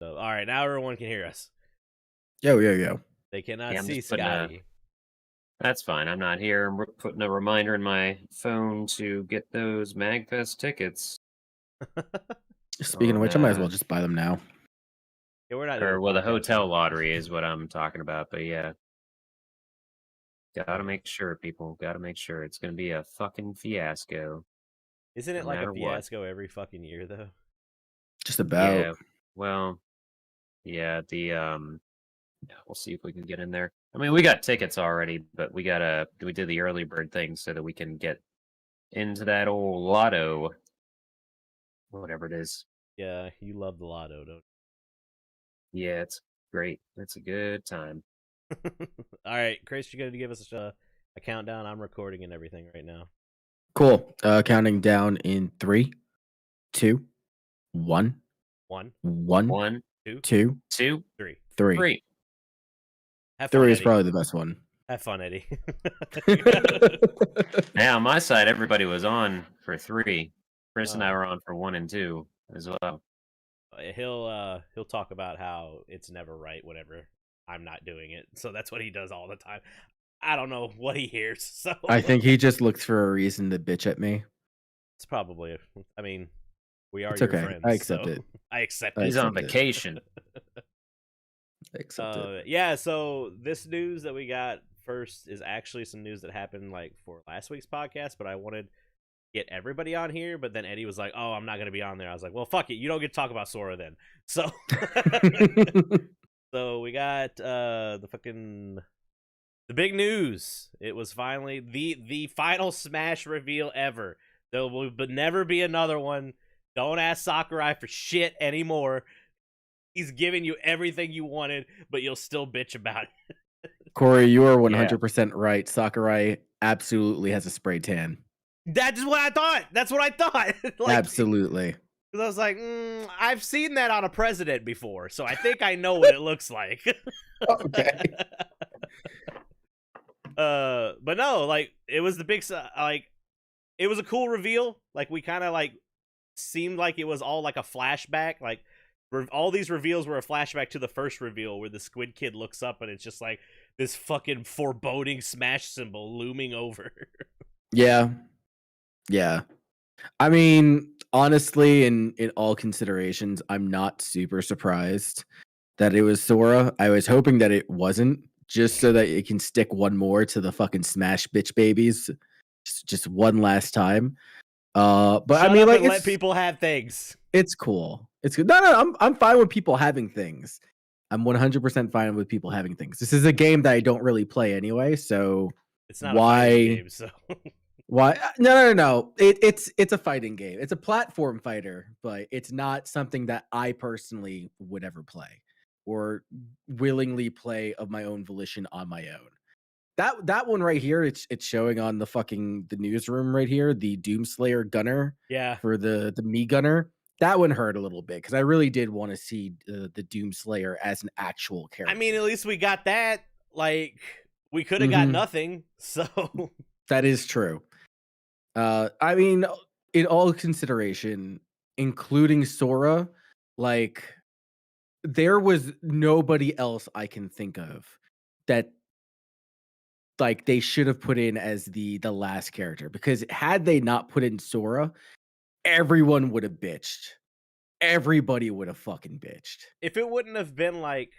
So, all right, now everyone can hear us. Yo. They cannot Yeah, I'm see just putting Scotty. That's fine. I'm not here. I'm putting a reminder in my phone to get those MagFest tickets. Speaking of which, I might as well On, just buy them now. Yeah, we're not doing or a well, the podcast hotel now. lottery is what I'm talking about. But yeah, gotta make sure, people. Gotta make sure. It's gonna be a fucking fiasco. Isn't it No like a matter what. fiasco every fucking year, though? Just about. Yeah. Well, yeah. We'll see if we can get in there. I mean, we got tickets already, but we did the early bird thing so that we can get into that old lotto, whatever it is. Yeah, you love the lotto, don't Yeah, it's great. It's a good time. you? All right, Chris, you're going to give us a countdown. I'm recording and everything right now. Cool. Counting down in 3, 2, 1. 1, 1, 2, 2, 2, 3. 3. Have fun, 3 is Eddie. probably the best one. Have fun, Eddie. Yeah, on my side, everybody was on for 3. Chris and I were on for 1 and 2 as well. He'll talk about how it's never right whenever I'm not doing it. So that's what he does all the time. I don't know what he hears. So I think he just looks for a reason to bitch at me. it's probably. I mean, we are It's your okay. friends. I accept so it. I accept. He's it. on vacation. I accept it. Yeah. So this news that we got first is actually some news that happened like for last week's podcast, but I wanted to get everybody on here, but then Eddie was like, "Oh, I'm not gonna be on there." I was like, "Well, fuck it, you don't get to talk about Sora then." So, so we got the big news. It was finally the final Smash reveal ever. There will never be another one. Don't ask Sakurai for shit anymore. He's giving you everything you wanted, but you'll still bitch about it. Corey, you are 100% right. Sakurai absolutely has a spray tan. That's what I thought. That's what I thought. Like, absolutely. Because I was like, I've seen that on a president before, so I think I know what it looks like. Okay. But no, like it was the big it was a cool reveal. Like we kind of like seemed like it was all like a flashback. Like all these reveals were a flashback to the first reveal where the Squid Kid looks up and it's just like this fucking foreboding Smash symbol looming over. Yeah. I mean, honestly, in all considerations, I'm not super surprised that it was Sora. I was hoping that it wasn't, just so that it can stick one more to the fucking Smash bitch babies, just one last time. But Shut I mean, up like, and let people have things. It's cool. It's good. No, I'm fine with people having things. I'm 100% fine with people having things. This is a game that I don't really play anyway, so it's not a fighting game, so why? No. It's a fighting game. It's a platform fighter, but it's not something that I personally would ever play or willingly play of my own volition on my own. That one right here, it's showing on the newsroom right here, the Doomslayer gunner. Yeah. For the Mii gunner. That one hurt a little bit because I really did want to see the Doomslayer as an actual character. I mean, at least we got that. Like, we could have got nothing. So that is true. I mean, in all consideration, including Sora, like there was nobody else I can think of that like they should have put in as the last character, because had they not put in Sora, everyone would have bitched. Everybody would have fucking bitched. If it wouldn't have been like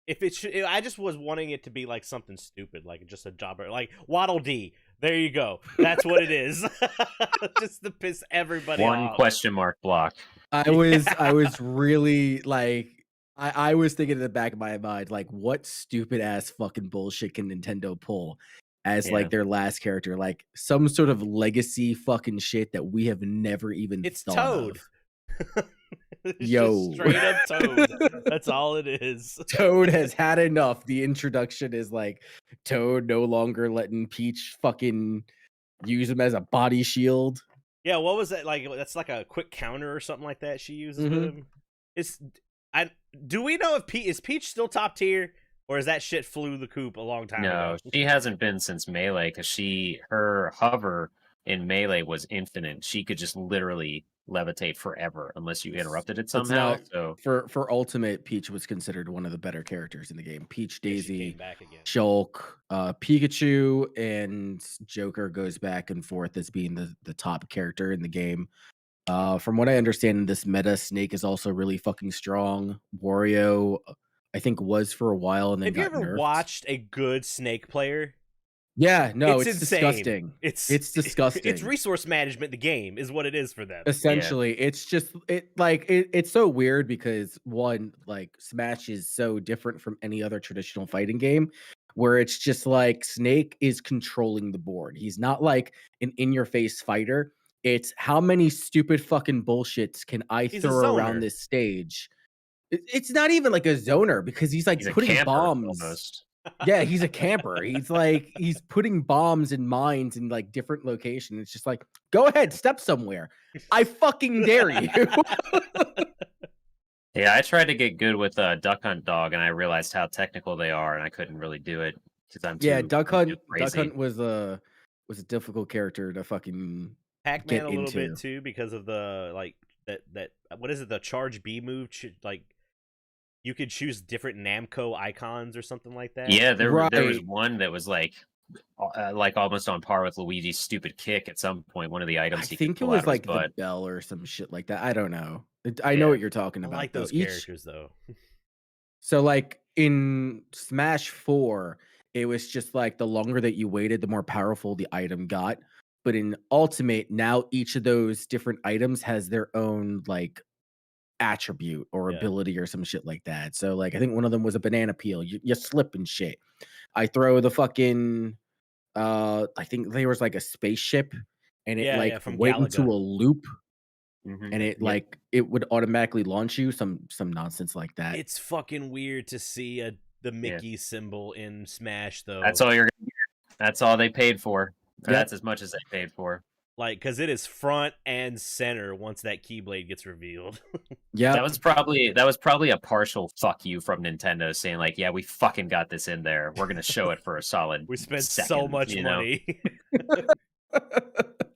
if it should, I just was wanting it to be like something stupid, like just a jobber, like Waddle Dee. There you go. That's what it is. Just to piss everybody off. One question mark block. I was really like, I was thinking in the back of my mind, like, what stupid ass fucking bullshit can Nintendo pull as like their last character? Like some sort of legacy fucking shit that we have never even thought Toad. Of. Yo, straight up Toad. That's all it is. Toad has had enough. The introduction is like Toad no longer letting Peach fucking use him as a body shield. Yeah, what was that like? That's like a quick counter or something like that she uses with him. Do we know if is Peach still top tier, or is that shit flew the coop a long time ago? No, she hasn't been since Melee, because her hover in Melee was infinite. She could just literally levitate forever unless you interrupted it It's somehow. not So for Ultimate. Peach was considered one of the better characters in the game. Peach, Yeah, she came Daisy, back again. Shulk, Pikachu, and Joker goes back and forth as being the top character in the game. From what I understand in this meta, Snake is also really fucking strong. Wario, I think, was for a while and then Have you got ever nerfed. watched a good Snake player? Yeah, no, It's it's insane. disgusting. It's It's disgusting. It's resource management. The game is what it is for them. Essentially, it's just it's so weird because one, like, Smash is so different from any other traditional fighting game where it's just like Snake is controlling the board. He's not like an in-your-face fighter. It's how many stupid fucking bullshits can I He's a throw around zoner. this stage? It's not even like a zoner because he's like he's a putting camper bombs. almost. Yeah, he's a camper. He's putting bombs and mines in like different locations. It's just like, go ahead, step somewhere. I fucking dare you. Yeah, I tried to get good with Duck Hunt Dog, and I realized how technical they are, and I couldn't really do it because I'm Yeah, too Duck I'm too Hunt. Duck crazy. Hunt was a difficult character to fucking Pac-Man get a little bit into. too because of the like that what is it, the charge B move, like you could choose different Namco icons or something like that. Yeah, there was Right. one that was like almost on par with Luigi's stupid kick at some point. One of the I items he could think it pull out was of his like the butt. bell or some shit like that. I don't know. I know Yeah. what you're talking I about like though. those characters though. So like in Smash 4, it was just like the longer that you waited, the more powerful the item got. But in Ultimate, now each of those different items has their own like attribute or Yeah. ability or some shit like that. So like I think one of them was a banana peel. You slip and shit. I throw the fucking I think there was like a spaceship and it Yeah, like from went into Galaga. a loop Mhm. and it Yep. like it would automatically launch you some nonsense like that. It's fucking weird to see the Yeah. Mickey symbol in Smash though. That's all you're gonna get. That's all they paid for. Or Yep. that's as much as they paid for. Like, because it is front and center once that Keyblade gets revealed. Yeah. That was probably a partial fuck you from Nintendo saying like, yeah, we fucking got this in there. We're gonna show it for a solid We spent so second, much you know? money.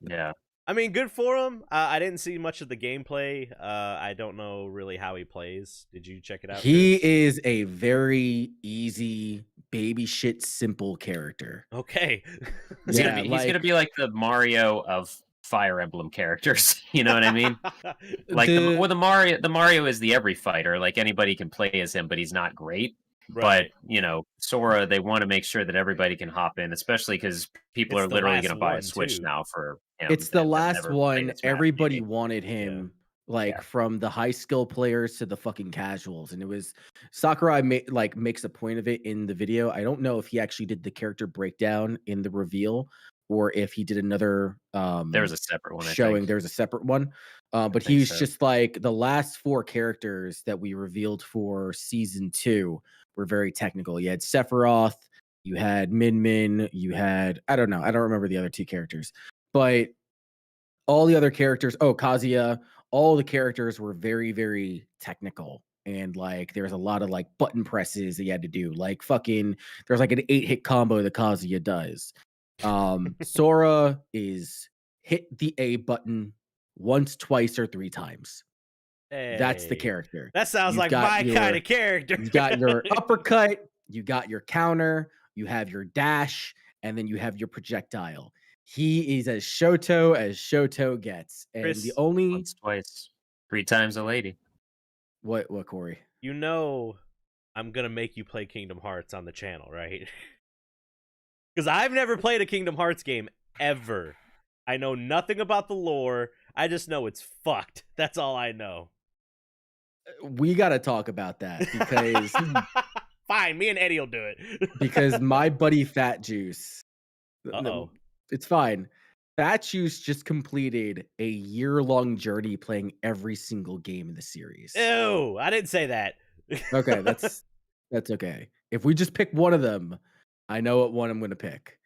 Yeah. I mean, good for him. I didn't see much of the gameplay. I don't know really how he plays. Did you check it out? He Chris? is a very easy, baby shit, simple character. Okay. He's Yeah, gonna be like the Mario of Fire Emblem characters. You know what I mean? Like the Mario is the every fighter. Like anybody can play as him, but he's not great. Right. But you know, Sora, they want to make sure that everybody can hop in, especially because people It's are the literally last going to buy a one, Switch too. now for him. It's the that have last never played one. a Smash Everybody game. wanted him, like Yeah. from the high skill players to the fucking casuals, and it was Sakurai makes a point of it in the video. I don't know if he actually did the character breakdown in the reveal or if he did another There was a separate one, I showing. think. There's a separate one, but think he's so. just like the last 4 characters that we revealed for season 2 were very technical. You had Sephiroth, you had Min Min, you had I don't remember the other 2 characters, but all the other characters, Kazuya, all the characters were very, very technical. And like there's a lot of like button presses that you had to do. Like fucking there's like an 8-hit combo that Kazuya does. Sora is hit the A button once, twice, or 3 times. That's the Hey, character. that sounds You've like got my kind of character. You got your uppercut, you got your counter, you have your dash, and then you have your projectile. He is as Shoto gets. And Chris, the only Once, twice, 3 times a lady. what Corey? You know I'm going to make you play Kingdom Hearts on the channel, right? Because I've never played a Kingdom Hearts game ever. I know nothing about the lore. I just know it's fucked. That's all I know. We got to talk about that because Fine, me and Eddie will do it. because my buddy Fat Juice. Uh-oh. It's fine. Fat Juice just completed a year-long journey playing every single game in the series. Ew, I didn't say that. Okay, that's okay. If we just pick one of them, I know what one I'm going to pick.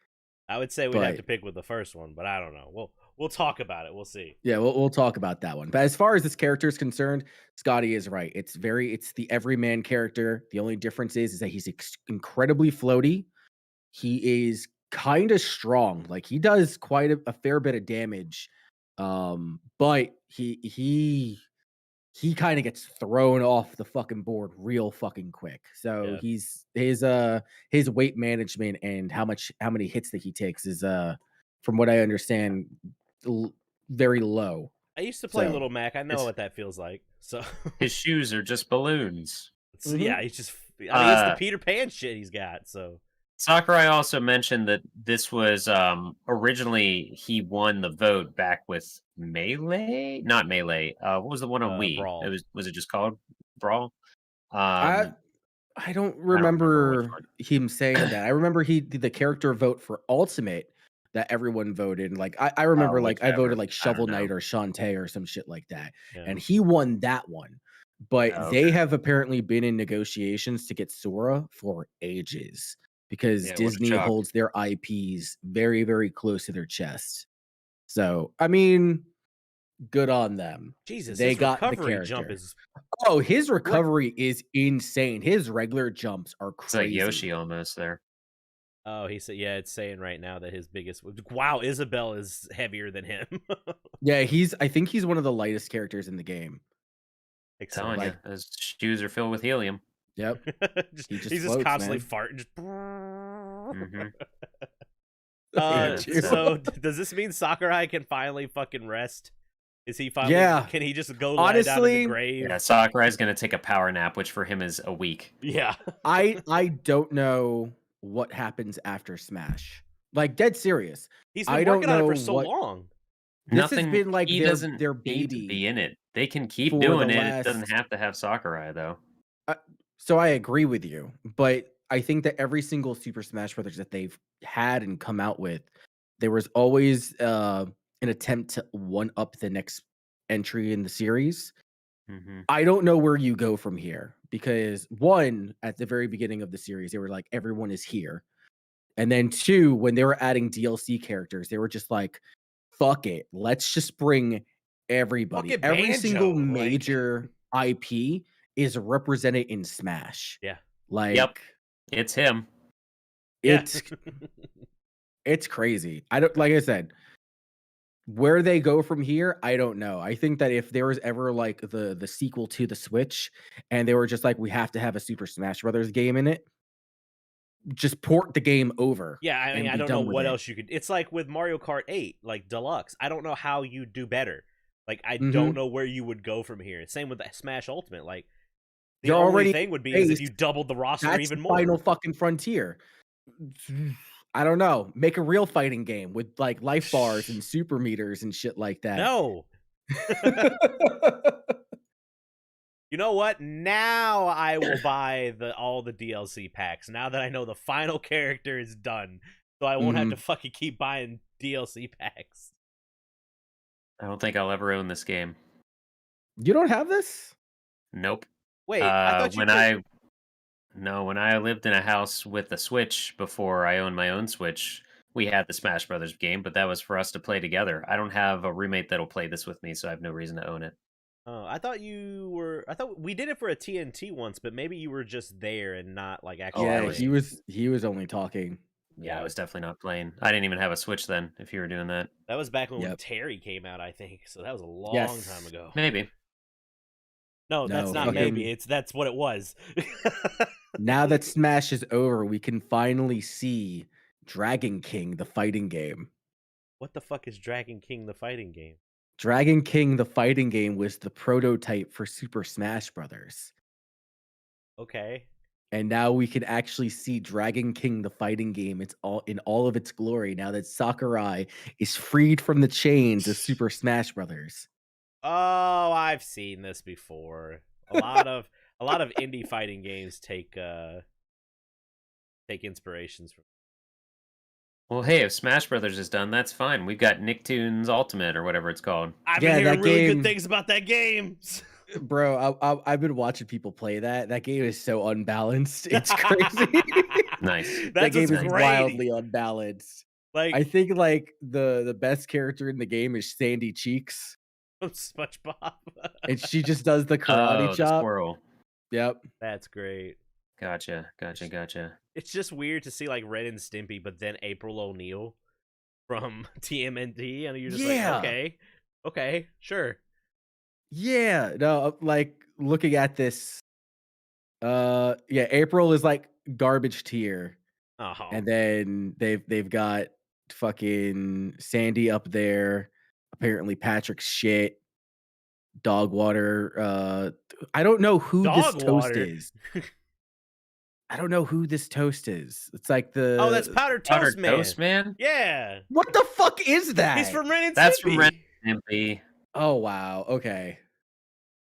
I would say we'd have to pick with the first one, but I don't know. We'll talk about it. We'll see. Yeah, we'll talk about that one. But as far as this character is concerned, Scotty is right. It's the everyman character. The only difference is that he's incredibly floaty. He is kind of strong. Like he does quite a fair bit of damage But he kind of gets thrown off the fucking board real fucking quick. So Yeah. his weight management and how many hits that he takes is from what I understand very low. I used to play So, Little Mac. I know it's- what that feels like. So His shoes are just balloons. yeah, he's just. I mean, it's the Peter Pan shit he's got. So Sakurai also mentioned that this was originally he won the vote back with Melee, not Melee. What was the one on Wii? Brawl. It was it just called Brawl? I don't remember which remember one. him saying that. I remember he did the character vote for Ultimate that everyone voted. Like I remember like I voted whichever. like I don't Shovel know. Knight or Shantae or some shit like that. yeah. And he won that one. But Oh, they have apparently been in negotiations to get Sora for ages because Yeah, what a Disney shock. holds their IPs very, very close to their chest. So, I mean, good on them. Jesus, They his got the recovery jump character. is. Oh, his recovery is insane. His regular jumps are It's like crazy. Yoshi almost there. Oh, he said, yeah, it's saying right now that his biggest. Wow, Isabelle is heavier than him. Yeah, I think he's one of the lightest characters in the game. Excellent. Telling you, his shoes are filled with helium. Yep. He's just floats, constantly man. farting. Just... Mhm. So does this mean Sakurai can finally fucking rest? Is he finally? Yeah. Can he just go lie down in Honestly, the grave? Yeah, Sakurai's gonna take a power nap, which for him is a week. Yeah. I don't know what happens after Smash. Like dead serious. He's been I don't working on it for know so what- long. This has been like he their doesn't need baby to be in it. They can keep for doing the it. It doesn't last- have to have Sakurai though. So I agree with you, but I think that every single Super Smash Brothers that they've had and come out with, there was always an attempt to one up the next entry in the series. Mhm. I don't know where you go from here because one, at the very beginning of the series, they were like, everyone is here. And then two, when they were adding DLC characters, they were just like, fuck it. Let's just bring everybody. Fucking Every single Banjo, like- major IP is represented in Smash. Yeah. Like, It's him. Yeah. it's crazy. I don't, like I said, where they go from here, I don't know. I think that if there was ever like the sequel to the Switch and they were just like, we have to have a Super Smash Brothers game in it, just port the game over. Yeah, I mean, and I be don't know done with what it. else you could. It's like with Mario Kart 8, like Deluxe. I don't know how you do better. Like, I Mhm. don't know where you would go from here. Same with the Smash Ultimate. Like, the You're only already thing would be is if based- you doubled the roster That's even the more. final fucking frontier. I don't know. Make a real fighting game with like life bars and super meters and shit like that. No. You know what? Now I will buy all the DLC packs. Now that I know the final character is done, so I won't have to fucking keep buying DLC packs. I don't think I'll ever own this game. You don't have this? Nope. Wait, I thought you when when I lived in a house with a Switch before I owned my own Switch, we had the Smash Brothers game, but that was for us to play together. I don't have a roommate that'll play this with me, so I have no reason to own it. Oh, I thought you were. I thought we did it for a TNT once, but maybe you were just there and not like actually. Yeah, playing. he was only talking. Yeah, I was definitely not playing. I didn't even have a Switch then. If you were doing that, That was back when Yep. Terry came out, I think. So that was a long Yes. time ago. maybe. No, that's No, not fucking- maybe. That's what it was. Now that Smash is over, we can finally see Dragon King, the fighting game. What the fuck is Dragon King the fighting game? Dragon King, the fighting game, was the prototype for Super Smash Brothers. Okay. And now we can actually see Dragon King, the fighting game. It's all in all of its glory now that Sakurai is freed from the chains of Super Smash Brothers. Oh, I've seen this before. A lot of indie fighting games take inspirations from. Well, hey, if Smash Brothers is done, that's fine. We've got Nicktoons Ultimate or whatever it's called. I've Yeah, been hearing that really game- good things about that game. Bro, I've been watching people play that. That game is so unbalanced. It's crazy. Nice. That That's game what's is great. wildly unbalanced. Like I think like the best character in the game is Sandy Cheeks, SpongeBob. and she just does the karate Oh, the chop. squirrel. Yep. That's great. Gotcha. It's just weird to see like Ren and Stimpy, but then April O'Neil from TMNT, and you're just Yeah. like, okay, Okay, sure. Yeah, no, like looking at this, yeah, April is like garbage tier, Oh, and then they've got fucking Sandy up there. Apparently, Patrick's shit. Dog water. I don't know who this dog toast water. is. I don't know who this toast is. It's like Oh, that's the Powdered Powdered Toast Man. Toast Man? Yeah, what the fuck is that? he's from Ren and That's from Stimpy. Ren and Stimpy. Oh wow. Okay.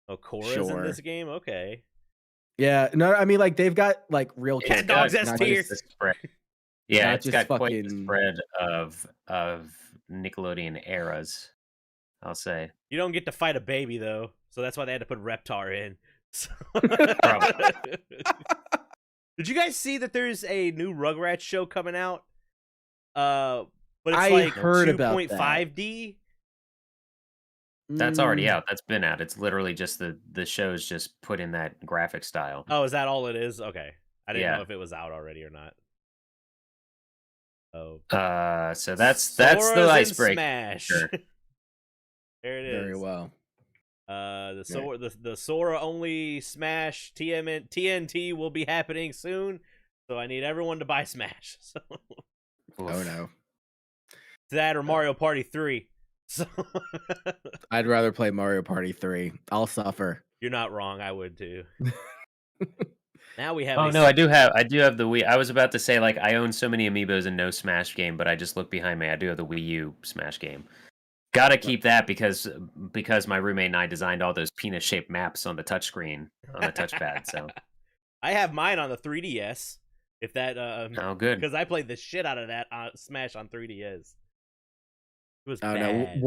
Oh, Cora's in this Sure. game. Okay. Yeah. No, I mean like they've got like real Yeah, kids, dog's not S just- tier. The spread. Yeah, Not it's just got quite the fucking- spread of Nickelodeon eras, I'll say. You don't get to fight a baby though, so that's why they had to put Reptar in. So... Did you guys see that there's a new Rugrats show coming out? But it's I like heard about 2.5D. That's already Mm, out. That's been out. It's literally just the show's just put in that graphic style. Oh, is that all it is? Okay, I didn't Yeah. know if it was out already or not. Oh, So that's the Sora's in icebreaker. Smash. Sure. There it is. Very well. The Sora only Smash TNT will be happening soon, so I need everyone to buy Smash. So Oh no. that or Mario Party 3. So I'd rather play Mario Party 3. I'll suffer. you're not wrong. I would too. Now we have. Oh no, I do have the Wii. I was about to say like I own so many amiibos and no Smash game, but I just looked behind me. I do have the Wii U Smash game. Gotta keep that because my roommate and I designed all those penis-shaped maps on the touchscreen on the touchpad. So I have mine on the 3DS. If that oh good. because I played the shit out of that Smash on 3DS. It was I don't know. bad.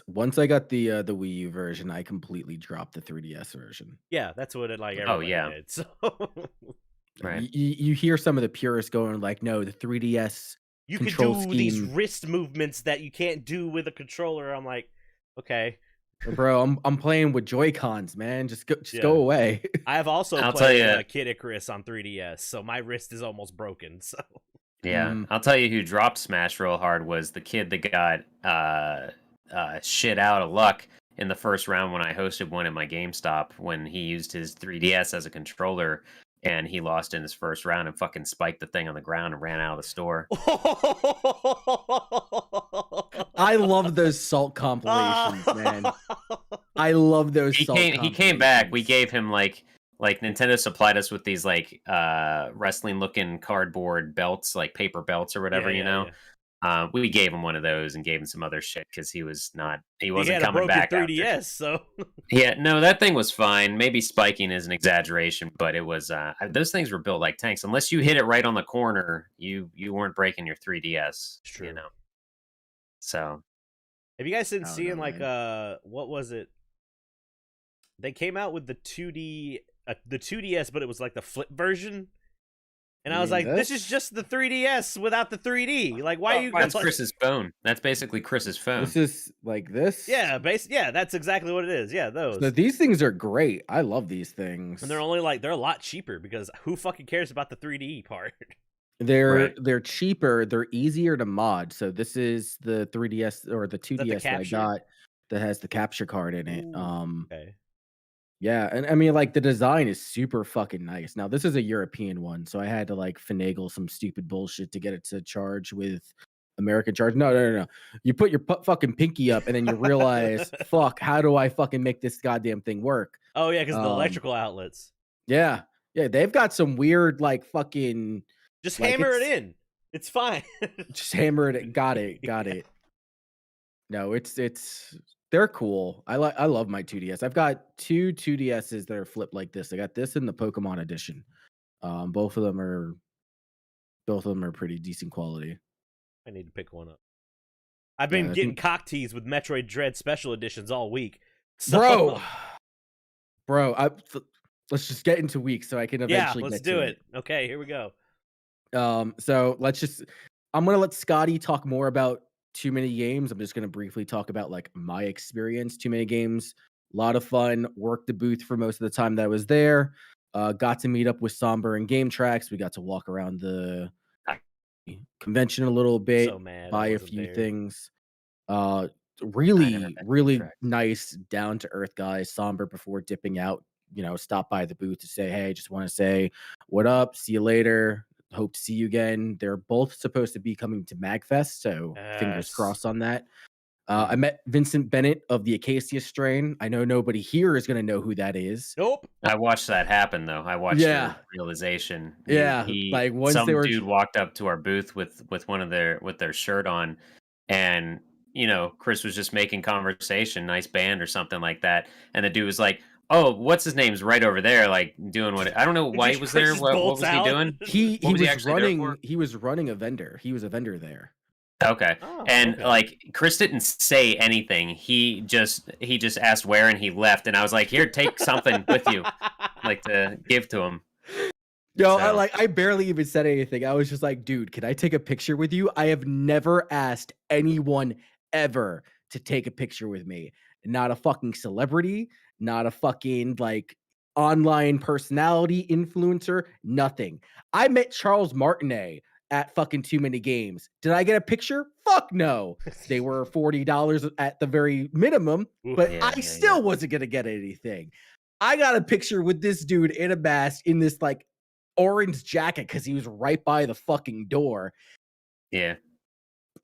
Once I got the Wii U version, I completely dropped the 3DS version. Yeah, that's what it like. Oh, Everybody yeah. did. So Right. You hear some of the purists going like, "No, the 3DS you could control do these scheme." wrist movements that you can't do with a controller. I'm like, okay. Bro, I'm playing with Joy-Cons, man. Just go Yeah. away. I have also I'll played tell ya. Kid Icarus on 3DS, so my wrist is almost broken. So Yeah, Mm. I'll tell you who dropped Smash real hard was the kid that got shit out of luck in the first round when I hosted one at my GameStop when he used his 3DS as a controller and he lost in his first round and fucking spiked the thing on the ground and ran out of the store. I love those salt compilations, man. I love those. He salt came back. We compilations. gave him like Nintendo supplied us with these like wrestling looking cardboard belts, like paper belts or whatever, Yeah, you yeah, know. yeah. We gave him one of those and gave him some other shit because he wasn't He coming had a broken back. 3DS, so Yeah, no, that thing was fine. Maybe spiking is an exaggeration, but it was. Those things were built like tanks. Unless you hit it right on the corner, you weren't breaking your 3DS. It's true. You know. So have you guys been I don't seeing know, like man. what was it? They came out with the 2D the 2DS, but it was like the flip version. And You I was mean like, this this? is just the 3DS without the 3D. Like, why are you that's like, Chris's phone. That's basically Chris's phone. This is like this. yeah, yeah, that's exactly what it is. Yeah, those. So these things are great. I love these things. And they're only like they're a lot cheaper because who fucking cares about the 3D part? Right. They're cheaper. They're easier to mod. So this is the 3DS or the 2DS that I capture? got that has the capture card in it. Ooh, okay. Yeah, and I mean, like, the design is super fucking nice. Now, this is a European one, so I had to like finagle some stupid bullshit to get it to charge with American charge. No. You put your fucking pinky up, and then you realize, fuck, how do I fucking make this goddamn thing work? Oh yeah, because the Um, electrical outlets. Yeah, they've got some weird, like, fucking Just like, hammer it it's- in. It's fine. just hammer it. Got it. No, it's they're cool. I love my 2DS. I've got two 2DSs that are flipped like this. I got this and the Pokemon edition. Both of them are pretty decent quality. I need to pick one up. I've been I getting think- cock teased with Metroid Dread special editions all week. So, Bro, let's just get into weeks so I can yeah, eventually let's get do to it. Okay, here we go. So I'm gonna let Scotty talk more about Too Many Games. I'm just gonna briefly talk about like my experience. Too Many Games, a lot of fun. Worked the booth for most of the time that I was there. Got to meet up with Somber and Game Tracks. We got to walk around the convention a little bit, So mad. I buy a wasn't few there. things. really, been really tracked. nice, down to earth guy, somber before dipping out. Stop by the booth to say, "Hey, just want to say what up. See you later. Hope to see you again." They're both supposed to be coming to Magfest, so fingers Yes. crossed on that. I met Vincent Bennett of the Acacia Strain. I know nobody here is going to know who that is. Nope. I watched that happen though. I watched Yeah, the realization. yeah. He Like once they some were, dude walked up to our booth with one of their shirt on, and Chris was just making conversation, nice band or something like that, and the dude was like, "Oh, what's his name's right over there," like doing what I don't know why he was Chris there. just What bolts was he out. doing? he What he was he was actually there for? running. He was running a vendor. He was a vendor there. Okay. Oh, And okay. like Chris didn't say anything. He just asked where and he left and I was like, "Here, take something with you." Like to give to him. Yo, So, I barely even said anything. I was just like, dude, can I take a picture with you? I have never asked anyone ever to take a picture with me. Not a fucking celebrity, not a fucking like online personality influencer, nothing. I met Charles Martinet at fucking Too Many Games. Did I get a picture? Fuck no. They were $40 at the very minimum, but yeah, I still wasn't gonna get anything. I got a picture with this dude in a mask in this like orange jacket because he was right by the fucking door. yeah.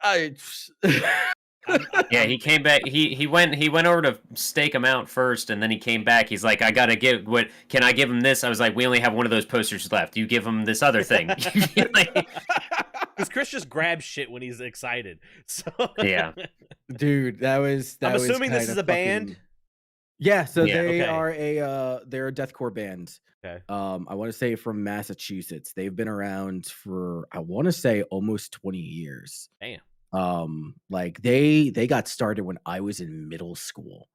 I, Yeah, he came back. He went over to stake him out first, and then he came back. He's like, "I gotta give what? Can I give him this?" I was like, "We only have one of those posters left. You give him this other thing." Because Chris just grabs shit when he's excited. So Yeah. dude, that was I'm assuming this kinda is a band. Yeah, so Yeah. they Okay. are they're a deathcore band. Okay. I want to say from Massachusetts. They've been around for I want to say almost 20 years. Damn. Like they got started when I was in middle school.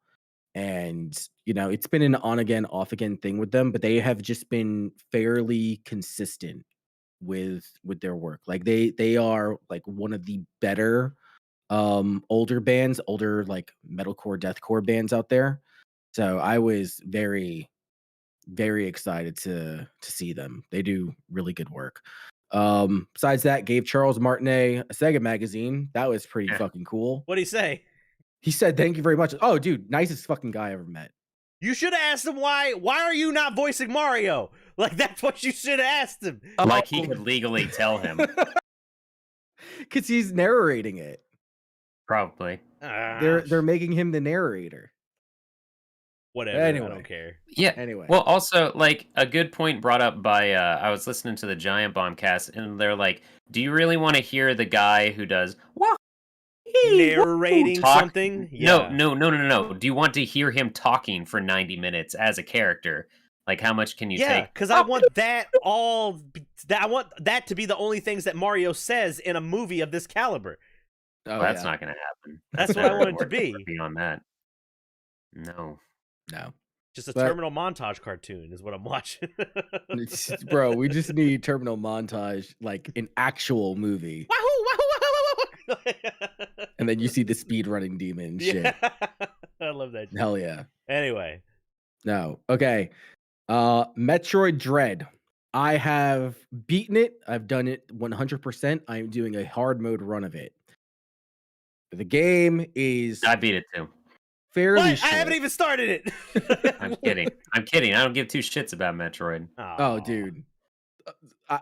And it's been an on again, off again thing with them, but they have just been fairly consistent with their work. Like they are like one of the better older bands, older like metalcore, deathcore bands out there. So I was very, very excited to see them. They do really good work. Besides that, gave Charles Martinet a Sega magazine. That was pretty Yeah. fucking cool. What'd he say? He said, "Thank you very much." Oh, dude, nicest fucking guy I ever met. You should have asked him why are you not voicing Mario? Like that's what you should have asked him. Like he could legally tell him. Because he's narrating it. Probably. They're making him the narrator. Whatever. Anyway. I don't care. Yeah. Anyway. Well, also, like a good point brought up by I was listening to the Giant Bomb cast, and they're like, "Do you really want to hear the guy who does what Narrating talk- something? Yeah. No. Do you want to hear him talking for 90 minutes as a character? Like, how much can you Yeah, take? because I want that all. I want that to be the only things that Mario says in a movie of this caliber. Oh, Well, that's yeah. not going to happen. That's what I want it to be. Beyond that, no. Just a But- terminal montage cartoon is what I'm watching. Bro, we just need terminal montage, like an actual movie. Wahoo, wahoo, wahoo, wahoo. And then you see the speed running demon and shit. Yeah. I love that shit. Hell yeah. Anyway. No. Okay. Metroid Dread. I have beaten it. I've done it 100%. I'm doing a hard mode run of it. The game is I beat it too. fairly What? I short. haven't even started it. I'm kidding. I don't give two shits about Metroid. Oh, dude.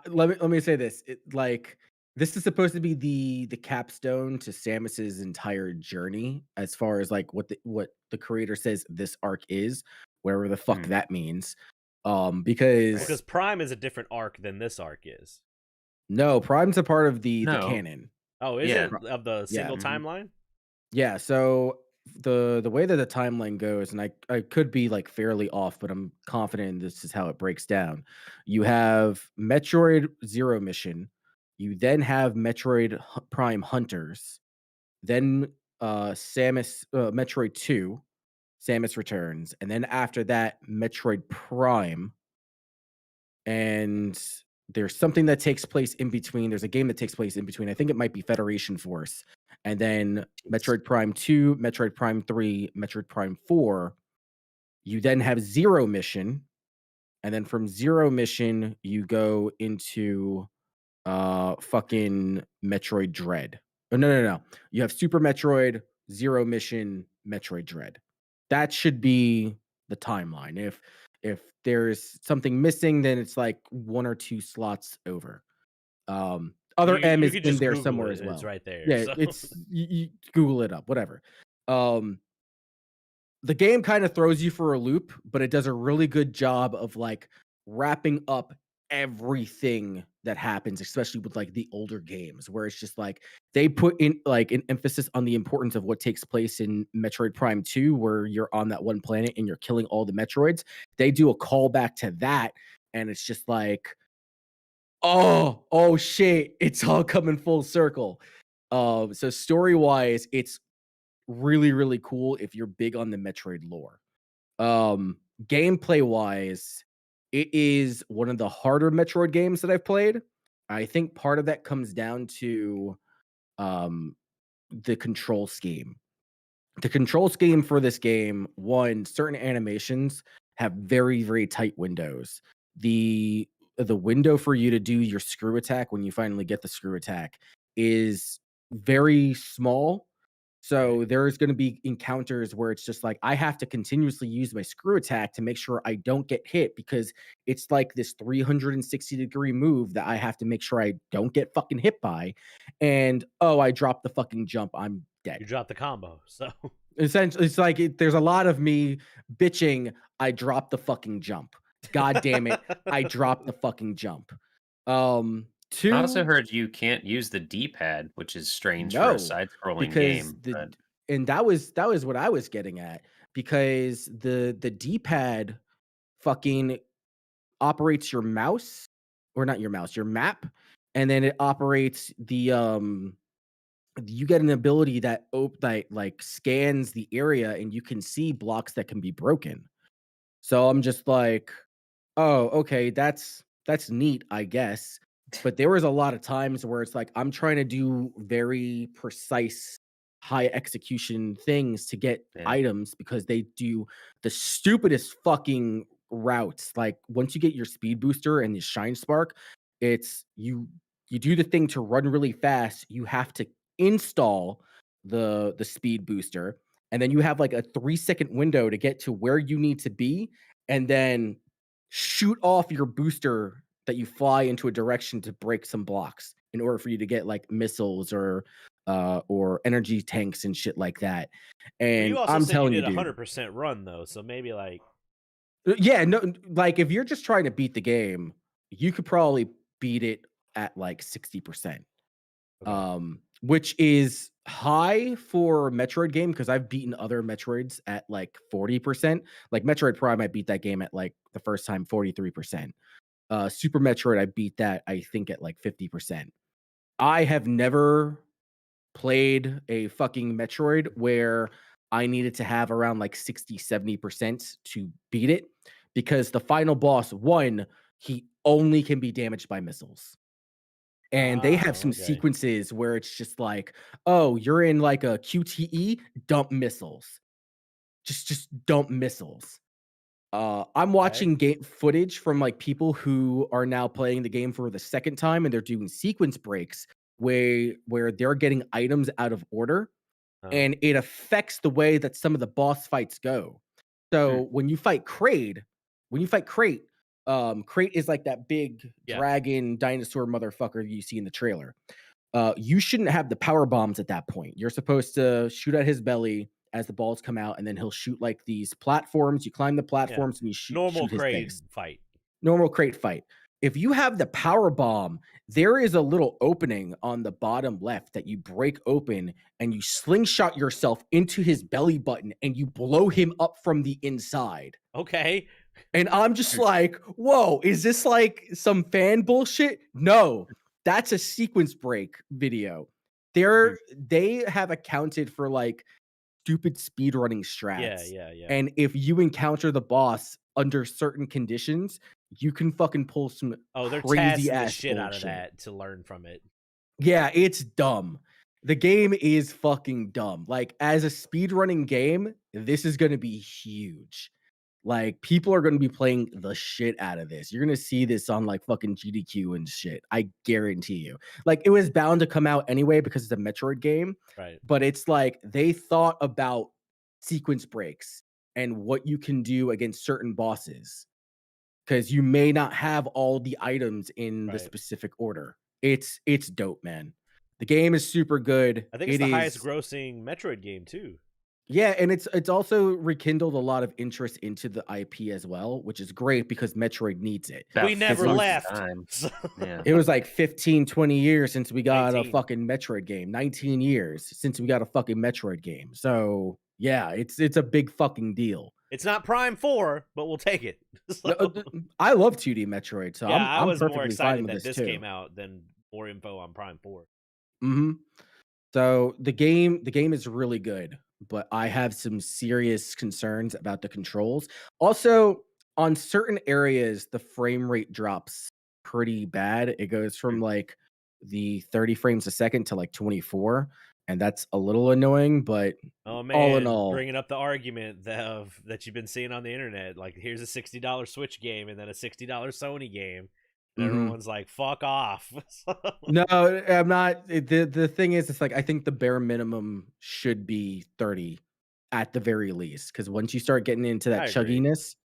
Let me say this. This is supposed to be the capstone to Samus's entire journey, as far as like what the creator says this arc is, whatever the fuck that means. Because Prime is a different arc than this arc is. no, Prime's a part of the No. canon. Oh, is Yeah. it of the single Mhm. timeline? Yeah, so the way that the timeline goes, and I could be like fairly off, but I'm confident this is how it breaks down. You have Metroid Zero Mission, you then have Metroid Prime Hunters, then Samus Metroid 2, Samus Returns, and then after that Metroid Prime, and there's something that takes place in between. There's a game that takes place in between. I think it might be Federation Force. And then Metroid Prime 2, Metroid Prime 3, Metroid Prime 4. You then have Zero Mission. And then from Zero Mission, you go into fucking Metroid Dread. Oh, no. You have Super Metroid, Zero Mission, Metroid Dread. That should be the timeline. If there's something missing, then it's like 1 or 2 slots over. Other M You is could in just there Google somewhere it as and it's well. right there. Yeah, So it's you Google it up, whatever. The game kind of throws you for a loop, but it does a really good job of like wrapping up everything that happens, especially with like the older games, where it's just like they put in like an emphasis on the importance of what takes place in Metroid Prime 2, where you're on that one planet and you're killing all the Metroids. They do a callback to that, and it's just like, oh shit, it's all coming full circle. So story-wise, it's really, really cool if you're big on the Metroid lore. Gameplay wise, it is one of the harder Metroid games that I've played. I think part of that comes down to um the control scheme. The control scheme for this game, one, certain animations have very, very tight windows. The window for you to do your screw attack when you finally get the screw attack is very small. okay. So there's going to be encounters where it's just like I have to continuously use my screw attack to make sure I don't get hit, because it's like this 360-degree move that I have to make sure I don't get fucking hit by. And oh, I dropped the fucking jump. I'm dead. You dropped the combo. So Essentially, it's like there's a lot of me bitching. I dropped the fucking jump. God damn it! I dropped the fucking jump. I also Two, heard you can't use the D-pad, which is strange for a no, side-scrolling because game. the But and that was what I was getting at, because the D-pad fucking operates your mouse, or not your mouse, your map, and then it operates the you get an ability that that like scans the area and you can see blocks that can be broken. So I'm just like, oh, okay, that's neat, I guess. But there was a lot of times where it's like I'm trying to do very precise, high execution things to get yeah, items, because they do the stupidest fucking routes. Like once you get your speed booster and the shine spark, it's you do the thing to run really fast. You have to install the speed booster, and then you have like a 3-second window to get to where you need to be, and then shoot off your booster that you fly into a direction to break some blocks in order for you to get like missiles or energy tanks and shit like that. well, you And also I'm said you telling you, did dude, 100% run though, so maybe like yeah, no, like if you're just trying to beat the game, you could probably beat it at like 60%. okay. Which is high for a Metroid game, because I've beaten other Metroids at like 40%. Like Metroid Prime, I beat that game at like the first time 43%. Super Metroid, I beat that, I think, at like 50%. I have never played a fucking Metroid where I needed to have around like 60-70% to beat it, because the final boss, one, he only can be damaged by missiles. And they have some Okay. sequences where it's just like, oh, you're in like a QTE, dump missiles. Just dump missiles. I'm Okay. watching game footage from like people who are now playing the game for the second time, and they're doing sequence breaks where they're getting items out of order, Uh, and it affects the way that some of the boss fights go. Hmm. So when you fight Crate, Crate is like that big yeah. dragon dinosaur motherfucker you see in the trailer. You shouldn't have the power bombs at that point. You're supposed to shoot at his belly as the balls come out, and then he'll shoot like these platforms. You climb the Yeah. platforms and you shoot Normal shoot his crate face. fight. Normal Crate fight. If you have the power bomb, there is a little opening on the bottom left that you break open, and you slingshot yourself into his belly button and you blow him up from the inside. Okay. And I'm just like, whoa, is this like some fan bullshit? No, that's a sequence break video. Hmm. They have accounted for like stupid speedrunning Yeah, strats. yeah, yeah. And if you encounter the boss under certain conditions, you can fucking pull some Oh, they're crazy testing the ass shit out of bullshit. that to learn from it. Yeah, it's dumb. The game is fucking dumb. Like as a speedrunning game, this is going to be huge. Like, people are gonna be playing the shit out of this. You're gonna see this on, like, fucking GDQ and shit. I guarantee you. Like, it was bound to come out anyway because it's a Metroid game, Right. but it's like they thought about sequence breaks and what you can do against certain bosses because you may not have all the items in the Right. specific order. It's dope, man. The game is super good. I think it's It the highest is grossing Metroid game too. yeah, and it's also rekindled a lot of interest into the IP as well, which is great because Metroid needs it. About We never 50 left. time. So- Yeah. It was like 15, 20 years since we got 19. a fucking Metroid game. 19 years since we got a fucking Metroid game. So, yeah, it's a big fucking deal. It's not Prime 4, but we'll take it. So- I love 2D Metroid, so yeah, I I'm was more perfectly fine excited with that this this too. came out than more info on Prime 4. Mhm. So the game is really good, but I have some serious concerns about the controls. Also, on certain areas, the frame rate drops pretty bad. It goes from like the 30 frames a second to like 24, and that's a little annoying, but Oh man, all in all, bringing up the argument that you've been seeing on the internet, like here's a $60 Switch game and then a $60 Sony game, and Mhm. everyone's like, "Fuck off." no, I'm not. The thing is, it's like I think the bare minimum should be 30 at the very least, because once you start getting into that I agree. chugginess,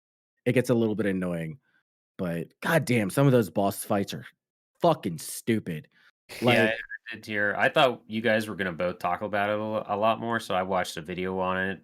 it gets a little bit annoying. But goddamn, some of those boss fights are fucking stupid. Yeah, Like, I did hear. I thought you guys were gonna both talk about it a lot more, so I watched a video on it.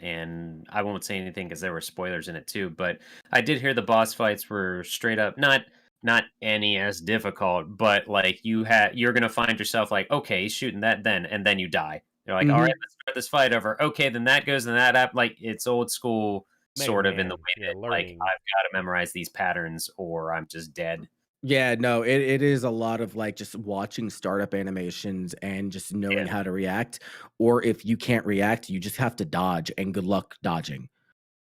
And I won't say anything because there were spoilers in it too. But I did hear the boss fights were straight up not any as difficult, but like you're gonna find yourself like, okay, he's shooting that then, and then you die. You're like, all right, let's start this fight over. Okay, then that goes and that up. Like it's old school, Mega sort of in the Man, way yeah, that like learning. I've got to memorize these patterns or I'm just dead. yeah, no, it is a lot of like just watching startup animations and just knowing Yeah. how to react. Or if you can't react, you just have to dodge and good luck dodging.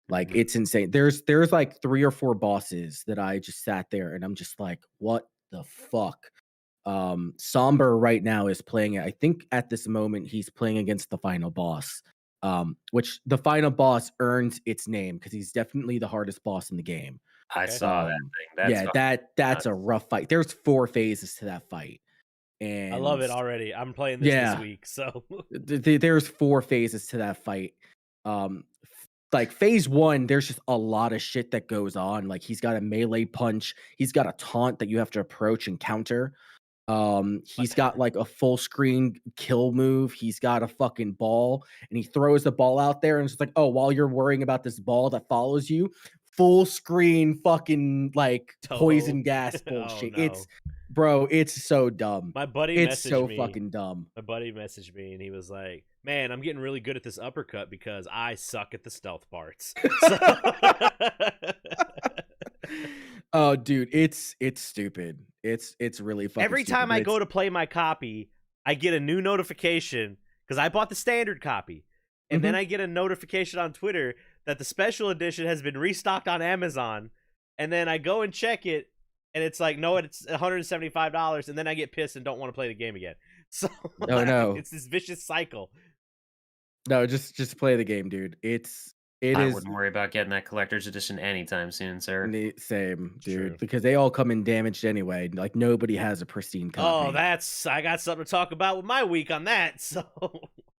Like Mhm. it's insane. There's like 3 or 4 bosses that I just sat there and I'm just like, what the fuck? Somber right now is playing it. I think at this moment he's playing against the final boss. Which the final boss earns its name because he's definitely the hardest boss in the game. I Okay. saw that thing. That's Yeah, fucking that's a nuts. rough fight. There's 4 phases to that fight. I love And it already. I'm playing this yeah, week, so there's 4 phases to that fight. Like phase 1, there's just a lot of shit that goes on. Like he's got a melee punch, he's got a taunt that you have to approach and counter. He's got like a full screen kill move. He's got a fucking ball, and he throws the ball out there, and it's like, oh, while you're worrying about this ball that follows you, full screen fucking like Toho. poison gas Oh, bullshit. no. It's so dumb. My buddy It's messaged so me. fucking dumb. My buddy messaged me and he was like, "Man, I'm getting really good at this uppercut because I suck at the stealth parts." So- Oh, dude, it's stupid. It's really fucking Every stupid, time but I it's- go to play my copy, I get a new notification because I bought the standard copy. And then I get a notification on Twitter that the special edition has been restocked on Amazon. And then I go and check it, and it's like, no, it's $175. And then I get pissed and don't want to play the game again. So Oh, no. it's this vicious cycle. No, just play the game, dude. It I is wouldn't worry about getting that collector's edition anytime soon, sir. same, dude, True. because they all come in damaged anyway. Like nobody has a pristine copy. Oh, I got something to talk about with my week on that. So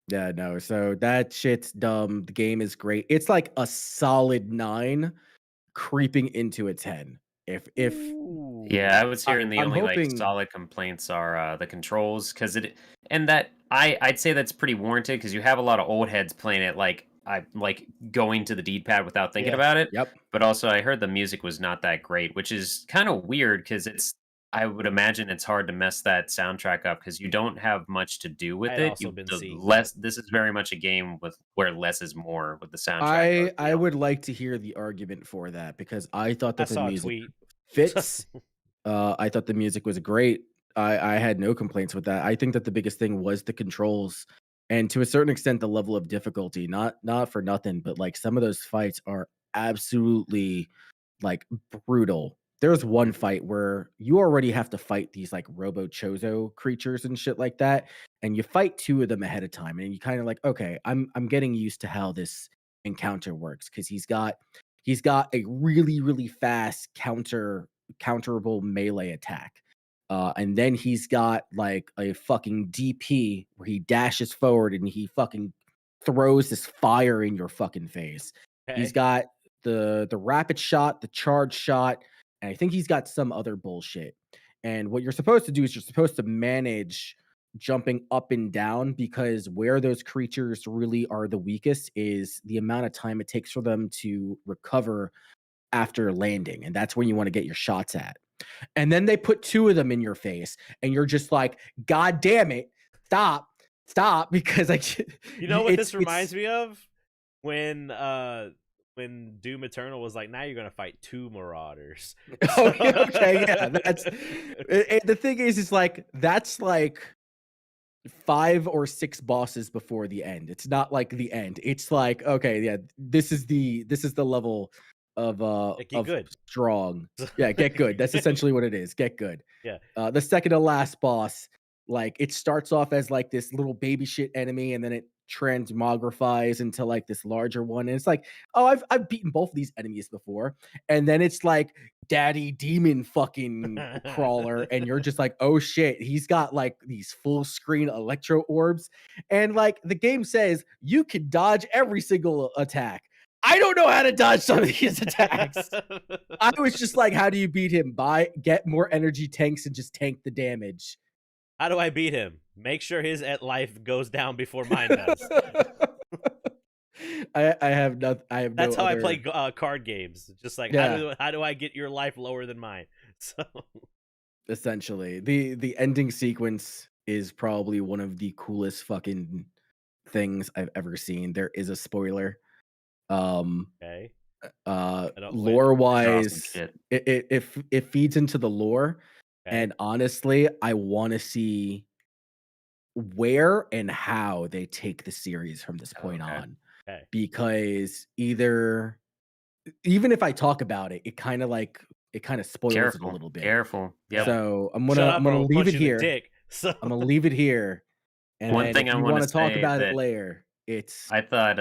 Yeah, no. So that shit's dumb. The game is great. It's like a solid 9 creeping into a 10. If Yeah, I was hearing the I'm only hoping- like solid complaints are the controls because I'd say that's pretty warranted because you have a lot of old heads playing it like I like going to the D-pad without thinking Yeah. about it. Yep. But also I heard the music was not that great, which is kind of weird because I would imagine it's hard to mess that soundtrack up because you don't have much to do with I'd it. also been seeing This is very much a game with where less is more with the soundtrack. I would like to hear the argument for that because I thought I that the saw a music tweet. fits. I thought the music was great. I had no complaints with that. I think that the biggest thing was the controls and to a certain extent the level of difficulty. Not for nothing, but like some of those fights are absolutely like brutal. There's one fight where you already have to fight these like Robo Chozo creatures and shit like that, and you fight 2 of them ahead of time, and you kind of like, okay, I'm getting used to how this encounter works because he's got He's got a really, really fast counterable melee attack. And then he's got like a fucking DP where he dashes forward and he fucking throws this fire in your fucking face. He's Okay. got the rapid shot, the charge shot, and I think he's got some other bullshit. And what you're supposed to do is you're supposed to manage jumping up and down, because where those creatures really are the weakest is the amount of time it takes for them to recover after landing. And that's when you want to get your shots at. And then they put two of them in your face, and you're just like, God damn it, stop, because You know what this it's reminds me of? When Doom Eternal was like, now you're gonna fight two Marauders. okay, yeah. That's the thing is like that's like 5 or 6 bosses before the end. It's not like the end. It's like, okay, yeah, this is the level Get of good. strong. Yeah, get good. That's essentially what it is. Get good. Yeah. The second to last boss, like it starts off as like this little baby shit enemy, and then it transmogrifies into like this larger one. And it's like, oh, I've beaten both of these enemies before. And then it's like daddy demon fucking crawler, and you're just like, oh shit, he's got like these full screen electro orbs. And like the game says you can dodge every single attack. I don't know how to dodge some of these attacks. I was just like, how do you beat him? Get more energy tanks and just tank the damage. How do I beat him? Make sure his life goes down before mine does. I have no. That's no how other... I play card games. Just like, how do I get your life lower than mine? So essentially, the ending sequence is probably one of the coolest fucking things I've ever seen. There is a spoiler. Okay. Lore wise, Awesome it feeds into the lore. Okay. And honestly, I want to see where and how they take the series from this point on. Okay. Because even if I talk about it, it kind of spoils it a little bit. Careful. Yeah. So I'm Shut up, gonna or I'll leave punch it you in the here. dick. So I'm gonna leave it here. And One then thing if I you wanna want to talk say about it that later, it's I thought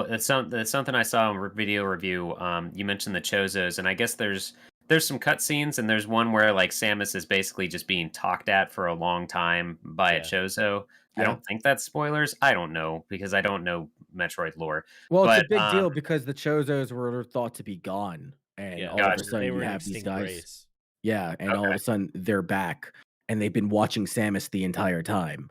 it's something I saw in video review. You mentioned the Chozos, and I guess there's some cutscenes, and there's one where like Samus is basically just being talked at for a long time by a Chozo. I Yeah. don't think that's spoilers. I don't know, because I don't know Metroid lore. well, it's But a big deal because the Chozos were thought to be gone, and all of a Gotcha. sudden they you were have these extinct guys. race. Yeah, and all of a sudden they're back, and they've been watching Samus the entire time.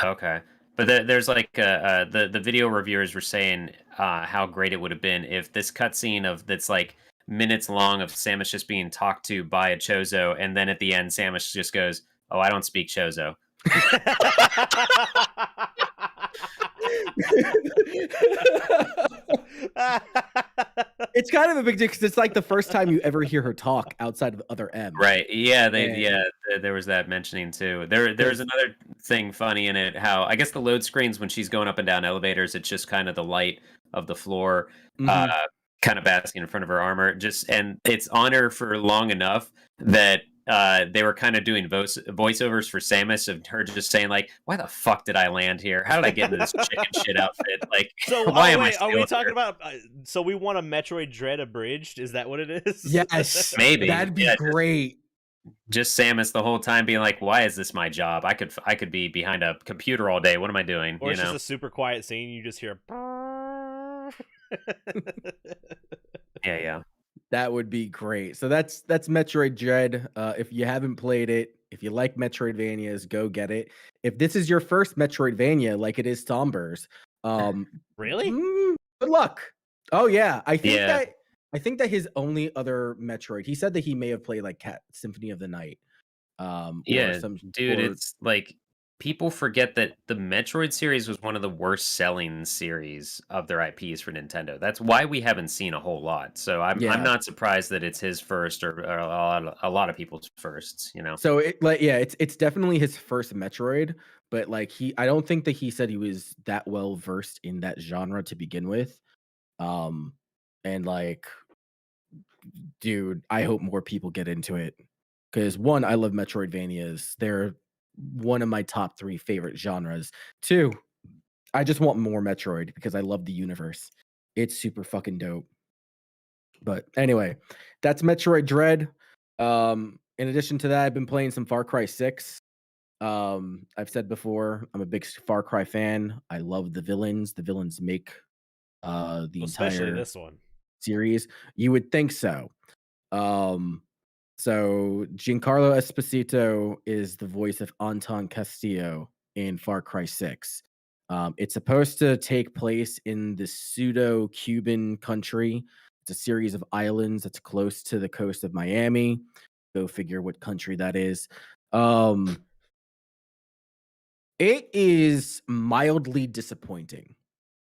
Okay. But there's like the video reviewers were saying how great it would have been if this cutscene that's like minutes long of Samus just being talked to by a Chozo, and then at the end Samus just goes, "Oh, I don't speak Chozo." It's kind of a big deal because it's like the first time you ever hear her talk outside of other M. Right. Yeah. And- There was that mentioning too. There's another thing funny in it. How I guess the load screens when she's going up and down elevators, it's just kind of the light of the floor, Mhm. kind of basking in front of her armor. And it's on her for long enough that they were kind of doing voiceovers for Samus of her just saying like, "Why the fuck did I land here? How did I get into this chicken shit outfit? Like, So why am I wait, are we still talking here?" about? So we want a Metroid Dread abridged? Is that what it is? Yes, Maybe. that'd be Yeah, great. just Samus the whole time being like, "Why is this my job? I could be behind a computer all day. What am I doing?" Or You it's know? just a super quiet scene. You just hear. Yeah. That would be great. So that's Metroid Dread. If you haven't played it, if you like Metroidvanias, go get it. If this is your first Metroidvania, like it is Tomber's, Really? good luck. Oh yeah, I think Yeah. that his only other Metroid, he said that he may have played like Cat Symphony of the Night. Yeah, dude, it's like people forget that the Metroid series was one of the worst selling series of their IPs for Nintendo. That's why we haven't seen a whole lot. So I'm not surprised that it's his first or a lot of people's firsts, you know. So it's definitely his first Metroid, but like I don't think that he said he was that well versed in that genre to begin with. And like, dude, I hope more people get into it because one, I love Metroidvanias. They're one of my top 3 favorite genres. 2, I just want more Metroid because I love the universe. It's super fucking dope. But anyway, that's Metroid Dread. In addition to that, I've been playing some Far Cry 6. I've said before, I'm a big Far Cry fan. I love the villains. The villains make the Especially entire this one. series. You would think so. So Giancarlo Esposito is the voice of Anton Castillo in Far Cry 6. It's supposed to take place in the pseudo-Cuban country. It's a series of islands that's close to the coast of Miami. Go figure what country that is. It is mildly disappointing.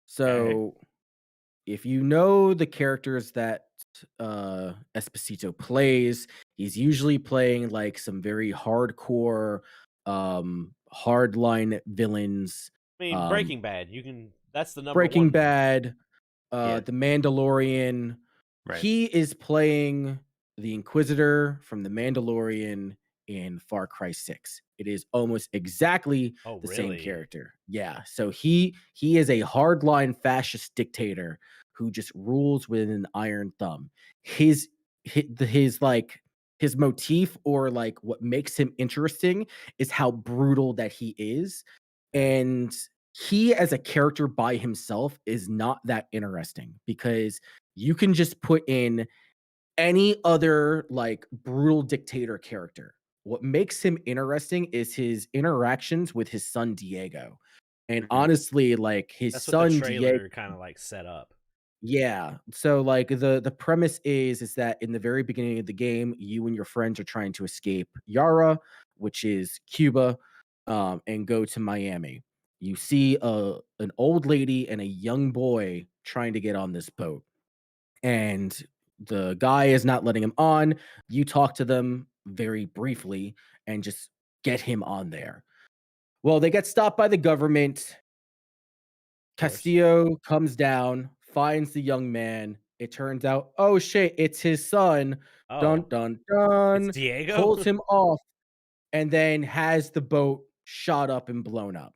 So if you know the characters that Esposito plays, he's usually playing like some very hardcore, hardline villains. I mean, Breaking Bad. That's the number Breaking one one. Bad, Yeah. The Mandalorian. Right. He is playing the Inquisitor from The Mandalorian in Far Cry 6. It is almost exactly the same Really? character. Yeah. So he is a hardline fascist dictator who just rules with an iron thumb. His like his motif, or like what makes him interesting, is how brutal that he is. Okay. And he as a character by himself is not that interesting, because you can just put in any other like brutal dictator character. What makes him interesting is his interactions with his son Diego. And Mhm. honestly, like his That's what the son Diego, trailer kind of like set up. yeah. So like the premise is that in the very beginning of the game, you and your friends are trying to escape Yara, which is Cuba, and go to Miami. You see an old lady and a young boy trying to get on this boat, and the guy is not letting him on. You talk to them very briefly and just get him on there. Well, they get stopped by the government. Of course. Castillo comes down, finds the young man. It turns out, oh shit, it's his son. Dun Oh, dun it's dun. Diego. Pulls him off, and then has the boat shot up and blown up.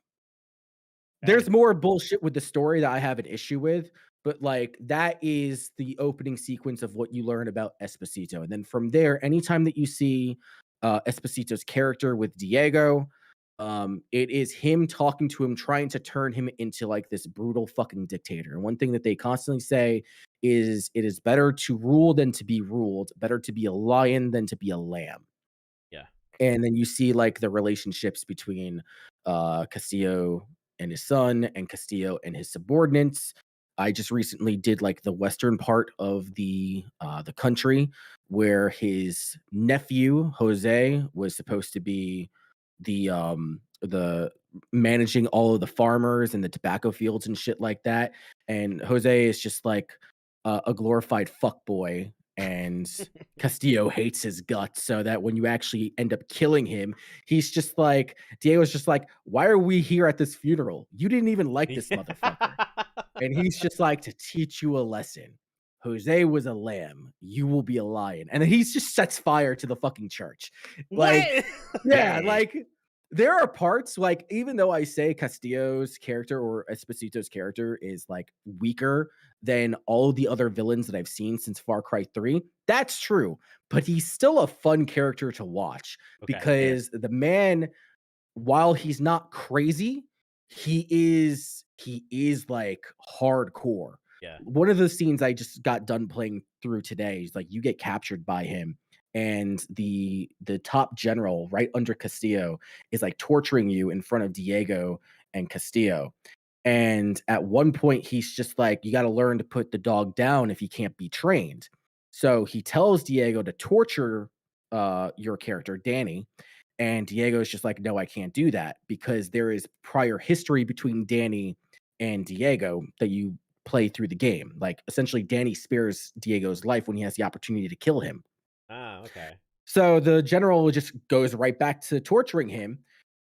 There's Okay. more bullshit with the story that I have an issue with, but like that is the opening sequence of what you learn about Esposito. And then from there, anytime that you see Esposito's character with Diego, it is him talking to him, trying to turn him into like this brutal fucking dictator. And one thing that they constantly say is it is better to rule than to be ruled, better to be a lion than to be a lamb. Yeah. And then you see like the relationships between Castillo and his son, and Castillo and his subordinates. I just recently did like the western part of the country, where his nephew Jose was supposed to be the managing all of the farmers and the tobacco fields and shit like that. And Jose is just like a glorified fuck boy, and Castillo hates his guts, so that when you actually end up killing him, he's just like, Diego's just like, why are we here at this funeral? You didn't even like this motherfucker. And he's just like, to teach you a lesson. Jose was a lamb. You will be a lion. And then he just sets fire to the fucking church. Like, What? yeah, Dang. like there are parts, like, even though I say Castillo's character or Esposito's character is like weaker than all of the other villains that I've seen since Far Cry 3, that's true. But he's still a fun character to watch, Okay. because the man, while he's not crazy, he is like hardcore. Yeah. One of the scenes I just got done playing through today is like you get captured by him, and the top general right under Castillo is like torturing you in front of Diego and Castillo. And at one point he's just like, you got to learn to put the dog down if you can't be trained. So he tells Diego to torture your character Danny, and Diego's just like, no, I can't do that, because there is prior history between Danny and Diego that you play through the game. Like, essentially, Danny spares Diego's life when he has the opportunity to kill him. Ah, okay. So the general just goes right back to torturing him.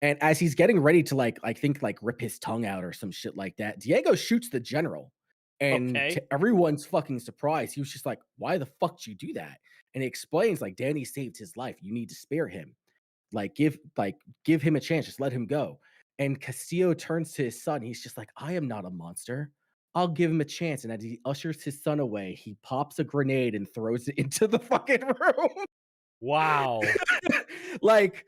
And as he's getting ready to like, I think like rip his tongue out or some shit like that, Diego shoots the general. And Okay. to everyone's fucking surprise, he was just like, why the fuck did you do that? And he explains like, Danny saved his life. You need to spare him. Give him a chance. Just let him go. And Castillo turns to his son. He's just like, I am not a monster. I'll give him a chance. And as he ushers his son away, he pops a grenade and throws it into the fucking room. Wow. Like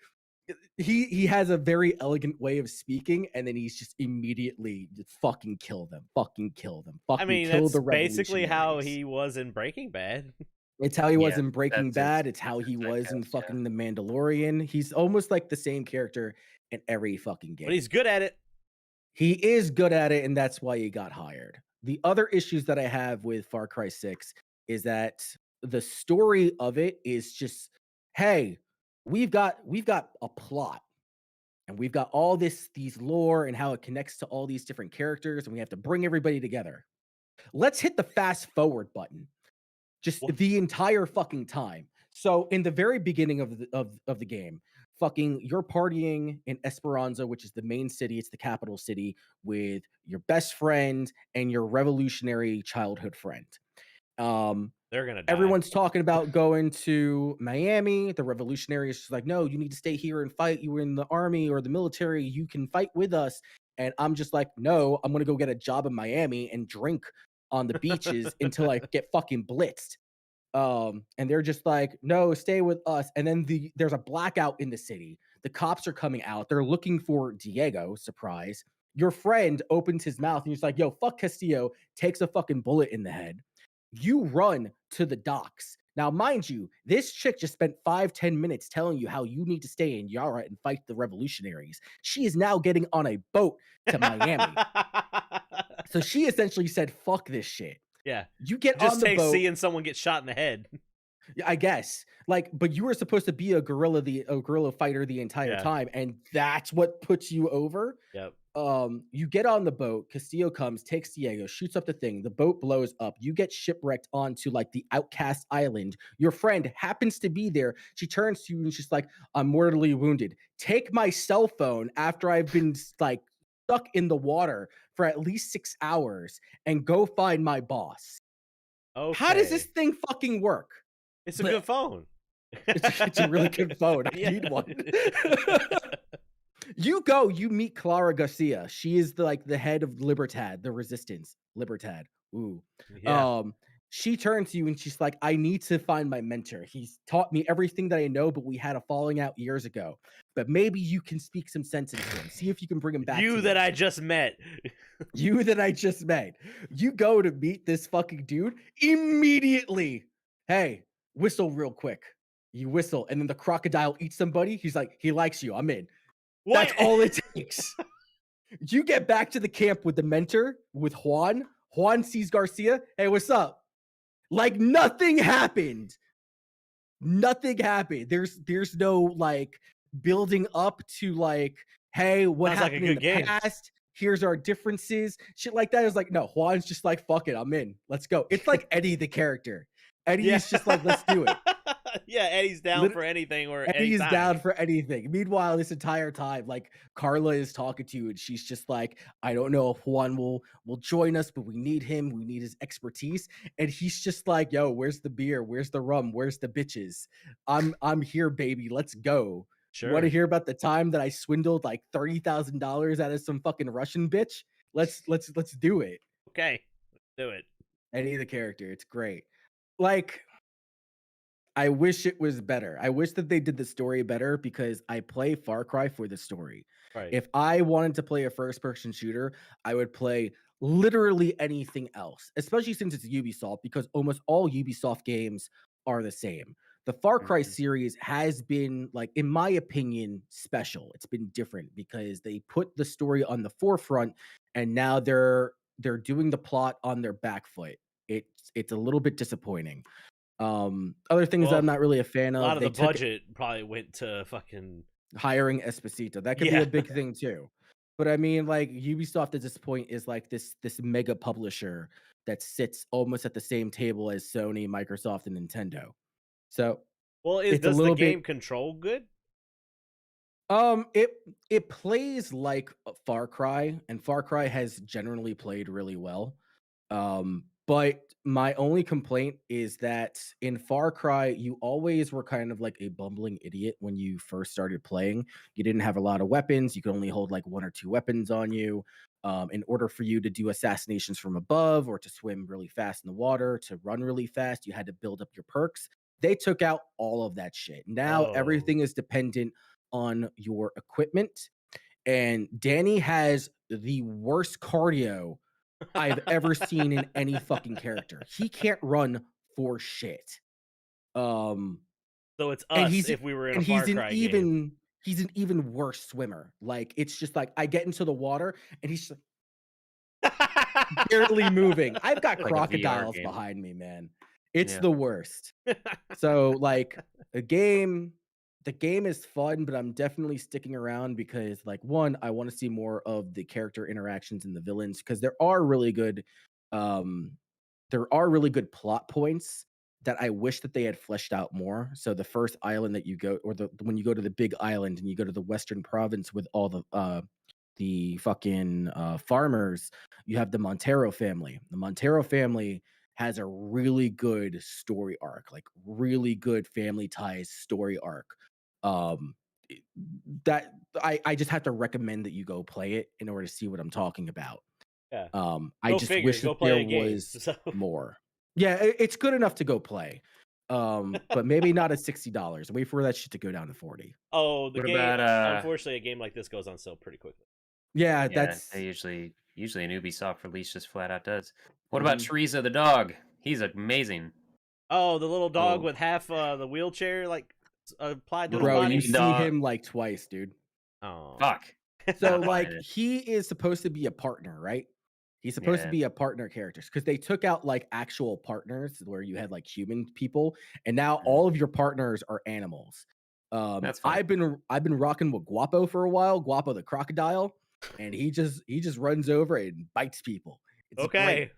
he has a very elegant way of speaking, and then he's just immediately just fucking kill them, fucking kill them, I fucking mean, kill that's the basically how revolutionaries. he was in Breaking Bad. It's how he was Yeah, in Breaking that's his Bad. It's how that's his he was in typecast, yeah. fucking The Mandalorian. He's almost like the same character in every fucking game. But he's good at it. He is good at it, and that's why he got hired. The other issues that I have with Far Cry 6 is that the story of it is just, hey, we've got a plot, and we've got all these lore and how it connects to all these different characters, and we have to bring everybody together. Let's hit the fast forward button just What? the entire fucking time. So in the very beginning of the game, fucking you're partying in Esperanza, which is the main city, it's the capital city, with your best friend and your revolutionary childhood friend. They're gonna die. Everyone's talking about going to Miami. The revolutionary is just like, no, you need to stay here and fight. You were in the army or the military. You can fight with us. And I'm just like, no, I'm going to go get a job in Miami and drink on the beaches until I get fucking blitzed. And they're just like, no, stay with us. And then there's a blackout in the city. The cops are coming out. They're looking for Diego. Surprise. Your friend opens his mouth and he's like, yo, fuck Castillo, takes a fucking bullet in the head. You run to the docks. Now, mind you, this chick just spent 5-10 minutes telling you how you need to stay in Yara and fight the revolutionaries. She is now getting on a boat to Miami. So she essentially said, fuck this shit. Yeah. You get Just on the takes boat. seeing someone get shot in the head. I guess. Like, but you were supposed to be a guerrilla fighter the entire time, and that's what puts you over. Yep. You get on the boat, Castillo comes, takes Diego, shoots up the thing, the boat blows up, you get shipwrecked onto like the outcast island. Your friend happens to be there. She turns to you and she's like, I'm mortally wounded. Take my cell phone after I've been like stuck in the water for at least 6 hours and go find my boss. Okay. How does this thing fucking work? It's a good phone. It's a really good phone. I need one. You meet Clara Garcia. She is the head of Libertad, the resistance. Libertad. Ooh. Yeah. She turns to you and she's like, I need to find my mentor. He's taught me everything that I know, but we had a falling out years ago. But maybe you can speak some sense into him. See if you can bring him back. You that I just met. You that I just met. You go to meet this fucking dude immediately. Hey, whistle real quick. You whistle, and then the crocodile eats somebody. He's like, he likes you. I'm in. What? That's all it takes. You get back to the camp with the mentor, with Juan. Juan sees Garcia. Hey, what's up? Like nothing happened. Nothing happened. There's no like building up to like, hey, what Sounds like a happened in good the game. past? Here's our differences. Shit like that is like, no, Juan's just like, fuck it, I'm in. Let's go. It's like Eddie the character. Eddie's just like, let's do it. Yeah, Eddie's down for anything or Eddie's anytime. down for anything. Meanwhile, this entire time, like Carla is talking to you, and she's just like, I don't know if Juan will join us, but we need him. We need his expertise. And he's just like, yo, where's the beer? Where's the rum? Where's the bitches? I'm here, baby. Let's go. Sure. You want to hear about the time that I swindled like $30,000 out of some fucking Russian bitch? Let's do it. Okay, let's do it. Eddie the character, it's great. Like, I wish it was better. I wish that they did the story better because I play Far Cry for the story. Right. If I wanted to play a first-person shooter, I would play literally anything else, especially since it's Ubisoft, because almost all Ubisoft games are the same. The Far Cry series has been, like, in my opinion, special. It's been different because they put the story on the forefront, and now they're doing the plot on their back foot. It's a little bit disappointing. Other things Well, I'm not really a fan of. A lot of they the budget probably went to fucking hiring Esposito. That could be a big thing too. But I mean, like Ubisoft at this point is like this mega publisher that sits almost at the same table as Sony, Microsoft, and Nintendo. So, well, does the game control good? It plays like Far Cry, and Far Cry has generally played really well. But my only complaint is that in Far Cry, you always were kind of like a bumbling idiot when you first started playing. You didn't have a lot of weapons. You could only hold like 1 or 2 weapons on you. In order for you to do assassinations from above or to swim really fast in the water, to run really fast, you had to build up your perks. They took out all of that shit. Now Oh. everything is dependent on your equipment. And Danny has the worst cardio I've ever seen in any fucking character. He can't run for shit. So it's And us if we were in a and Far Cry game. he's an even worse swimmer. Like it's just like I get into the water and he's just barely moving. I've got Like a VR crocodiles game. behind me, man. It's Yeah. the worst. So like the game is fun, but I'm definitely sticking around because like one, I want to see more of the character interactions and the villains because there are really good plot points that I wish that they had fleshed out more. So the first island that you go, or when you go to the big island and you go to the western province with all the fucking farmers, you have the Montero family. The Montero family has a really good story arc, like really good family ties story arc. That I just have to recommend that you go play it in order to see what I'm talking about. Yeah. I Go just figure, wish go that play there a game, was so. more. Yeah, it's good enough to go play. But maybe not at $60. Wait for that shit to go down to 40. Oh, the What game. about, Unfortunately, a game like this goes on sale pretty quickly. Yeah, Yeah, that's they usually an Ubisoft release just flat out does. What about Teresa the dog? He's amazing. Oh, the little dog Oh. with half the wheelchair like applied to Little the bro. body. You bunny see dog. him like twice, dude. Oh, Fuck. So Not like buying it. he is supposed to be a partner, right? He's supposed to Yeah. be a partner character because they took out like actual partners where you had like human people, and now all of your partners are animals. That's fine. I've been rocking with Guapo for a while, Guapo the crocodile, and he just runs over and bites people. It's okay. great.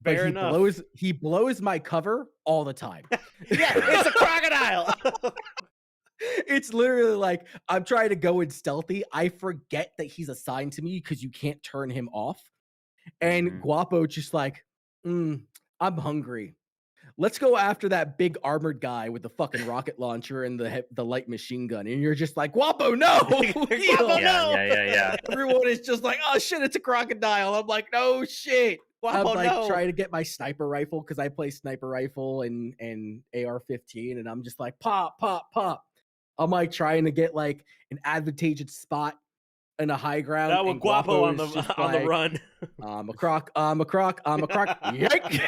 But Fair enough. he blows my cover all the time. Yeah, it's a crocodile. It's literally like I'm trying to go in stealthy. I forget that he's assigned to me because you can't turn him off. And Guapo just like, I'm hungry. Let's go after that big armored guy with the fucking rocket launcher and the light machine gun. And you're just like, Guapo, no! Guapo, no! Yeah. Everyone is just like, oh shit, it's a crocodile. I'm like, no shit. Guapo, I'm like no! trying to get my sniper rifle because I play sniper rifle and AR-15, and I'm just like, pop, pop, pop. I'm like trying to get like an advantageous spot in a high ground. That with Guapo on the run. I'm a croc. Yank!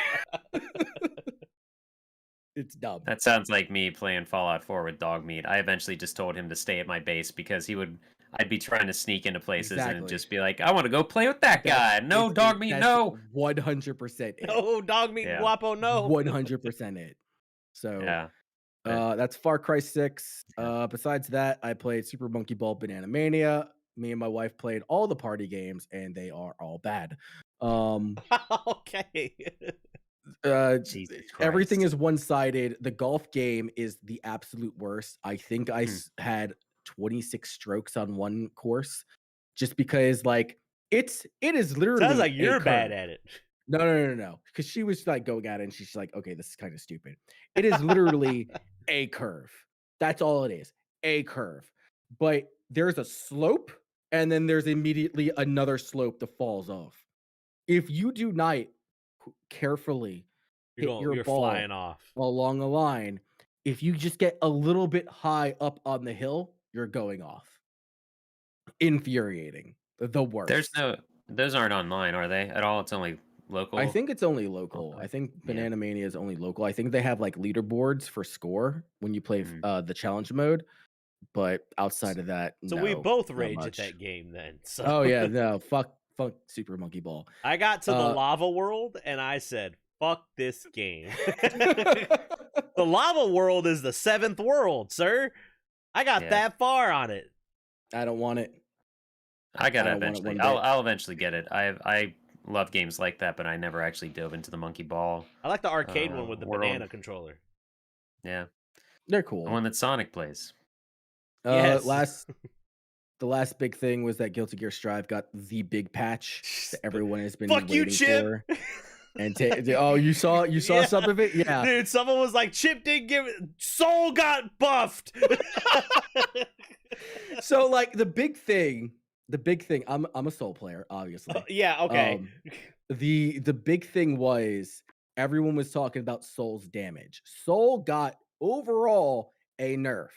It's dumb. That sounds like me playing Fallout 4 with dog meat. I eventually just told him to stay at my base because I'd be trying to sneak into places and just be like, I want to go play with that guy. No, dog meat, no. 100% it. No, dog meat, Guapo, no. 100% it. So yeah. That's Far Cry 6. Besides that, I played Super Monkey Ball Banana Mania. Me and my wife played all the party games, and they are all bad. Okay. Everything is one-sided. The golf game is the absolute worst. I think I had 26 strokes on one course, just because like it is literally. Sounds like you're bad at it. No. Because she was like going at it, and she's like, "Okay, this is kind of stupid." It is literally a curve. That's all it is. A curve, but there's a slope, and then there's immediately another slope that falls off. If you do not carefully hit your ball flying off along the line, if you just get a little bit high up on the hill, you're going off. Infuriating. The worst. Those aren't online, are they? At all? It's only local? I think it's only local. Okay. I think Banana Mania is only local. I think they have like leaderboards for score when you play the challenge mode. But outside of that, so we both rage at that game then. So. Oh yeah, no, fuck Super Monkey Ball. I got to the lava world and I said, fuck this game. The lava world is the 7th world, sir. I got that far on it. I don't want it. I gotta eventually. I'll eventually get it. I love games like that, but I never actually dove into the Monkey Ball. I like the arcade one with the banana controller. Yeah, they're cool. The one that Sonic plays. Yes. The last big thing was that Guilty Gear Strive got the big patch that everyone has been Fuck waiting you, Chip. for. And you saw some of it? Yeah. Dude, someone was like, Chip didn't give it. Soul got buffed. So like the big thing the big thing. I'm a Soul player, obviously. Yeah, okay. The big thing was everyone was talking about Soul's damage. Soul got overall a nerf.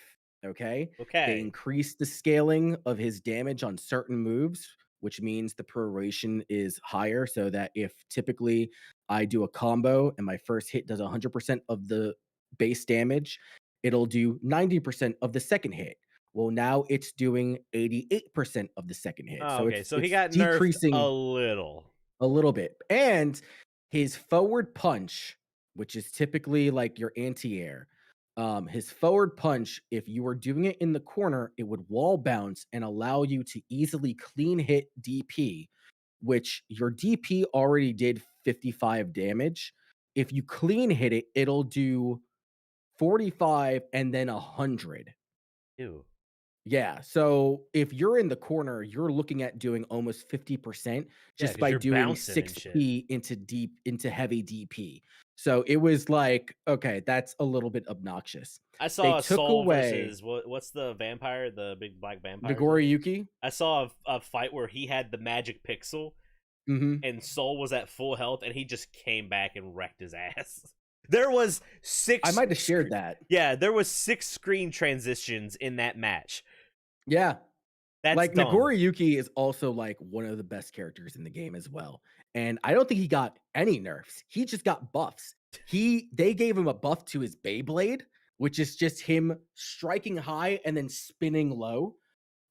Okay. They Okay. increased the scaling of his damage on certain moves, which means the proration is higher. So that if typically I do a combo and my first hit does 100% of the base damage, it'll do 90% of the second hit. Well, now it's doing 88% of the second hit. Oh, So okay, so he it's got nerfed decreasing a little bit. And his forward punch, which is typically like your anti-air, his forward punch, if you were doing it in the corner, it would wall bounce and allow you to easily clean hit DP, which your DP already did 55 damage. If you clean hit it, it'll do 45 and then 100. Ew. Yeah, so if you're in the corner, you're looking at doing almost 50% Yeah, just 'cause by you're doing bouncing and shit. 6p into heavy DP. So it was like, okay, that's a little bit obnoxious. I They saw a took Soul away versus what's the vampire, the big black vampire? Nagoriyuki. I saw a fight where he had the magic pixel Mhm. and Soul was at full health and he just came back and wrecked his ass. There was 6 I might have shared that. Yeah, there was 6 screen transitions in that match. Yeah. That's Like dumb. Nagoriyuki is also like one of the best characters in the game as well. And I don't think he got any nerfs. He just got buffs. They gave him a buff to his Beyblade, which is just him striking high and then spinning low.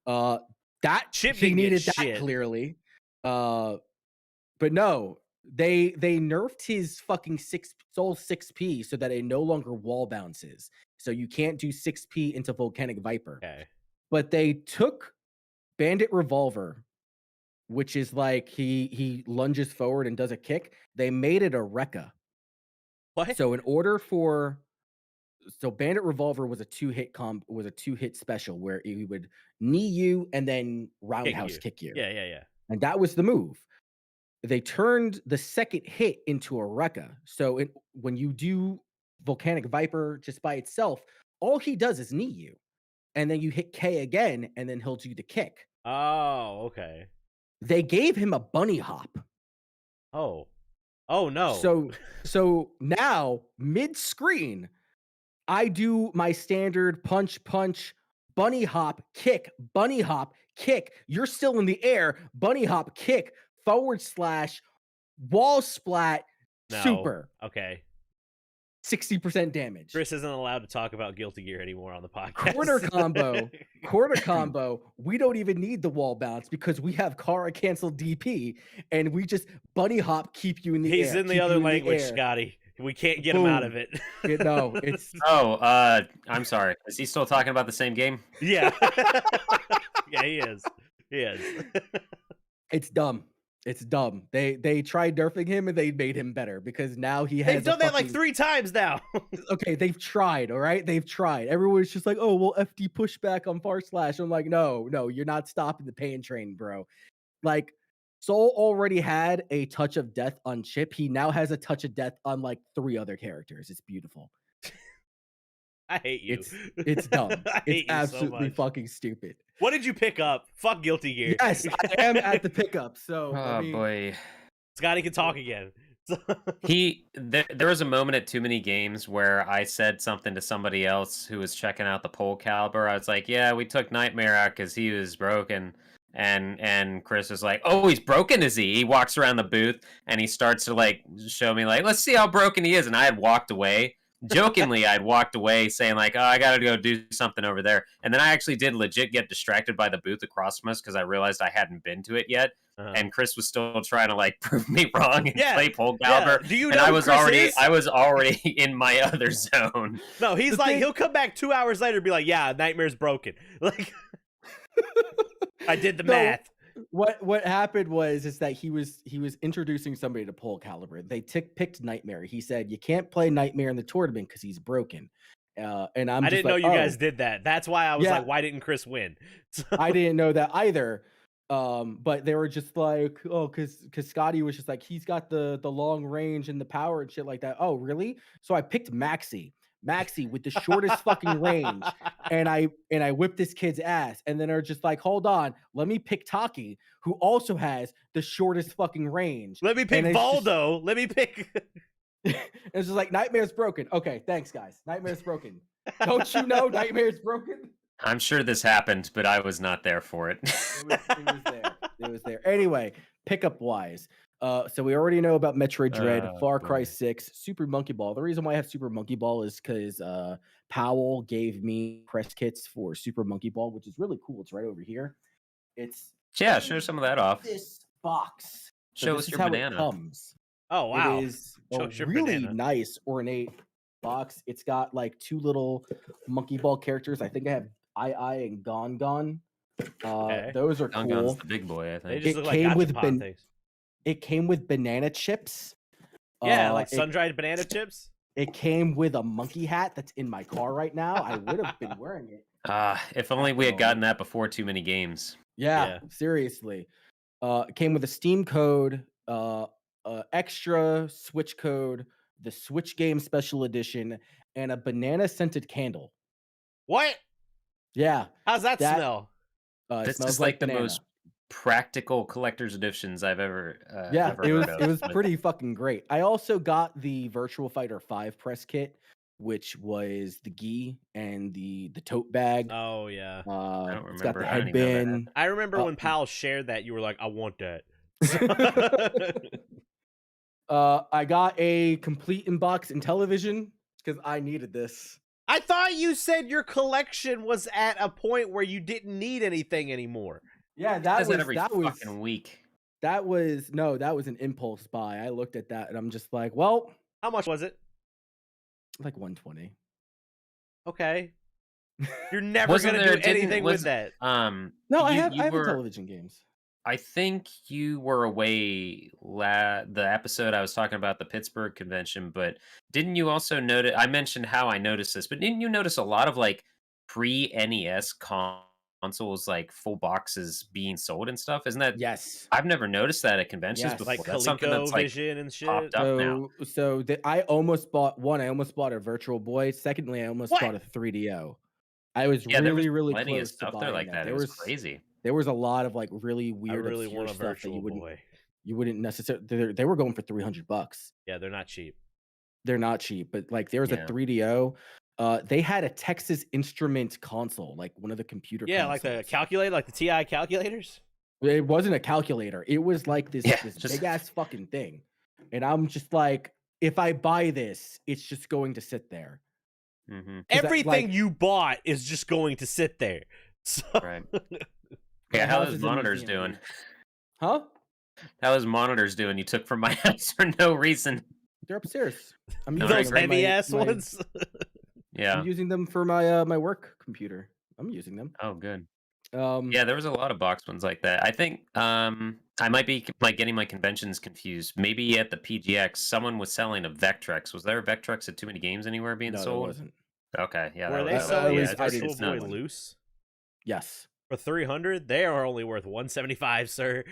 That Chip he didn't get needed that shit. clearly. But no, they nerfed his fucking Soul 6p so that it no longer wall bounces. So you can't do 6p into Volcanic Viper. Okay. But they took Bandit Revolver, which is like he lunges forward and does a kick. They made it a Rekka. What? So Bandit Revolver was a two-hit special where he would knee you and then roundhouse kick you. Yeah. And that was the move. They turned the second hit into a Rekka. So when you do Volcanic Viper just by itself, all he does is knee you. And then you hit K again, and then he'll do the kick. Oh, okay. They gave him a bunny hop. Oh no. So now mid-screen, I do my standard punch, bunny hop, kick, you're still in the air, bunny hop, kick, / wall splat, No. super. Okay. 60% damage. Chris isn't allowed to talk about Guilty Gear anymore on the podcast. Quarter combo. We don't even need the wall bounce because we have Kara cancel DP and we just bunny hop, keep you in the air. He's in the other language, Scotty. We can't get him out of it. No, it's I'm sorry. Is he still talking about the same game? Yeah. Yeah, he is. It's dumb. It's dumb. They tried nerfing him and they made him better because now he has. They've done that like 3 times now. Okay, they've tried. All right, they've tried. Everyone's just like, oh, well, FD pushback on /. I'm like, no, you're not stopping the pain train, bro. Like, Soul already had a touch of death on Chip. He now has a touch of death on like 3 other characters. It's beautiful. I hate you. It's dumb. It's absolutely so fucking stupid. What did you pick up? Fuck Guilty Gear. Yes, I am at the pickup. So boy, Scotty can talk again. There was a moment at TooManyGames where I said something to somebody else who was checking out the pole caliber. I was like, "Yeah, we took Nightmare out because he was broken." And Chris was like, "Oh, he's broken, is he?" He walks around the booth and he starts to like show me like, "Let's see how broken he is." And I had walked away. Jokingly, I'd walked away saying like, "Oh, I gotta go do something over there." And then I actually did legit get distracted by the booth across from us because I realized I hadn't been to it yet. And Chris was still trying to like prove me wrong and play pole caliber. Do you know and I was Chris already in my other zone. No, he's like he'll come back 2 hours later and be like, "Yeah, Nightmare's broken." Like I did the math. What happened is that he was introducing somebody to pole caliber. They picked Nightmare. He said you can't play Nightmare in the tournament because he's broken. And I didn't know you guys did that. That's why I was like, why didn't Chris win? I didn't know that either. But they were just like, oh, because Scotty was just like, he's got the long range and the power and shit like that. Oh, really? So I picked Maxi. Maxi with the shortest fucking range, and I whip this kid's ass, and then are just like, hold on, let me pick Taki, who also has the shortest fucking range. Let me pick And it's just- Valdo. Let me pick. It's just like Nightmare's broken. Okay, thanks guys. Nightmare's broken. Don't you know Nightmare's broken? I'm sure this happened, but I was not there for it. It was there. It was there. Anyway, pickup wise. So we already know about Metroid Dread, Far Cry boy. 6, Super Monkey Ball. The reason why I have Super Monkey Ball is because Powell gave me press kits for Super Monkey Ball, which is really cool. It's right over here. It's Yeah, show some of that off. this box. So Show this us is your how banana. It comes. Oh wow! It is Show a us your really banana. nice ornate box. It's got like 2 little Monkey Ball characters. I think I have I and Gon Gon. Okay. Those are Gongon's cool. the big boy, I They think. just It look like came with gachapon things. It came with banana chips. Yeah, like it, sun-dried banana chips. it came with a monkey hat that's in my car right now. I would have been wearing it. If only we had gotten that before Too Many Games. Yeah. Seriously. It came with a Steam code, extra Switch code, the Switch Game Special Edition, and a banana scented candle. What? Yeah. How's that smell? It This smells is like the banana. most practical collector's editions I've ever ever it was heard of. it was pretty fucking great. I also got the Virtual Fighter 5 press kit, which was the gi and the tote bag. Oh yeah. I don't It's got the remember. I didn't even know that headband. I remember when Pal shared that, you were like, "I want that." I got a complete inbox and television because I needed this. I thought you said your collection was at a point where you didn't need anything anymore. Yeah, That was every fucking week. That was an impulse buy. I looked at that and I'm just like, well, How much was it? like 120. Okay. You're never Wasn't gonna there- do didn't- anything was- with that. No, I you have were- television games. I think you were away the episode I was talking about the Pittsburgh convention, but didn't you also notice? I mentioned how I noticed this, but didn't you notice a lot of like pre-NES consoles, like full boxes being sold and stuff? Isn't that? Yes. I've never noticed that at conventions Yes. before. Like That's something that's like ColecoVision and shit. popped up now. I almost bought one. I almost bought a Virtual Boy. Secondly, I almost What? bought a 3DO. I was Yeah, there was really plenty close of stuff to there buying like that. There It was was crazy. There was a lot of like really I weird, really obscure want a stuff that Virtual Boy. you wouldn't necessarily. They were going for $300. Yeah, they're not cheap. They're not cheap, but like there was Yeah. a 3DO. They had a Texas Instrument console, like one of the computer. Yeah, like the consoles. calculator, like the TI calculators. It wasn't a calculator. It was like this, Yeah, this just- big ass fucking thing. And I'm just like, if I buy this, it's just going to sit there. Mm-hmm. 'Cause I- Everything like- you bought is just going to sit there. So Right. My Yeah, how house those is a monitors museum, doing? dude. Huh? How those monitors doing? You took from my house for no reason. They're upstairs. I'm No, using those them for heavy my- ass my- ones. Yeah. I'm using them for my my work computer. I'm using them. Oh, good. Um, Yeah, there was a lot of box ones like that. I think I might be like getting my conventions confused. Maybe at the PGX, someone was selling a Vectrex. Was there a Vectrex at Too Many Games anywhere being no, there sold? wasn't. Okay, yeah. Were that they was- selling at a least I didn't Virtual see Boy one. loose Yes. for 300? They are only worth 175, sir.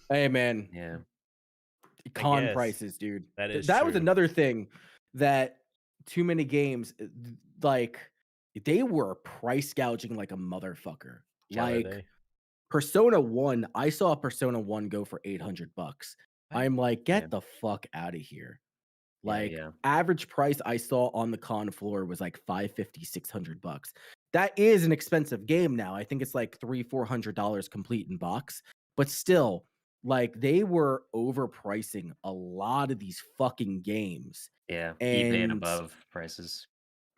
Hey man, Yeah. con guess. prices, dude. That is that was true. another thing that Too Many Games, like they were price gouging like a motherfucker. Yeah, were Like they? Persona 1, I saw Persona 1 go for $800. What? I'm like, get Yeah. the fuck out of here. Yeah, Like yeah. average price I saw on the con floor was like $550, $600. That is an expensive game now. I think it's like $300-$400 complete in box, but still, like they were overpricing a lot of these fucking games. Yeah. eBay and And- above prices.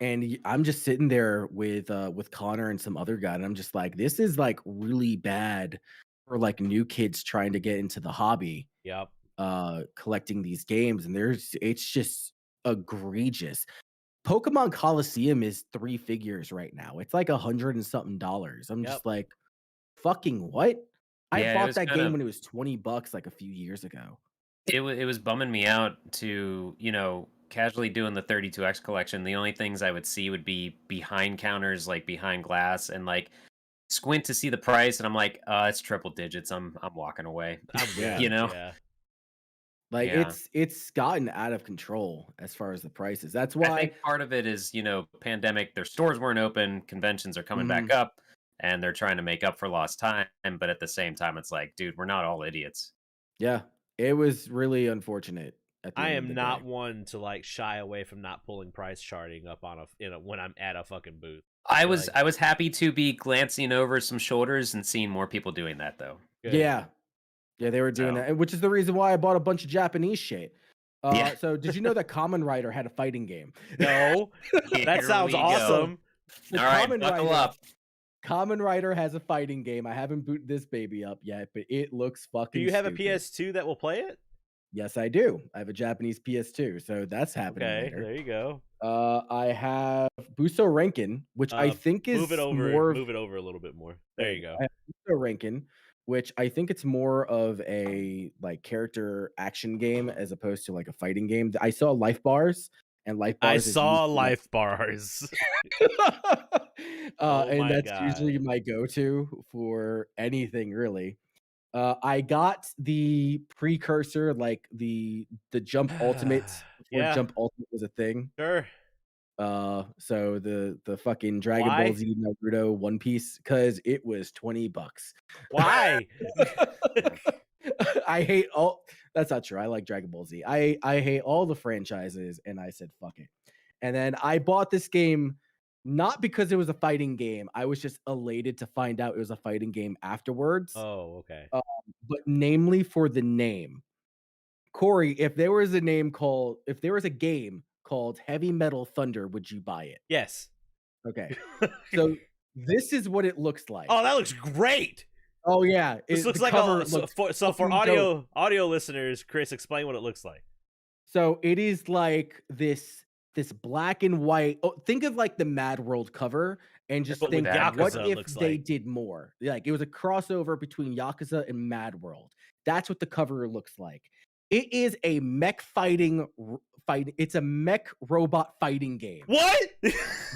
And I'm just sitting there with Connor and some other guy, and I'm just like, this is like really bad for like new kids trying to get into the hobby, Yep. collecting these games, and it's just egregious. Pokemon Coliseum is 3 figures right now. It's like $100 and something. I'm Yep. just like, fucking what? I Yeah, it bought was that kinda- game when it was $20 like a few years ago. It was bumming me out to, casually doing the 32X collection. The only things I would see would be behind counters, like behind glass, and like squint to see the price, and I'm like, it's triple digits. I'm walking away. I'm Yeah. good, You know? Yeah. Like Yeah. it's gotten out of control as far as the prices. That's I why think part of it is, pandemic, their stores weren't open, conventions are coming back Mhm. up, and they're trying to make up for lost time. But at the same time, it's like, dude, we're not all idiots. Yeah, it was really unfortunate at the I end of am the not day. one to like shy away from not pulling price charting up on when I'm at a fucking booth. I You're was like, I was happy to be glancing over some shoulders and seeing more people doing that though. good. Yeah. Yeah, they were doing So that, and which is the reason why I bought a bunch of Japanese shit. yeah, So did you know that Kamen Rider had a fighting game? No, that here sounds we go. awesome. The All right, Kamen buckle Rider up. Kamen Rider has a fighting game. I haven't booted this baby up yet, but it looks Do fucking you have a stupid. PS2 that will play it? Yes, I do. I have a Japanese PS2, so that's happening Okay, later. there you go. I have Buso Renkin, which I think Move it is over, more of move it over a little bit more. There you go. I have Buso Renkin, which I think it's more of a like character action game as opposed to like a fighting game. I saw Life Bars, and Life I Bars is saw usually like life bars. Oh and my that's god. usually my go-to for anything really. I got the precursor, like the Jump Ultimate before Yeah, Jump Ultimate was a thing. sure. So the fucking Dragon Ball Why? Z Naruto One Piece because it was $20. Why? I hate all. That's not true. I like Dragon Ball Z. I hate all the franchises, and I said fuck it. And then I bought this game not because it was a fighting game. I was just elated to find out it was a fighting game afterwards. Oh, okay. Um, but namely for the name. Corey, if there was a game called Heavy Metal Thunder, would you buy it? Yes. Okay. So this is what it looks like. Oh, that looks great. Oh yeah, This looks the like cover a so looks for fucking audio listeners, Chris, explain what it looks like. So it is like this black and white. Oh, think of like the Mad World cover and just But with think, Bad what Yakuza, it if looks they like. did more? Like it was a crossover between Yakuza and Mad World. That's what the cover looks like. It is a mech fight. It's a mech robot fighting game. What?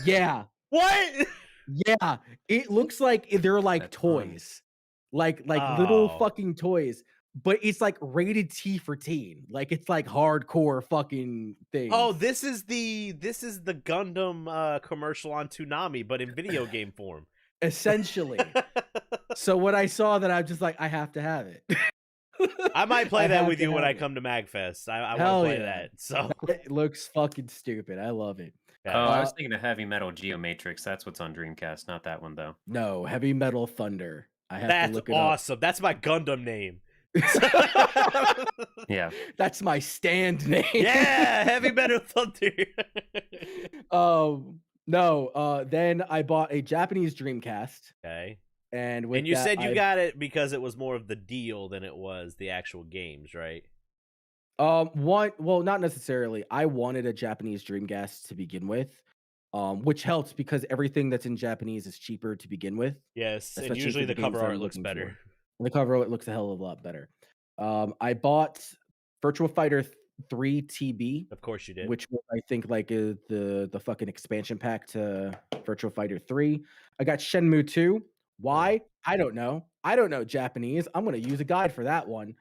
Yeah, What? yeah. It looks like they're like That's fun. toys, like little Oh. fucking toys. But it's like rated T for teen. Like it's like hardcore fucking things. Oh, this is the Gundam commercial on Toonami, but in video game form. Essentially. So when I saw that, I'm just like, I have to have it. I might play I that have with to you when have I it. come to MagFest. I want to Hell play yeah. that. So It looks fucking stupid. I love it. Oh, yeah. I was thinking of Heavy Metal Geomatrix. That's what's on Dreamcast, not that one though. No, Heavy Metal Thunder. I have to That's look it awesome. That's my Gundam name. up. Yeah. That's my stand name. Yeah, Heavy Metal Thunder. No, then I bought a Japanese Dreamcast. Okay. And with And you that, said you got it because it was more of the deal than it was the actual games, right? not necessarily. I wanted a Japanese Dreamcast to begin with, which helps because everything that's in Japanese is cheaper to begin with. Yes, and Especially usually for the the games cover that art I'm looks looking better. for. And the cover art looks a hell of a lot better. I bought Virtua Fighter 3 TB, Of course you did. which was, I think, like the fucking expansion pack to Virtua Fighter 3. I got Shenmue 2. Why? I don't know. I don't know Japanese. I'm gonna use a guide for that one.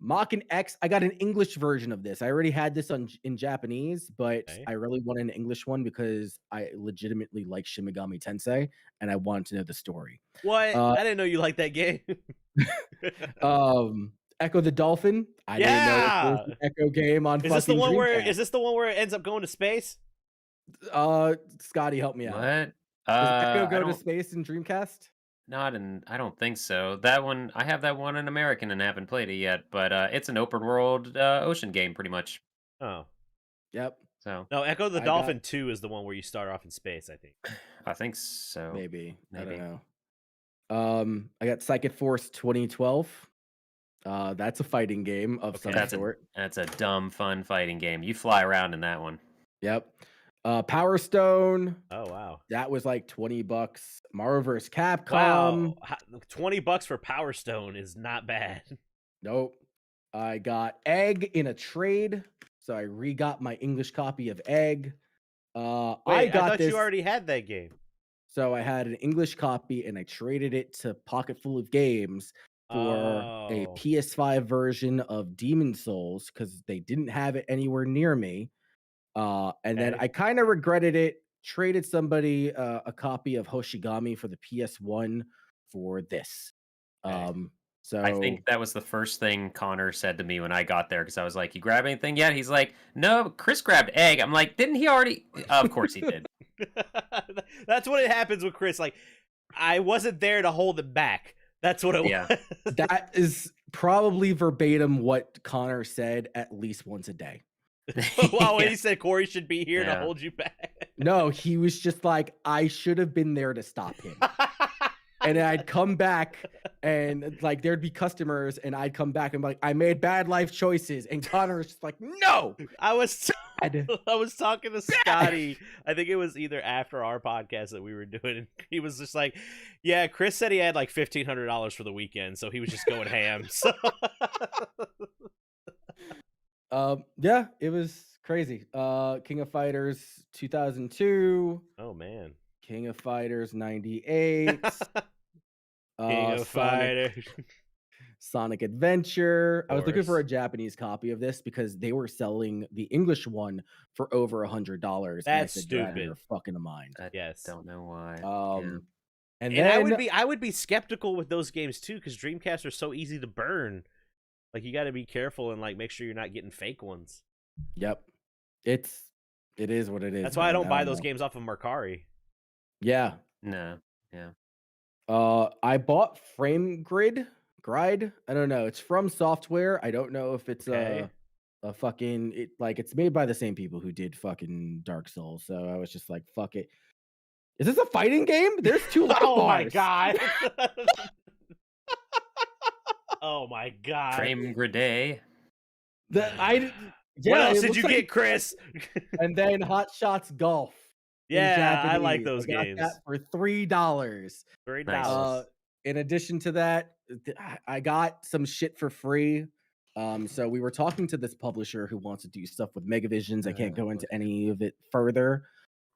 Mach X. I got an English version of this. I already had this in Japanese, but Okay. I really want an English one because I legitimately like Shin Megami Tensei and I wanted to know the story. What? I didn't know you liked that game. Echo the Dolphin. I didn't know there was an Echo game on Is this the fucking one where Dreamcast. it ends up going to space? Scotty, help me out. What? Does Echo I go to don't space in Dreamcast? I don't think so. That one I have that one in American and haven't played it yet, but it's an open world ocean game pretty much. Oh. Yep. So No, Echo the I Dolphin 2 is the one where you start off in space, I think. I think so. Maybe. I Maybe. don't know. I got Psychic Force 2012. That's a fighting game of some sort. That's a dumb fun fighting game. You fly around in that one. Yep. Power Stone. Oh wow. That was like $20. Mario vs. Capcom. Wow. $20 for Power Stone is not bad. Nope. I got Egg in a trade, so I re-got my English copy of Egg. Wait, I thought this. you already had that game. So I had an English copy and I traded it to Pocket Full of Games for a Oh, PS5 version of Demon Souls because they didn't have it anywhere near me. And then okay. I kind of regretted it. Traded somebody a copy of Hoshigami for the PS1 for this. Okay. I So think that was the first thing Connor said to me when I got there because I was like, "You grab anything yet?" He's like, "No, Chris grabbed egg." I'm like, "Didn't he already?" Of course he did. That's what it happens with Chris. Like, I wasn't there to hold it back. That's what it Yeah. was. that is probably verbatim what Connor said at least once a day. Well, Yeah. he said Corey should be here to Yeah. hold you back. No, he was just like, I should have been there to stop him. And I'd come back and like there'd be customers and I'd come back and be like, I made bad life choices. And Connor was just like, no. I was Bad. I was talking to Scotty. I think it was either after our podcast that we were doing, and he was just like, "Yeah, Chris said he had like $1,500 for the weekend, so he was just going ham." So Yeah, it was crazy. King of Fighters 2002, oh man, King of Fighters 98, King of Fighters. Sonic Adventure. I was looking for course. a Japanese copy of this because they were selling the English one for over $100. And I That's said, "You're out of stupid. your fucking mind." I Yes. don't know why. And And then I would be skeptical with those games too, because Dreamcast are so easy to burn. Like, you got to be careful and like make sure you're not getting fake ones. yep, it is what it is. That's why I don't buy those know. games off of Mercari. Yeah. No. Yeah. I bought Frame Grid. I don't know. It's from Software. I don't know if it's Okay. a fucking it's made by the same people who did fucking Dark Souls. So I was just like, fuck it. Is this a fighting game? There's 2 life Oh my bars. god. Oh my god. Frame Grade. What else it did looks you like- get, Chris? And then Hot Shots Golf. in Yeah, I like Japanese. those I got games. that for $3. $3. Nice. In addition to that, I got some shit for free. So we were talking to this publisher who wants to do stuff with Megavisions. I can't go into any of it further.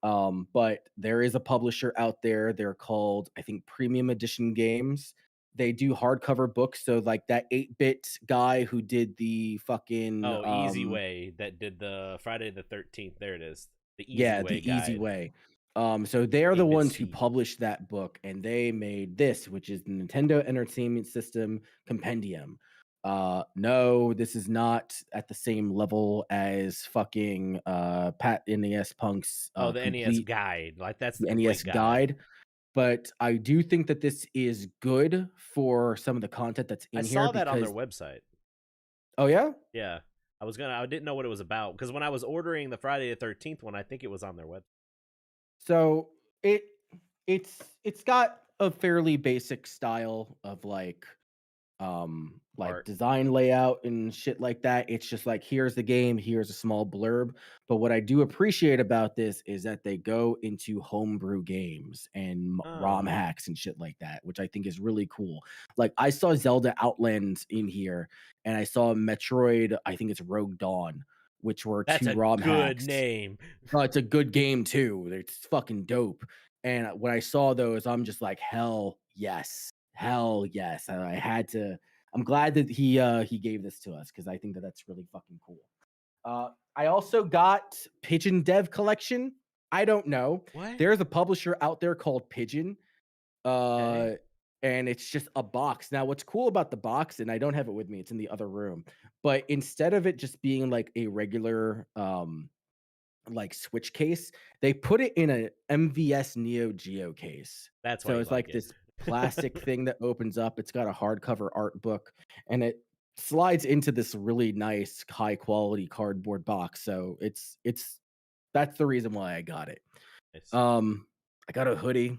But there is a publisher out there. They're called, I think, Premium Edition Games. They do hardcover books. So like that 8-bit guy who did the fucking Easy Way that did the Friday the 13th. There it is. The Easy yeah, Way the Easy guide. Way. So they're the 8-bit ones who Steve. published that book, and they made this, which is the Nintendo Entertainment System Compendium. No, this is not at the same level as fucking Pat NES Punk's The NES complete guide. Like, that's the the complete NES guide. But I do think that this is good for some of the content that's in I here. saw that on their because- website. Oh yeah. Yeah. I didn't know what it was about, because when I was ordering the Friday the 13th one, I think it was on their website. So it's got a fairly basic style of like Art. design layout and shit like that. It's just like, here's the game, here's a small blurb. But what I do appreciate about this is that they go into homebrew games and ROM Oh. hacks and shit like that, which I think is really cool. Like I saw Zelda Outlands in here, and I saw Metroid, I think it's Rogue Dawn, which were That's 2 a ROM good hacks. name. It's a good game too. It's fucking dope. And when I saw those, I'm just like, hell yes. And I had to. I'm glad that he gave this to us, because I think that that's really fucking cool. I also got Pigeon Dev Collection. I don't know. What? There's a publisher out there called Pigeon. Okay. And it's just a box. Now, what's cool about the box, and I don't have it with me, it's in the other room, but instead of it just being like a regular like Switch case, they put it in a MVS Neo Geo case. That's why So you it's like it. this plastic thing that opens up. It's got a hardcover art book, and it slides into this really nice high quality cardboard box. So it's that's the reason why I got it. Nice. I got a hoodie.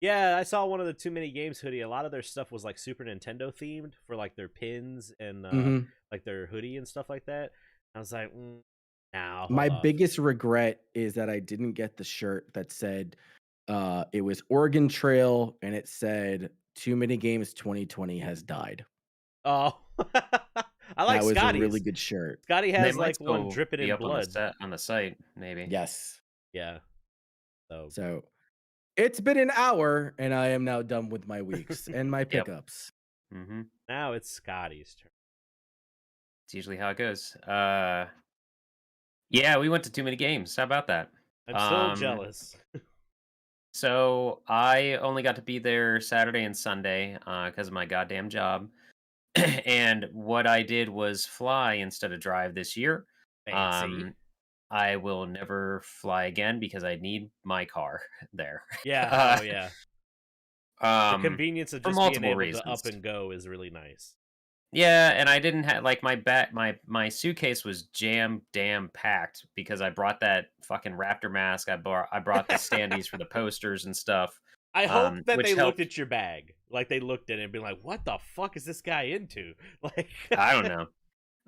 Yeah, I saw one of the TooManyGames hoodie. A lot of their stuff was like Super Nintendo themed, for like their pins and Mhm. like their hoodie and stuff like that. I was like, now My biggest regret is that I didn't get the shirt that said it was Oregon Trail, and it said TooManyGames 2020 has died. Oh, I like That was Scotty's. a really good shirt. Scotty They has might like one still dripping be in up blood. on the site, maybe. Yes. Yeah. So it's been an hour, and I am now done with my weeks and my pickups. Mm-hmm. Now it's Scotty's turn. It's usually how it goes. Yeah, we went to TooManyGames. How about that? I'm still jealous. So I only got to be there Saturday and Sunday because of my goddamn job. And what I did was fly instead of drive this year. Fancy. I will never fly again because I need my car there. Yeah. Oh yeah. The Um, convenience of for just being multiple able reasons. to up and go is really nice. Yeah, and I didn't have like my suitcase was damn packed because I brought that fucking raptor mask. I brought the standees for the posters and stuff. I hope that which they looked helped. at your bag, like they looked at it and be like, "What the fuck is this guy into?" Like, I don't know.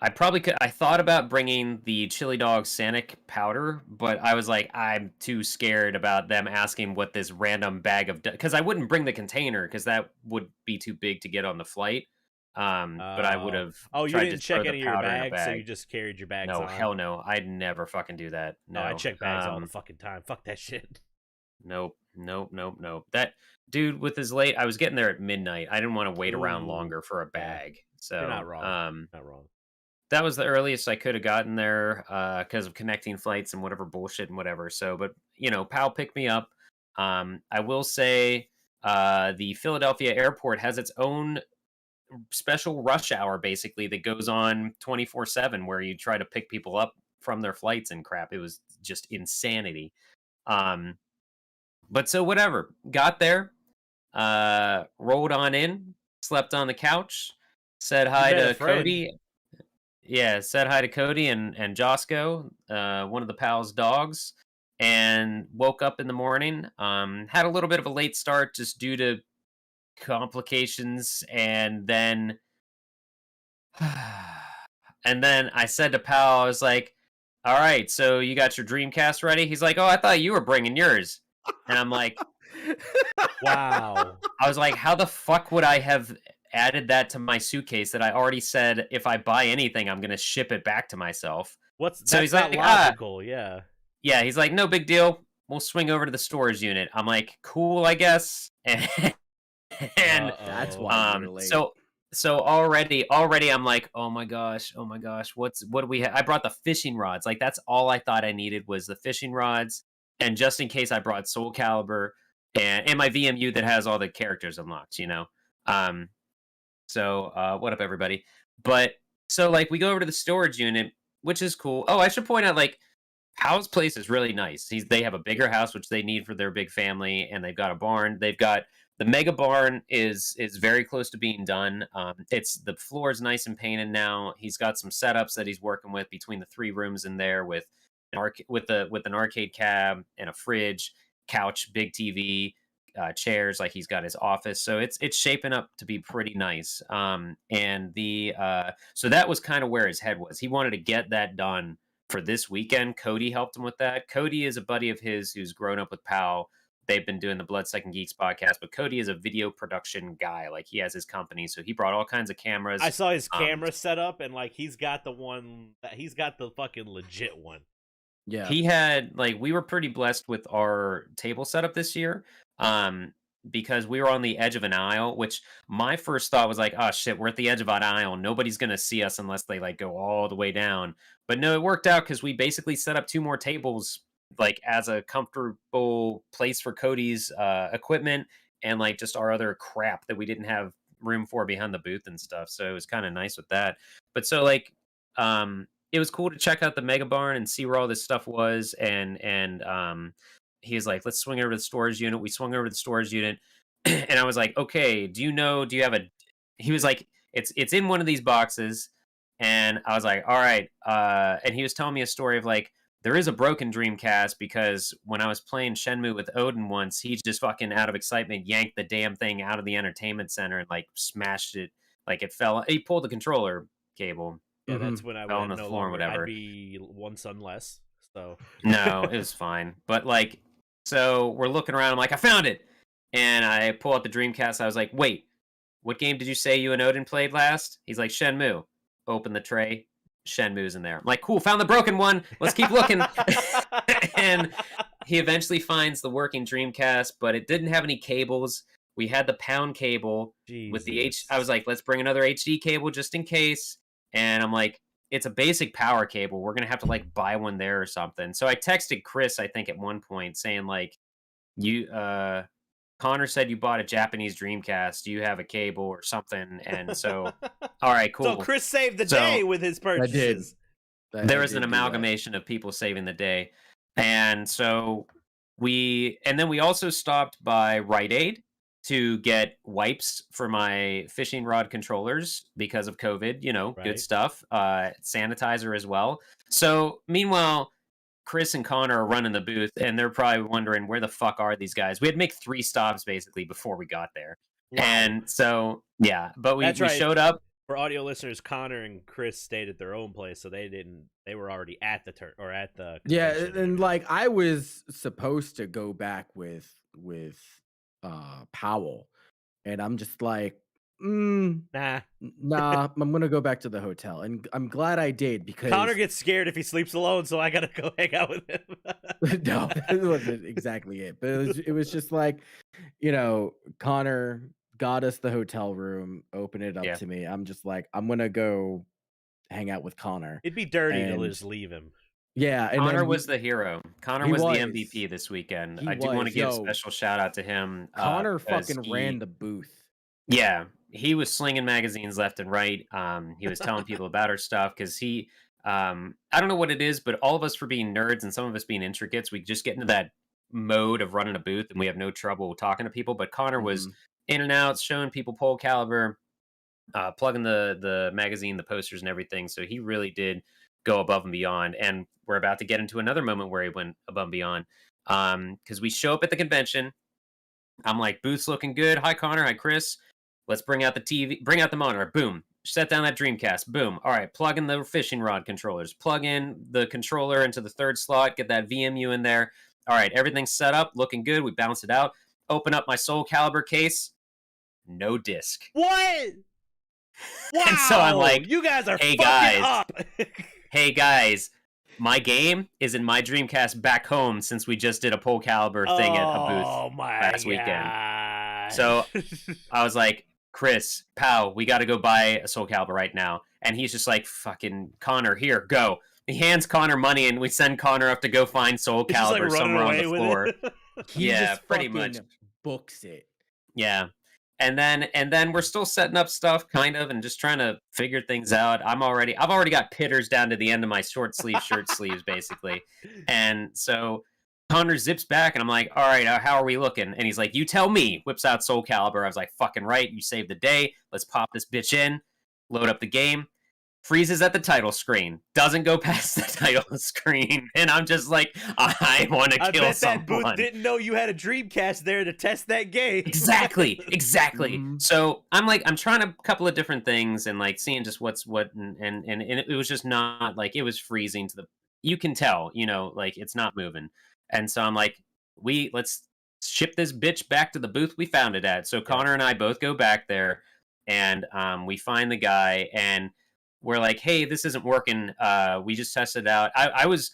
I probably could. I thought about bringing the chili dog Sanic powder, but I was like, I'm too scared about them asking what this random bag of because I wouldn't bring the container because that would be too big to get on the flight. But I would have oh, you tried didn't to throw check the any of your powder in a bags, so bag. you just carried your bags No, on. hell no. I'd never fucking do that. No, I check bags all the fucking time. Fuck that shit. Nope. That dude with his late. I was getting there at midnight. I didn't want to wait around Ooh, longer for a yeah. bag. So You're not wrong. Not wrong. that was the earliest I could have gotten there because of connecting flights and whatever bullshit and whatever. So, but Pal picked me up. I will say the Philadelphia airport has its own special rush hour basically that goes on 24/7 where you try to pick people up from their flights and crap. It was just insanity. But so whatever, got there, rolled on in, slept on the couch, said hi to Cody. Yeah, said hi to Cody and Josco, one of the pals' dogs, and woke up in the morning. Had a little bit of a late start just due to complications, and then I said to Pal, I was like, "All right, so you got your Dreamcast ready?" He's like, "Oh, I thought you were bringing yours," and I'm like, "Wow." I was like, "How the fuck would I have added that to my suitcase that I already said if I buy anything, I'm gonna ship it back to myself?" So he's not logical, yeah. Yeah, he's like, "No big deal. We'll swing over to the storage unit." I'm like, "Cool, I guess." And that's why you're late. So already I'm like, oh my gosh, what do we have? I brought the fishing rods. Like that's all I thought I needed was the fishing rods, and just in case I brought Soul Calibur and my VMU that has all the characters unlocked, So what up, everybody? But so like we go over to the storage unit, which is cool. Oh, I should point out like Hal's place is really nice. They have a bigger house, which they need for their big family, and they've got a barn. They've got the mega barn is very close to being done. It's the floor is nice and painted now. He's got some setups that he's working with between the 3 rooms in there with an arcade cab and a fridge, couch, big TV, chairs. Like he's got his office, so it's shaping up to be pretty nice. And so that was kind of where his head was. He wanted to get that done for this weekend. Cody helped him with that. Cody is a buddy of his who's grown up with Pal. They've been doing the Bloodsucking Geeks podcast, but Cody is a video production guy. Like he has his company, so he brought all kinds of cameras. I saw his camera set up, and like he's got the fucking legit one. Yeah, he had we were pretty blessed with our table setup this year, because we were on the edge of an aisle. Which my first thought was like, oh shit, we're at the edge of an aisle. Nobody's gonna see us unless they go all the way down. But no, it worked out because we basically set up 2 more tables as a comfortable place for Cody's equipment and just our other crap that we didn't have room for behind the booth and stuff. So it was kind of nice with that. But so it was cool to check out the mega barn and see where all this stuff was. And he was like, let's swing over to the storage unit. We swung over to the storage unit and I was like, okay, do you have he was like, it's in one of these boxes. And I was like, all right. And he was telling me a story of there is a broken Dreamcast because when I was playing Shenmue with Odin once, he just fucking out of excitement yanked the damn thing out of the entertainment center and smashed it. It fell. He pulled the controller cable. Yeah, that's when I fell went on the no floor longer, or whatever. I'd be one son less. So no, it was fine. But so we're looking around. I'm like, I found it, and I pull out the Dreamcast. I was like, wait, what game did you say you and Odin played last? He's like, Shenmue. Open the tray. Shenmue's in there. I'm like, cool, found the broken one. Let's keep looking. And he eventually finds the working Dreamcast, but it didn't have any cables. We had the pound cable with the Jesus. I was like, let's bring another HD cable just in case. And I'm like, it's a basic power cable. We're gonna have to like buy one there or something. So I texted Chris, I think at one point, saying like, you Connor said you bought a Japanese Dreamcast. Do you have a cable or something? And so, all right, cool. So Chris saved the So, day with his purchases. There was an amalgamation of people saving the day. And so then we also stopped by Rite Aid to get wipes for my fishing rod controllers because of COVID, good Right. stuff. Sanitizer as well. So meanwhile, Chris and Connor are running the booth, and they're probably wondering where the fuck are these guys. We had to make 3 stops basically before we got there. Wow. And so but we That's right. showed up. For audio listeners, Connor and Chris stayed at their own place, so they were already at the Yeah, convention and like I was supposed to go back with Powell, and I'm just like, nah. I'm gonna go back to the hotel, and I'm glad I did because Connor gets scared if he sleeps alone, so I gotta go hang out with him. No, that wasn't exactly it, but it was just like, Connor got us the hotel room, opened it up to me. I'm just like, I'm gonna go hang out with Connor. It'd be dirty to just leave him. Yeah, and Connor was the hero. Connor was the MVP this weekend. I do want to give a special shout out to him. Connor fucking ran the booth. Yeah, he was slinging magazines left and right. He was telling people about our stuff because he, I don't know what it is, but all of us for being nerds and some of us being intricates, we just get into that mode of running a booth and we have no trouble talking to people. But Connor was in and out, showing people Pole Caliber, plugging the magazine, the posters and everything. So he really did go above and beyond. And we're about to get into another moment where he went above and beyond. Because we show up at the convention. I'm like, booth's looking good. Hi, Connor. Hi, Chris. Let's bring out the TV, bring out the monitor. Boom. Set down that Dreamcast. Boom. All right. Plug in the fishing rod controllers. Plug in the controller into the third slot. Get that VMU in there. All right. Everything's set up. Looking good. We bounce it out. Open up my Soul Calibur case. No disc. What? Wow. And so I'm like, you guys are hey, fucking guys. up. Hey, guys. My game is in my Dreamcast back home since we just did a Pole Caliber thing at a booth last weekend. So I was like, Chris, pal, we got to go buy a Soul Calibur right now. And he's just like, fucking Connor, here, go. He hands Connor money and we send Connor up to go find Soul Calibur somewhere on the floor. He just pretty much books it. Yeah. And then we're still setting up stuff kind of and just trying to figure things out. I've already got pitters down to the end of my short sleeve shirt sleeves basically. And so Connor zips back and I'm like, all right, how are we looking? And he's like, you tell me. Whips out Soul Calibur. I was like, fucking right. You saved the day. Let's pop this bitch in. Load up the game. Freezes at the title screen. Doesn't go past the title screen. And I'm just like, I want to kill someone. That booth didn't know you had a Dreamcast there to test that game. Exactly. So I'm trying a couple of different things and like seeing just what's what. And it was just not like, it was freezing to you can tell, like it's not moving. And so I'm like, let's ship this bitch back to the booth we found it at. So Connor and I both go back there and we find the guy and we're like, hey, this isn't working. We just tested it out. I was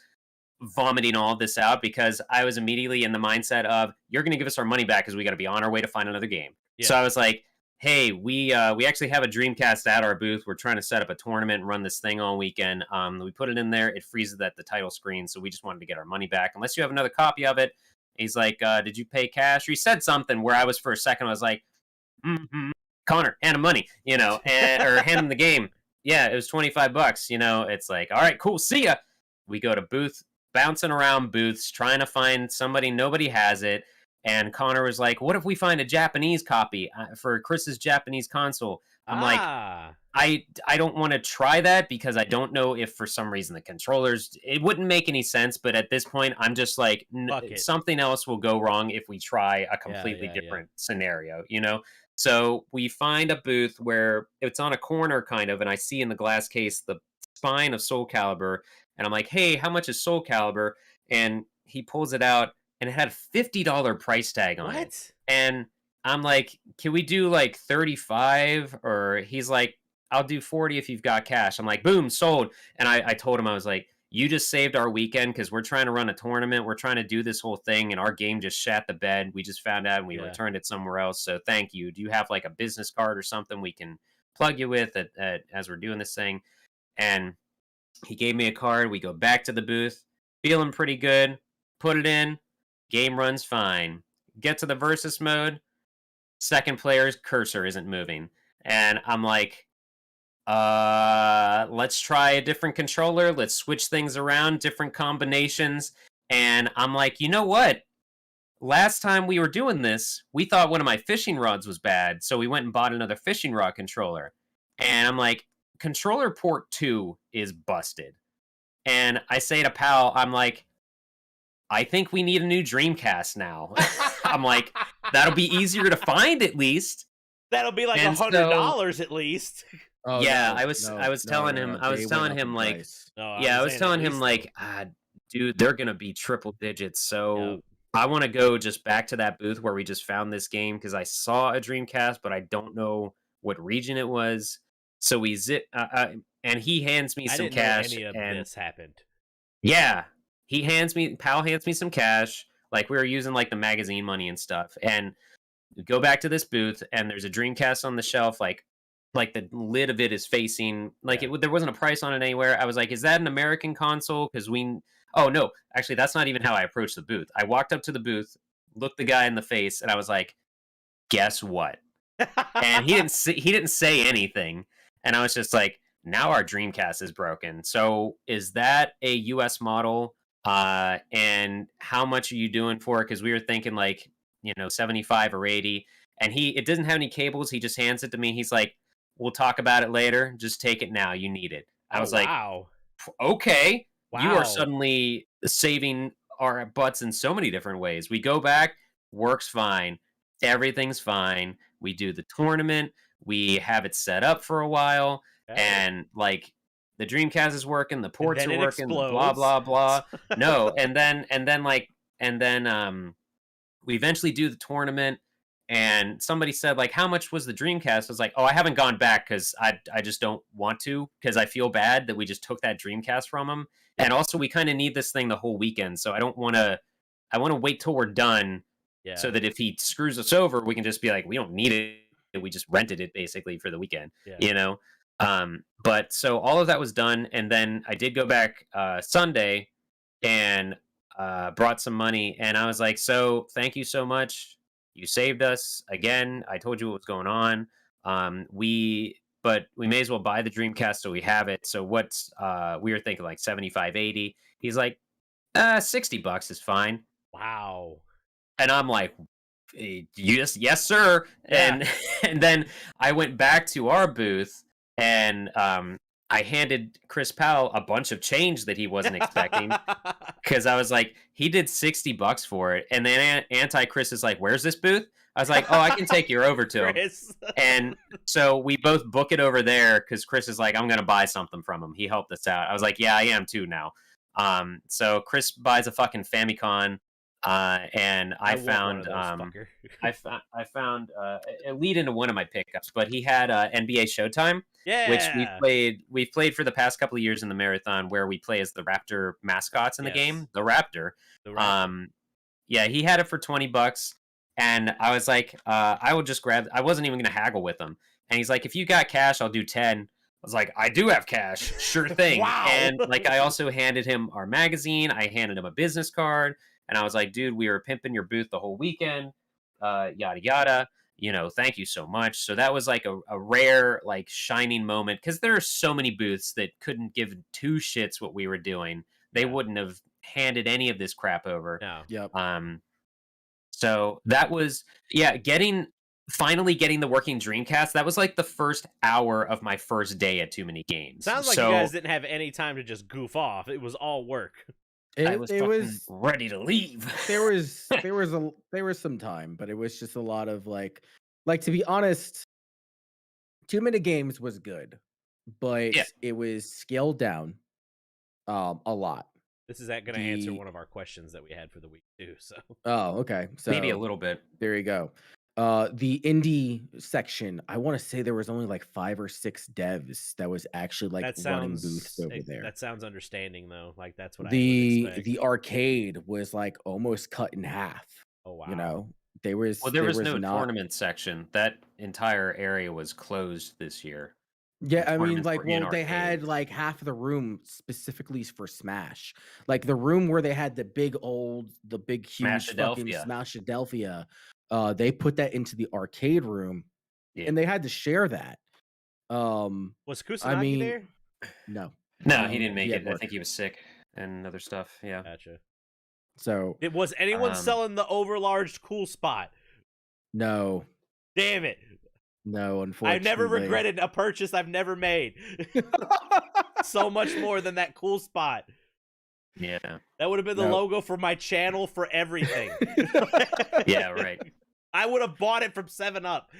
vomiting all of this out because I was immediately in the mindset of, you're going to give us our money back because we got to be on our way to find another game. Yeah. So I was like, hey, we actually have a Dreamcast at our booth. We're trying to set up a tournament and run this thing all weekend. We put it in there. It freezes at the title screen. So we just wanted to get our money back. Unless you have another copy of it. He's like, did you pay cash? Or he said something where I was for a second, I was like, Connor, hand him money, or hand him the game. Yeah, it was $25, it's like, all right, cool, see ya. We go to booth, bouncing around booths, trying to find somebody, nobody has it. And Connor was like, what if we find a Japanese copy for Chris's Japanese console? I'm like, I don't want to try that because I don't know if for some reason the controllers, it wouldn't make any sense. But at this point, I'm just like, something else will go wrong if we try a completely different scenario, So we find a booth where it's on a corner kind of, and I see in the glass case the spine of Soul Calibur, and I'm like, hey, how much is Soul Calibur? And he pulls it out, and it had a $50 price tag on it. And I'm like, can we do like 35? Or he's like, I'll do 40 if you've got cash. I'm like, boom, sold. And I told him, I was like, you just saved our weekend because we're trying to run a tournament. We're trying to do this whole thing, and our game just shat the bed. We just found out and we returned it somewhere else. So thank you. Do you have like a business card or something we can plug you with as we're doing this thing?" And he gave me a card. We go back to the booth, feeling pretty good. Put it in. Game runs fine. Get to the versus mode. Second player's cursor isn't moving. And I'm like, let's try a different controller. Let's switch things around, different combinations. And I'm like, you know what? Last time we were doing this, we thought one of my fishing rods was bad. So we went and bought another fishing rod controller. And I'm like, controller port 2 is busted. And I say to Pal, I'm like, I think we need a new Dreamcast now. I'm like, that'll be easier to find at least. That'll be like $100 at least. Oh, yeah, I was telling him like, dude, they're gonna be triple digits. So I want to go just back to that booth where we just found this game because I saw a Dreamcast, but I don't know what region it was. So we and he hands me some cash. Any of this happened. Yeah, Pal hands me some cash. Like we were using like the magazine money and stuff, and we go back to this booth, and there's a Dreamcast on the shelf, like the lid of it is facing there wasn't a price on it anywhere. I was like, is that an American console? Because oh no, actually that's not even how I approached the booth. I walked up to the booth, looked the guy in the face, and I was like, guess what? And he didn't say anything, and I was just like, now our Dreamcast is broken. So is that a US model? And how much are you doing for it? Because we were thinking like 75 or 80, and it doesn't have any cables. He just hands it to me. He's like, we'll talk about it later. Just take it now. You need it. I was like, wow. Okay. Wow. You are suddenly saving our butts in so many different ways. We go back, works fine. Everything's fine. We do the tournament. We have it set up for a while. And like the Dreamcast is working, the ports are working, blah, blah, blah. No. And then we eventually do the tournament. And somebody said, like, how much was the Dreamcast? I was like, oh, I haven't gone back because I just don't want to, because I feel bad that we just took that Dreamcast from him. And also, we kind of need this thing the whole weekend. So I want to wait till we're done so that if he screws us over, we can just be like, we don't need it. We just rented it basically for the weekend, But so all of that was done. And then I did go back Sunday and brought some money. And I was like, so thank you so much. You saved us again. I told you what was going on. But we may as well buy the Dreamcast so we have it. So we were thinking like 75, 80. He's like, $60 is fine. Wow. And I'm like, yes, sir. Yeah. And then I went back to our booth and I handed Chris Powell a bunch of change that he wasn't expecting because I was like, he did $60 for it. And then Chris is like, where's this booth? I was like, oh, I can take you over to him. And so we both book it over there because Chris is like, I'm going to buy something from him. He helped us out. I was like, yeah, I am too now. So Chris buys a fucking Famicom. And I found a lead into one of my pickups, but he had NBA Showtime, which we've played for the past couple of years in the marathon, where we play as the Raptor mascots in the game, the Raptor. He had it for $20, and I was like, I will just grab. I wasn't even going to haggle with him, and he's like, if you got cash, I'll do 10. I was like, I do have cash, sure thing. Wow. And like, I also handed him our magazine. I handed him a business card. And I was like, dude, we were pimping your booth the whole weekend, yada, yada. Thank you so much. So that was like a rare, like, shining moment. Because there are so many booths that couldn't give two shits what we were doing. They wouldn't have handed any of this crap over. No. Yep. So that was, finally getting the working Dreamcast. That was like the first hour of my first day at TooManyGames. Sounds like you guys didn't have any time to just goof off. It was all work. I was ready to leave. There was some time, but it was just a lot of like to be honest, TooManyGames was good, but it was scaled down a lot. This is going to answer one of our questions that we had for the week too. So okay, so maybe a little bit. There you go. The indie section, I want to say there was only like 5 or 6 devs that was actually like That running sounds booths over there. that sounds understanding though. Like that's what I would The expect. arcade was like almost cut in half. Oh wow. You know, there was Well, there was no not. tournament section. That entire area was closed this year. Yeah, The I mean, tournaments like, were in well, they had arcades. like half of the room specifically for Smash. Like the room where they had the big huge fucking Smashadelphia. Smashadelphia. They put that into the arcade room, Yeah. and they had to share that. Was I Kusanagi mean, there? no, No, he didn't make he had it. I work. think he was sick and other stuff. Yeah. Gotcha. So Was anyone selling the overlarge cool spot? no, Damn it. unfortunately, I've never regretted a purchase I've never made. So much more than that cool spot. Yeah. That would have been the No. logo for my channel for everything. Yeah, right. I would have bought it from 7-Up.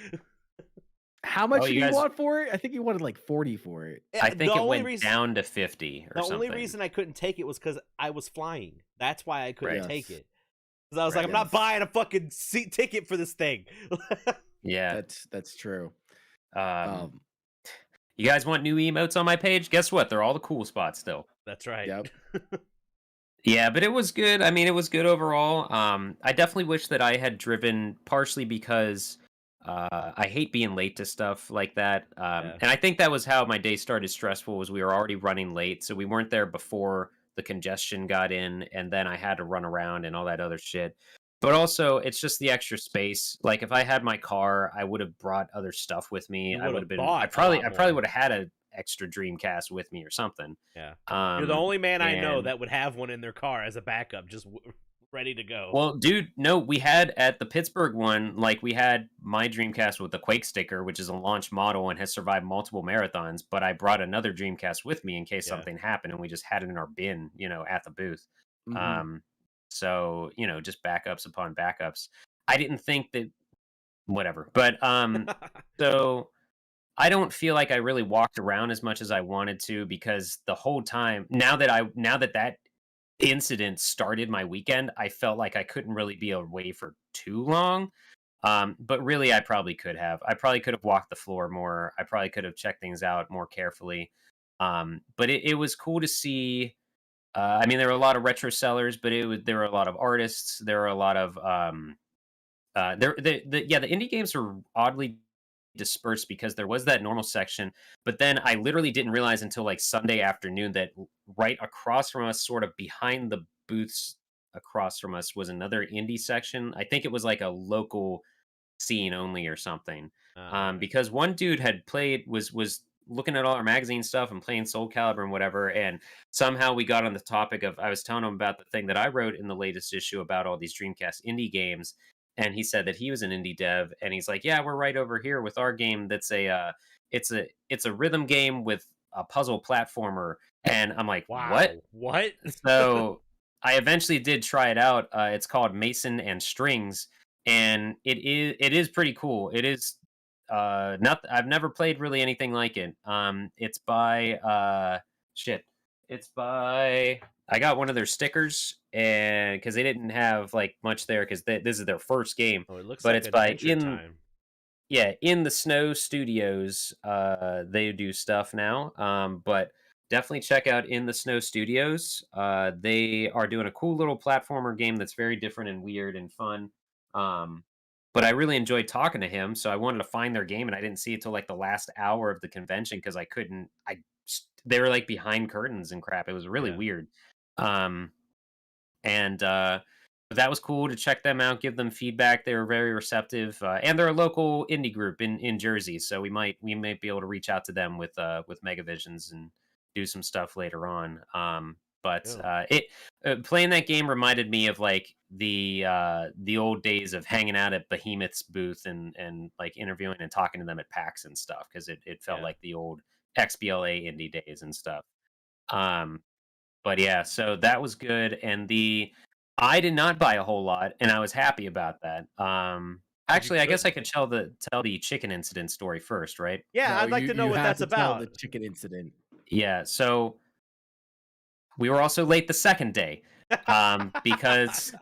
How much Oh, did you you guys- want for it? I think you wanted like 40 for it. I think The it only went down to 50 or The something. only reason I couldn't take it was because I was flying. That's why I couldn't Right. take it. Because I was Right. like, I'm not buying a fucking seat ticket for this thing. Yeah. That's true. You guys want new emotes on my page? Guess what? They're all the cool spots still. That's right. Yep. Yeah, but it was good. I mean, it was good overall. I definitely wish that I had driven, partially because I hate being late to stuff like that. And I think that was how my day started stressful, was we were already running late, so we weren't there before the congestion got in, and then I had to run around and all that other shit. But also, it's just the extra space. Like, if I had my car, I would have brought other stuff with me. You I would would've have been. bought I a probably lot more. would have had an extra Dreamcast with me or something. Yeah. You're the only man I know and- that would have one in their car as a backup, just ready to go. Well, dude, no, we had at the Pittsburgh one, like, we had my Dreamcast with the Quake sticker, which is a launch model and has survived multiple marathons. But I brought another Dreamcast with me in case something happened, and we just had it in our bin, at the booth. Mhm. So, just backups upon backups. I didn't think that, whatever. But so I don't feel like I really walked around as much as I wanted to, because the whole time, now that incident started my weekend, I felt like I couldn't really be away for too long. But really, I probably could have. I probably could have walked the floor more. I probably could have checked things out more carefully. But it was cool to see. I mean, there were a lot of retro sellers, but there were a lot of artists. There were a lot of the indie games were oddly dispersed, because there was that normal section, but then I literally didn't realize until like Sunday afternoon that right across from us, sort of behind the booths across from us, was another indie section. I think it was like a local scene only or something. Because one dude had was looking at all our magazine stuff and playing Soul Calibur and whatever, and somehow we got on the topic of, I was telling him about the thing that I wrote in the latest issue about all these Dreamcast indie games, and he said that he was an indie dev, and he's like, yeah, we're right over here with our game that's it's a rhythm game with a puzzle platformer. And I'm like, wow. What? So I eventually did try it out. It's called Mason and Strings, and it is pretty cool. It is I've never played really anything like it. It's by It's by, I got one of their stickers, and because they didn't have like much there, because this is their first game. Oh, it looks but like it's by Adventure Time. In the Snow Studios. They do stuff now. But definitely check out In the Snow Studios. They are doing a cool little platformer game that's very different and weird and fun. But I really enjoyed talking to him, so I wanted to find their game, and I didn't see it till like the last hour of the convention, because they were like behind curtains and crap. It was really weird. That was cool to check them out, give them feedback. They were very receptive, and they're a local indie group in Jersey, so we might be able to reach out to them with Megavisions and do some stuff later on. Playing that game reminded me of like the old days of hanging out at Behemoth's booth and like interviewing and talking to them at PAX and stuff, because it felt like the old XBLA indie days and stuff. But yeah, so that was good, and I did not buy a whole lot, and I was happy about that. Actually, I guess I could tell the chicken incident story first, right? Yeah, No, I'd like to know you what have that's to tell about. the chicken incident. Yeah, so we were also late the second day, because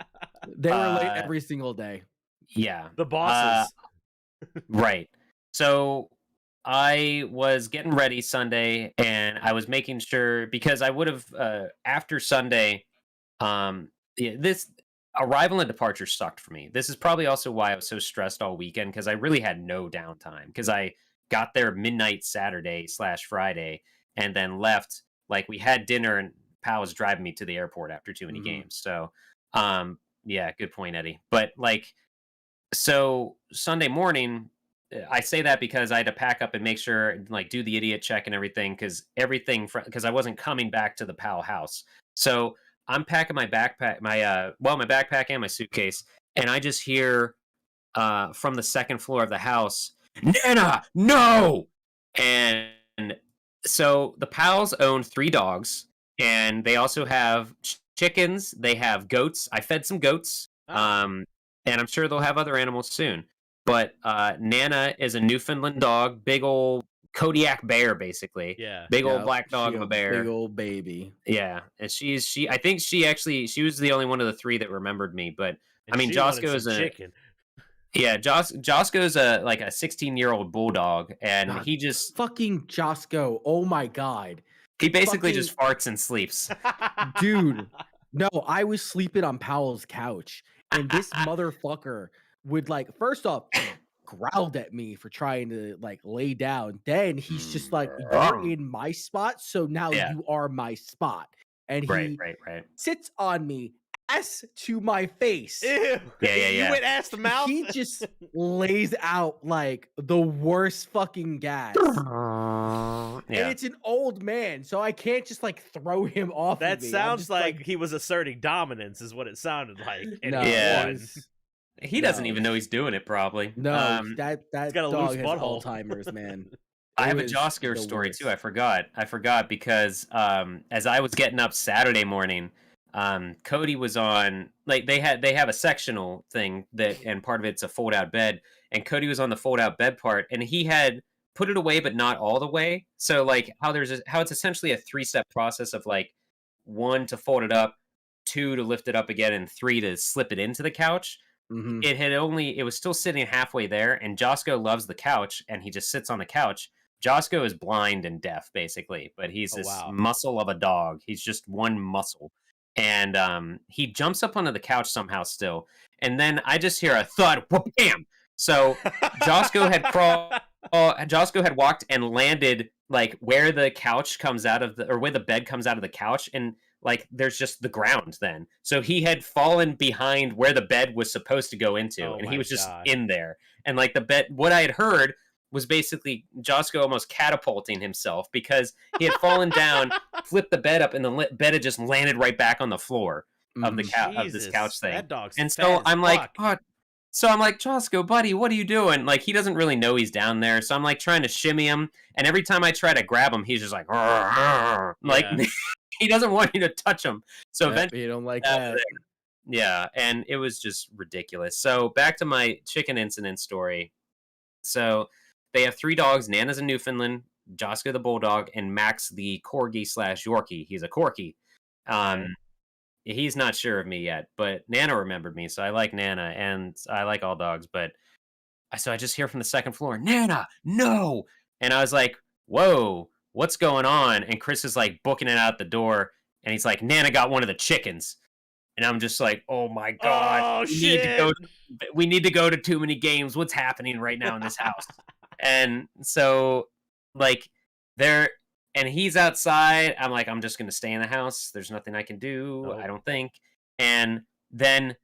They were late every single day. yeah, The bosses. Right. So I was getting ready Sunday, and I was making sure because I would have after Sunday. This arrival and departure sucked for me. This is probably also why I was so stressed all weekend because I really had no downtime because I got there midnight Saturday/Friday and then left. Like we had dinner and Pal was driving me to the airport after too many games. So, yeah, good point, Eddie. But like, so Sunday morning, I say that because I had to pack up and make sure, like, do the idiot check and everything, because I wasn't coming back to the Pal house. So I'm packing my backpack, my backpack and my suitcase, and I just hear from the second floor of the house, Nana, no! And so the Pals own 3 dogs, and they also have chickens. They have goats. I fed some goats. Oh. And I'm sure they'll have other animals soon. But Nana is a Newfoundland dog, big old Kodiak bear, basically. Yeah. Big old Yep, black dog she of a a bear. big old baby. Yeah, and I think she was the only one of the 3 that remembered me. But And I mean, she wanted Josco some is a chicken. yeah, Josco's a 16-year-old bulldog, and God, he just fucking Josco. Oh my god. he basically fucking- just farts and sleeps. Dude. No, I was sleeping on Powell's couch, and this motherfucker would first off growled at me for trying to lay down. Then he's just like, "You're in my spot, so now Yeah. you are my spot." And he Right. sits on me, ass to my face. Ew. Yeah. You went ass to mouth. He just lays out like the worst fucking gas. And Yeah. it's an old man, so I can't just throw him off. That of me. I'm sounds just like he was asserting dominance, is what it sounded like. And no, he Yeah. it won. was- He doesn't No. even know he's doing it, probably. no, that got a dog loose has butthole. Alzheimer's, man. I It have a was Josker the story worst. too. I forgot because as I was getting up Saturday morning, Cody was on they have a sectional thing and part of it's a fold out bed, and Cody was on the fold out bed part, and he had put it away but not all the way. So how it's essentially a 3-step process of 1 to fold it up, 2 to lift it up again, and 3 to slip it into the couch. Mhm. It was still sitting halfway there, and Josco loves the couch, and he just sits on the couch. Josco is blind and deaf, basically, but he's Oh, this wow. muscle of a dog. He's just one muscle. And he jumps up onto the couch somehow still. And then I just hear a thud, wham! So Josco had walked and landed where the couch comes out of where the bed comes out of the couch, and there's just the ground then. So he had fallen behind where the bed was supposed to go into, Oh and my he was just God. in there. And the bed, what I had heard was basically Josco almost catapulting himself because he had fallen down, flipped the bed up, and the bed had just landed right back on the floor of the Mhm. of this couch thing. That dog's And fat so as I'm like, fuck. oh, Josco, buddy, what are you doing? He doesn't really know he's down there. So I'm trying to shimmy him. And every time I try to grab him, he's just like, Yeah. he doesn't want you to touch him. So Yep, eventually, you don't like out that. there. Yeah. And it was just ridiculous. So back to my chicken incident story. So they have 3 dogs. Nana's a Newfoundland, Josco the bulldog, and Max the corgi/Yorkie. He's a corgi. He's not sure of me yet, but Nana remembered me, so I like Nana, and I like all dogs. But so I just hear from the second floor, Nana, no! And I was like, whoa, what's going on? And Chris is booking it out the door, and he's like, Nana got one of the chickens. And I'm just like, oh my god, Oh, we shit. need to go to TooManyGames. What's happening right now in this house? And so and he's outside. I'm like, I'm just gonna stay in the house. There's nothing I can do. Nope. I don't think. And then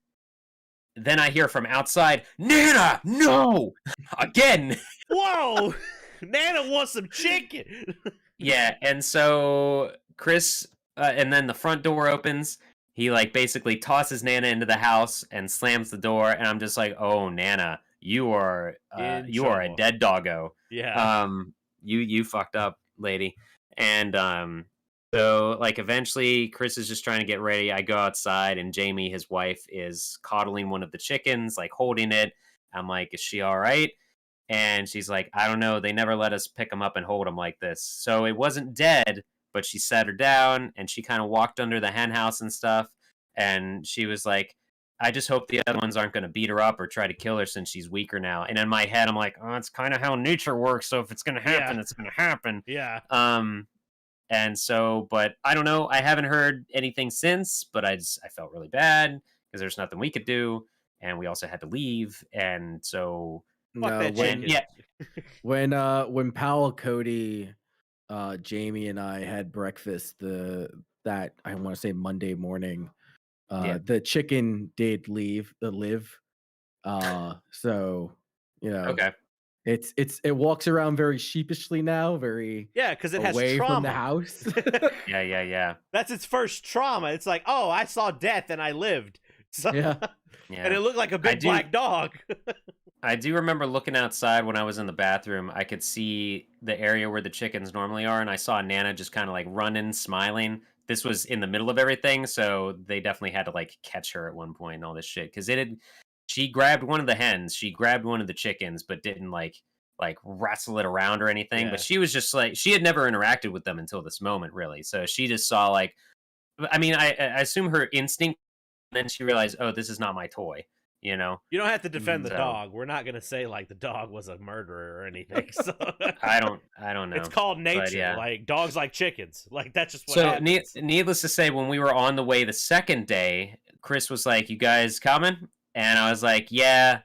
I hear from outside, Nana, no, again. Whoa! Nana wants some chicken. Yeah, and so Chris, and then the front door opens. He basically tosses Nana into the house and slams the door, and I'm just like, oh, Nana, you are a trouble. dead doggo. Yeah. You fucked up, lady. And so eventually Chris is just trying to get ready. I go outside, and Jamie, his wife, is coddling one of the chickens, holding it. I'm like, is she all right? And she's like, I don't know. They never let us pick him up and hold him like this. So it wasn't dead, but she sat her down, and she kind of walked under the hen house and stuff. And she was like, I just hope the other ones aren't going to beat her up or try to kill her since she's weaker now. And in my head, I'm like, oh, it's kind of how nature works. So if it's going to happen, it's going to happen. Yeah. And so, but I don't know. I haven't heard anything since, but I felt really bad because there's nothing we could do. And we also had to leave. And so, when Powell, Cody, Jamie and I had breakfast that I want to say Monday morning, the chicken did live. So okay. It walks around very sheepishly now, because it has away trauma from the house. Yeah. That's its first trauma. It's like, oh, I saw death and I lived. So, Yeah. And it looked like a big black dog. I do remember looking outside when I was in the bathroom. I could see the area where the chickens normally are, and I saw Nana just kind of like running, smiling. This was in the middle of everything, so they definitely had to like catch her at one point and all this shit. Because she grabbed one of the hens, she grabbed one of the chickens, but didn't like wrestle it around or anything. Yeah. But she was just like, she had never interacted with them until this moment, really. So she just saw like, I mean, I assume her instinct. Then she realized, oh, this is not my toy. You know, you don't have to defend the dog. We're not gonna say like the dog was a murderer or anything. So I don't know. It's called nature. But, yeah. Like dogs like chickens. Like that's just what so happens. Needless to say, when we were on the way the second day, Chris was like, "You guys coming?" And I was like, "Yeah."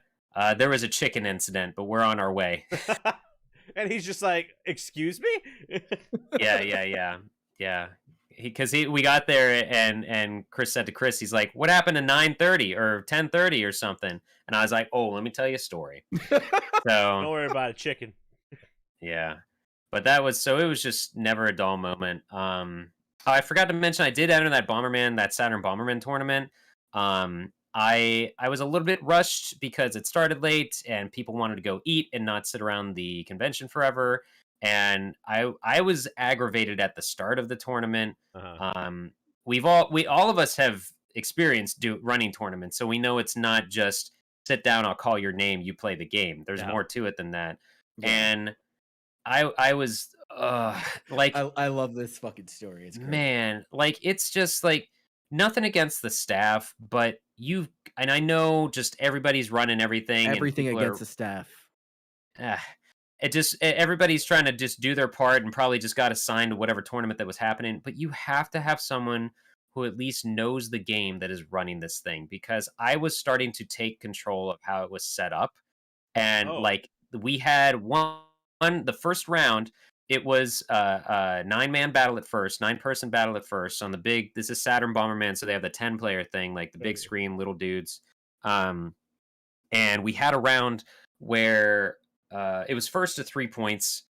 There was a chicken incident, but we're on our way. And he's just like, "Excuse me?" Yeah. Because we got there and Chris said to Chris, he's like, "What happened at 9:30 or 10:30 or something?" And I was like, "Oh, let me tell you a story." So don't worry about a chicken. Yeah, but it was just never a dull moment. I forgot to mention I did enter that Saturn Bomberman tournament. I was a little bit rushed because it started late and people wanted to go eat and not sit around the convention forever. And I was aggravated at the start of the tournament. We all of us have experienced running tournaments, so we know it's not just sit down, I'll call your name, you play the game. There's more to it than that. Yeah. And I was like, I love this fucking story. It's great. Man, like it's just like nothing against the staff, but and I know just everybody's running everything against the staff. Everybody's trying to just do their part and probably just got assigned to whatever tournament that was happening. But you have to have someone who at least knows the game that is running this thing, because I was starting to take control of how it was set up. And like we had the first round, it was a 9-man battle at first, 9-person battle at first on the big, this is Saturn Bomberman. So they have the 10-player thing, like the big screen, little dudes. And we had a round where it was first to 3 points,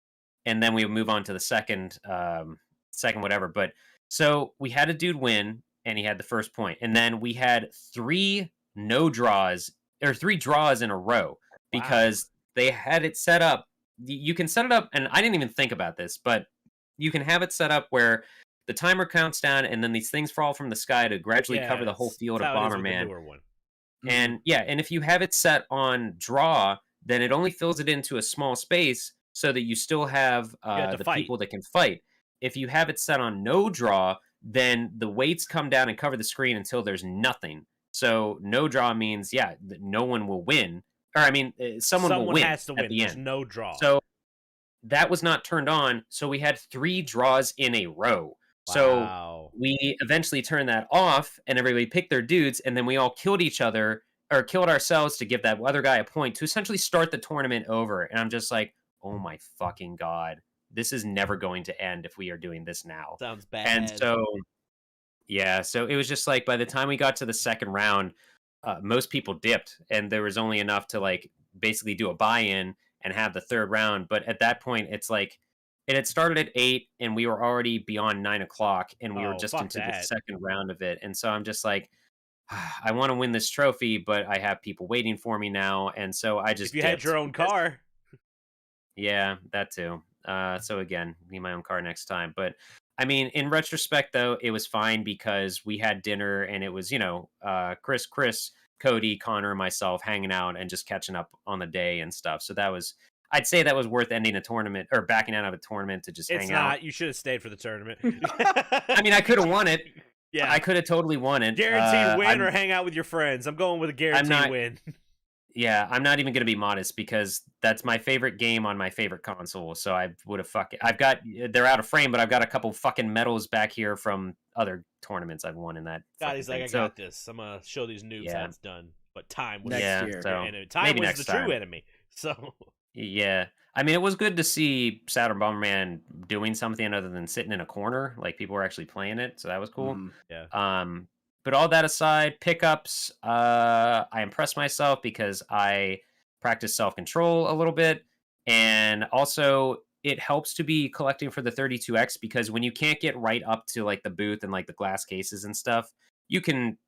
and then we would move on to the second whatever. But so we had a dude win, and he had the first point, and then we had 3 draws in a row because they had it set up. You can set it up, and I didn't even think about this, but you can have it set up where the timer counts down, and then these things fall from the sky to gradually cover the whole field of Bomberman. And and if you have it set on draw, then it only fills it into a small space so that you still have the people that can fight. If you have it set on no draw, then the weights come down and cover the screen until there's nothing. So no draw means, that no one will win. Or, I mean, someone will win has to win. At the There's end. No draw. So that was not turned on. So we had 3 draws in a row. Wow. So we eventually turned that off, and everybody picked their dudes, and then we all killed each other, or killed ourselves to give that other guy a point to essentially start the tournament over. And I'm just like, oh my fucking God, this is never going to end if we are doing this now. Sounds bad. And so, so it was just like, by the time we got to the second round, most people dipped, and there was only enough to like basically do a buy-in and have the third round. But at that point, it's like, it had started at 8 and we were already beyond 9 o'clock, and we were just into the second round of it. And so I'm just like, I want to win this trophy, but I have people waiting for me now. And so I just, if you had your own car. Yeah, that too. So again, need my own car next time. But I mean, in retrospect though, it was fine because we had dinner, and it was, Chris, Cody, Connor, and myself hanging out and just catching up on the day and stuff. So I'd say that was worth ending a tournament or backing out of a tournament to just hang out. You should have stayed for the tournament. I mean, I could have won it. Yeah. I could have totally won it. Guaranteed win or hang out with your friends. I'm going with a guaranteed win. Yeah, I'm not even going to be modest because that's my favorite game on my favorite console. So I would have they're out of frame, but I've got a couple fucking medals back here from other tournaments I've won in that. God, he's like, I got this. I'm going to show these noobs how Yeah. it's done. But time was Next year. So and time maybe was next the true time. enemy. So Yeah. I mean, it was good to see Saturn Bomberman doing something other than sitting in a corner. Like people were actually playing it, so that was cool. Mhm. But all that aside, pickups, I impressed myself because I practiced self-control a little bit. And also it helps to be collecting for the 32X because when you can't get right up to like the booth and like the glass cases and stuff, you can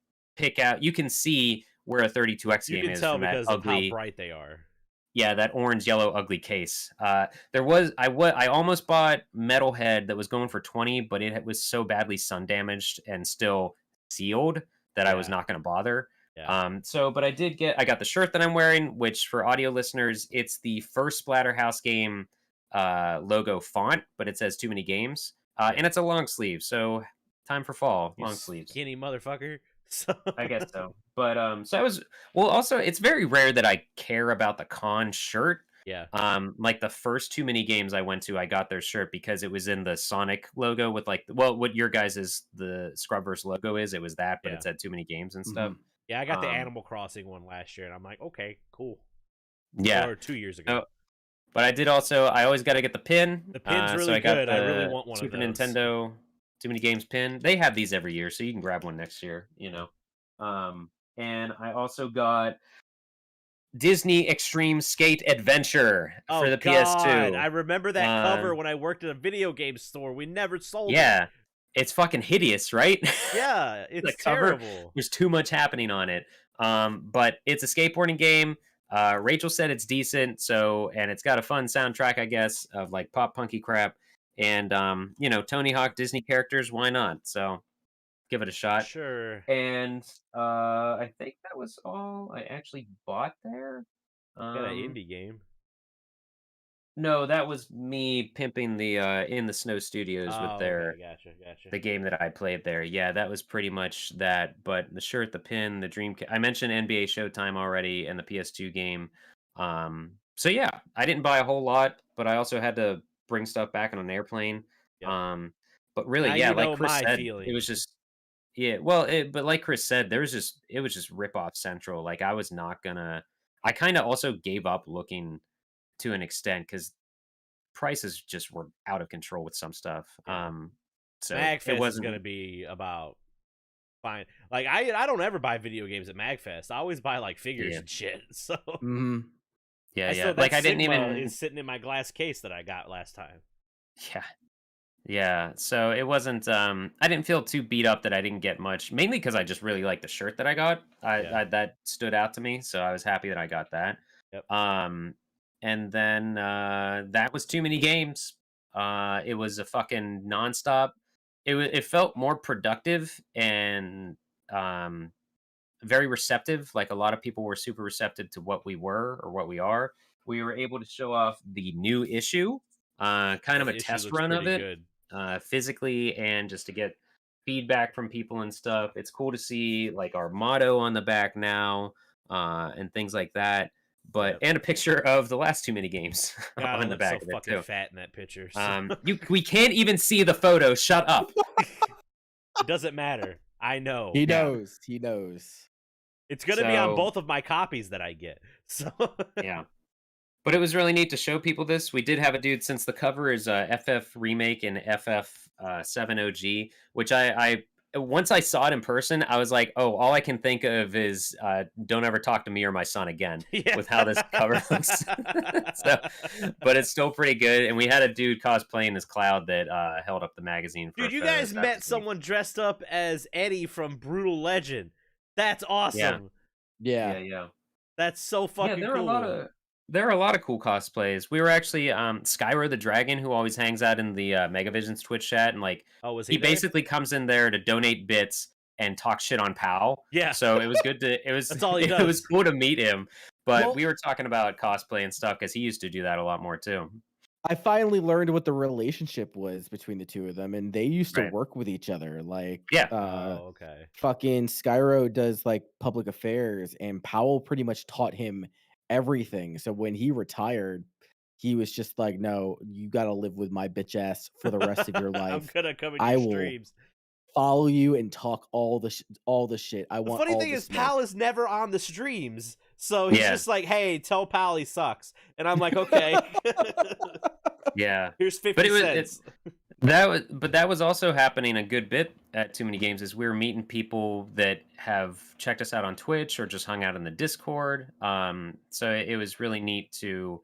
you can see where a 32X you game can is tell from that because of ugly, how bright they are. yeah, that orange, yellow, ugly case. I almost bought Metalhead that was going for 20, but it was so badly sun damaged and still sealed that I was not going to bother. Yeah. But I got the shirt that I'm wearing, which for audio listeners, it's the first Splatterhouse game logo font, but it says Too Many Games, and it's a long sleeve, so time for fall, long sleeves. Skinny motherfucker. So I guess so. But so I was also it's very rare that I care about the con shirt. Yeah. Like the first Too Many Games I went to, I got their shirt because it was in the Sonic logo with like what your guys' is the Scrubverse logo is. It was that, but it said Too Many Games and stuff. Mhm. Yeah, I got the Animal Crossing one last year, and I'm like, okay, cool. Yeah. Or 2 years ago. But I always got to get the pin. The pin's really so I got good. the I really want one Super of those. Nintendo Too Many Games pin. They have these every year, so you can grab one next year, you know. And I also got Disney Extreme Skate Adventure for the PS2. I remember that cover when I worked at a video game store. We never sold it. It's fucking hideous, right? Yeah, it's cover, terrible. There's too much happening on it. But it's a skateboarding game. Rachel said it's decent, and it's got a fun soundtrack, I guess, of like pop punky crap. And Tony Hawk Disney characters, why not? So give it a shot. Sure. And I think that was all I actually bought there. Got an indie game. No, that was me pimping the in the Snow Studios with their gotcha. the game that I played there. Yeah, that was pretty much that. But the shirt, the pin, the dream. I mentioned NBA Showtime already and the PS2 game. So yeah, I didn't buy a whole lot, but I also had to bring stuff back on an airplane. Yep. But really, Now yeah, you know like Chris my said, feelings. it was just well, but like Chris said, it was just rip off central. Like I was not gonna. I kind of also gave up looking to an extent because prices just were out of control with some stuff. Yeah. So MagFest it wasn't is gonna be about fine. Like I don't ever buy video games at MagFest. I always buy like figures and shit. So yeah. Like I didn't even is sitting in my glass case that I got last time. Yeah. So it wasn't. I didn't feel too beat up that I didn't get much. Mainly because I just really liked the shirt that I got. That stood out to me. So I was happy that I got that. Yep. And then that was Too Many Games. It was a fucking nonstop. It felt more productive and very receptive. Like a lot of people were super receptive to what we were or what we are. We were able to show off the new issue, kind of a test run of it, physically, and just to get feedback from people and stuff. It's cool to see like our motto on the back now, and things like that. But and a picture of the last Too Many Games on the back of it fucking too. Fat in that picture. So. We can't even see the photo. Shut up. It doesn't matter. I know. He knows. He knows. It's gonna be on both of my copies that I get. So yeah. But it was really neat to show people this. We did have a dude, since the cover is FF Remake and FF 7 OG, which I once I saw it in person, I was like, oh, all I can think of is don't ever talk to me or my son again with how this cover looks. But it's still pretty good. And we had a dude cosplaying as Cloud that held up the magazine. Dude, you guys met someone dressed up as Eddie from Brutal Legend. That's awesome. Yeah. That's so fucking cool. There are a lot of cool cosplays. We were actually Skyro the Dragon, who always hangs out in the Megavision's Twitch chat, and like he basically comes in there to donate bits and talk shit on PAL. Yeah. So it was good to That's all he does. It was cool to meet him. But we were talking about cosplay and stuff because he used to do that a lot more too. I finally learned what the relationship was between the two of them, and they used to Right. work with each other. Like, Yeah. Oh, okay. fucking Skyro does like public affairs, and Powell pretty much taught him everything. So when he retired, he was just like, "No, you got to live with my bitch ass for the rest of your I'm life. gonna come in I your will streams. follow you and talk all the shit. I The want funny all thing the is, smoke." Pal is never on the streams, so he's Yeah. just like, "Hey, tell Pal he sucks," and I'm like, "Okay." Yeah. Here's 50 But it was cents. that was also happening a good bit at Too Many Games. Is we were meeting people that have checked us out on Twitch or just hung out in the Discord. So it was really neat to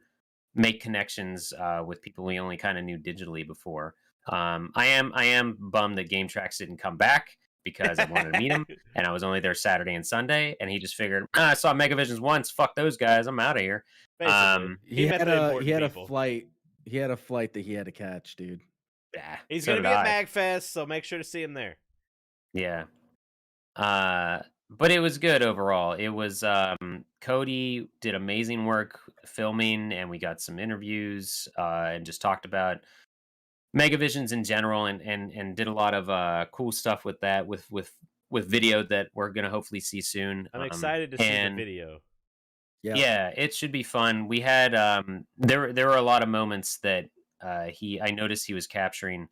make connections with people we only kind of knew digitally before. I am bummed that Game Tracks didn't come back because I wanted to meet him, and I was only there Saturday and Sunday, and he just figured, I saw Megavisions once, fuck those guys, I'm out of here. Basically, he met the important he had people. a flight. He had a flight that he had to catch, dude. Yeah, He's so gonna did be at I. MagFest, so make sure to see him there. Yeah. But it was good overall. It was Cody did amazing work filming, and we got some interviews and just talked about Megavisions in general, and did a lot of cool stuff with that with video that we're gonna hopefully see soon. I'm excited to see the video. Yeah, it should be fun. We had there were a lot of moments that I noticed he was capturing.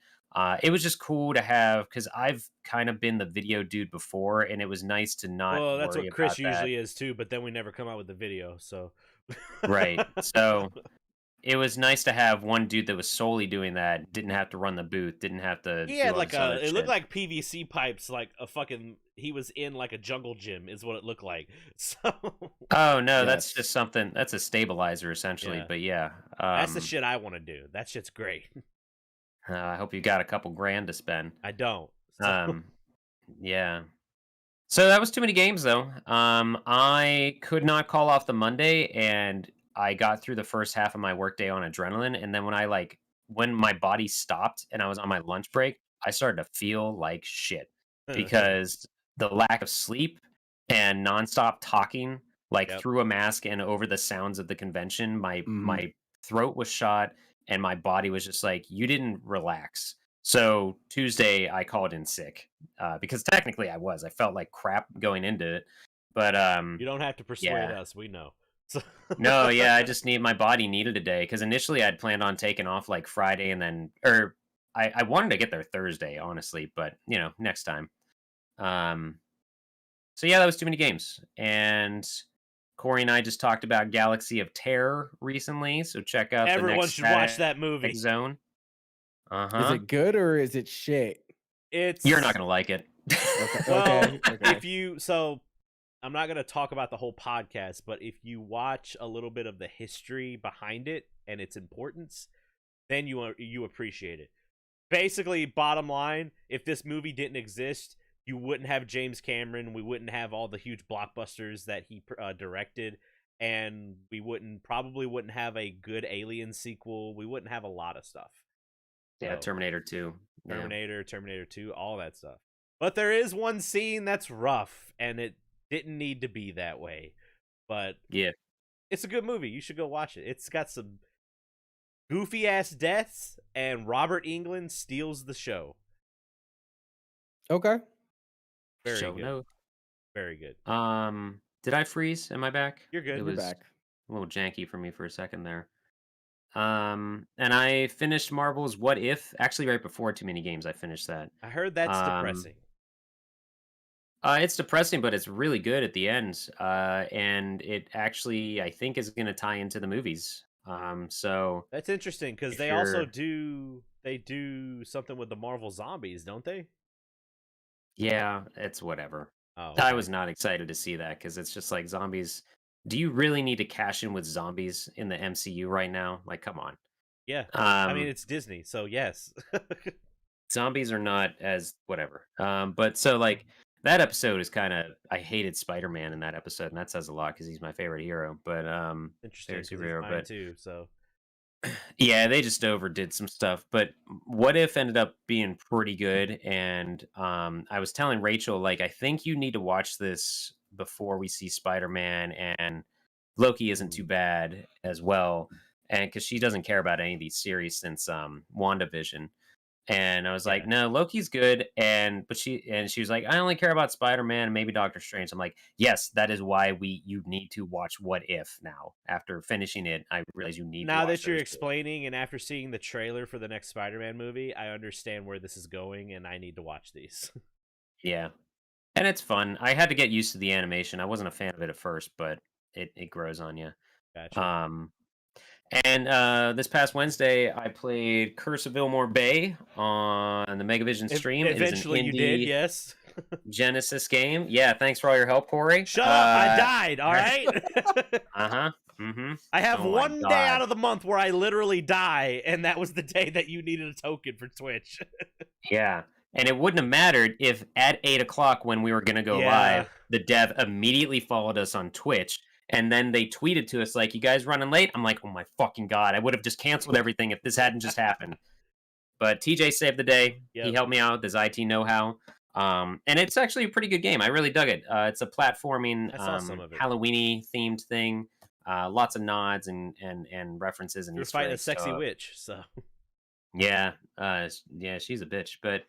It was just cool to have because I've kind of been the video dude before, and it was nice to not Well, that's worry what Chris about that. usually is too, but then we never come out with the video, so Right. So it was nice to have one dude that was solely doing that, didn't have to run the booth, didn't have to he do had all like this other it shit. looked like PVC pipes, like a fucking. He was in like a jungle gym, is what it looked like. So Oh no, that's Yes. just something. That's a stabilizer essentially. Yeah. But yeah, that's the shit I want to do. That shit's great. I hope you got a couple grand to spend. I don't. So. Yeah. So that was Too Many Games, though. I could not call off the Monday, and I got through the first half of my workday on adrenaline, and then when my body stopped and I was on my lunch break, I started to feel like shit because the lack of sleep and nonstop talking, like Yep. through a mask and over the sounds of the convention, Mhm. my throat was shot, and my body was just like, you didn't relax. So Tuesday, I called in sick because technically I felt like crap going into it, but You don't have to persuade us. We know. no, yeah, my body needed a day because initially I'd planned on taking off like Friday and then, or I wanted to get there Thursday, honestly, but next time. So yeah, that was Too Many Games, and Corey and I just talked about Galaxy of Terror recently, so check out Everyone the next should watch that movie. Zone. Is it good or is it shit? You're not gonna like it. Well, Okay. I'm not gonna talk about the whole podcast, but if you watch a little bit of the history behind it and its importance, then you appreciate it. Basically, bottom line, if this movie didn't exist, you wouldn't have James Cameron. We wouldn't have all the huge blockbusters that he directed, and we probably wouldn't have a good Alien sequel. We wouldn't have a lot of stuff. Yeah, So, Terminator 2. Terminator 2, all that stuff. But there is one scene that's rough, and it didn't need to be that way. But yeah, it's a good movie. You should go watch it. It's got some goofy ass deaths, and Robert Englund steals the show. Okay. Very show good. no. Very good. Did I freeze? Am I back? You're good. It You're was back. a little janky for me for a second there. And I finished Marvel's What If. Actually, right before Too Many Games, I finished that. I heard that's depressing. It's depressing, but it's really good at the end. And it actually, I think, is going to tie into the movies. So That's interesting because they also do something with the Marvel zombies, don't they? Yeah, it's whatever. Oh, I was not excited to see that because it's just like zombies. Do you really need to cash in with zombies in the MCU right now? Like, come on. Yeah. I mean, it's Disney, so yes. Zombies are not as whatever. But so like that episode is kind of, I hated Spider-Man in that episode, and that says a lot because he's my favorite hero. But Interesting. favorite superhero, Mine but too. So yeah, they just overdid some stuff. But What If ended up being pretty good, and I was telling Rachel, like, I think you need to watch this before we see Spider-Man, and Loki isn't too bad as well. and because she doesn't care about any of these series since WandaVision. And I was like, no, Loki's good, but she was like, I only care about Spider-Man and maybe Doctor Strange. I'm like, yes, that is why you need to watch What If now. After finishing it, I realize you need to Now watch that you're those two. explaining, and after seeing the trailer for the next Spider-Man movie, I understand where this is going, and I need to watch these. Yeah, and it's fun. I had to get used to the animation. I wasn't a fan of it at first, but it grows on you. Gotcha. And this past Wednesday, I played Curse of Ilmore Bay on the Megavision stream. Eventually, it is an you indie did, yes. Genesis game. Yeah, thanks for all your help, Corey. Shut up! I died. All right. Mm-hmm. I have Oh one my day God. out of the month where I literally die, and that was the day that you needed a token for Twitch. Yeah. And it wouldn't have mattered if at 8 o'clock when we were going to go live, the dev immediately followed us on Twitch. And then they tweeted to us like, you guys running late? I'm like, oh my fucking God. I would have just canceled everything if this hadn't just happened. But TJ saved the day. Yep. He helped me out with his IT know-how. And it's actually a pretty good game. I really dug it. It's a platforming, Halloween-y themed thing. Lots of nods and references and You're Easter fighting eggs, a sexy witch, so... Yeah, she's a bitch, but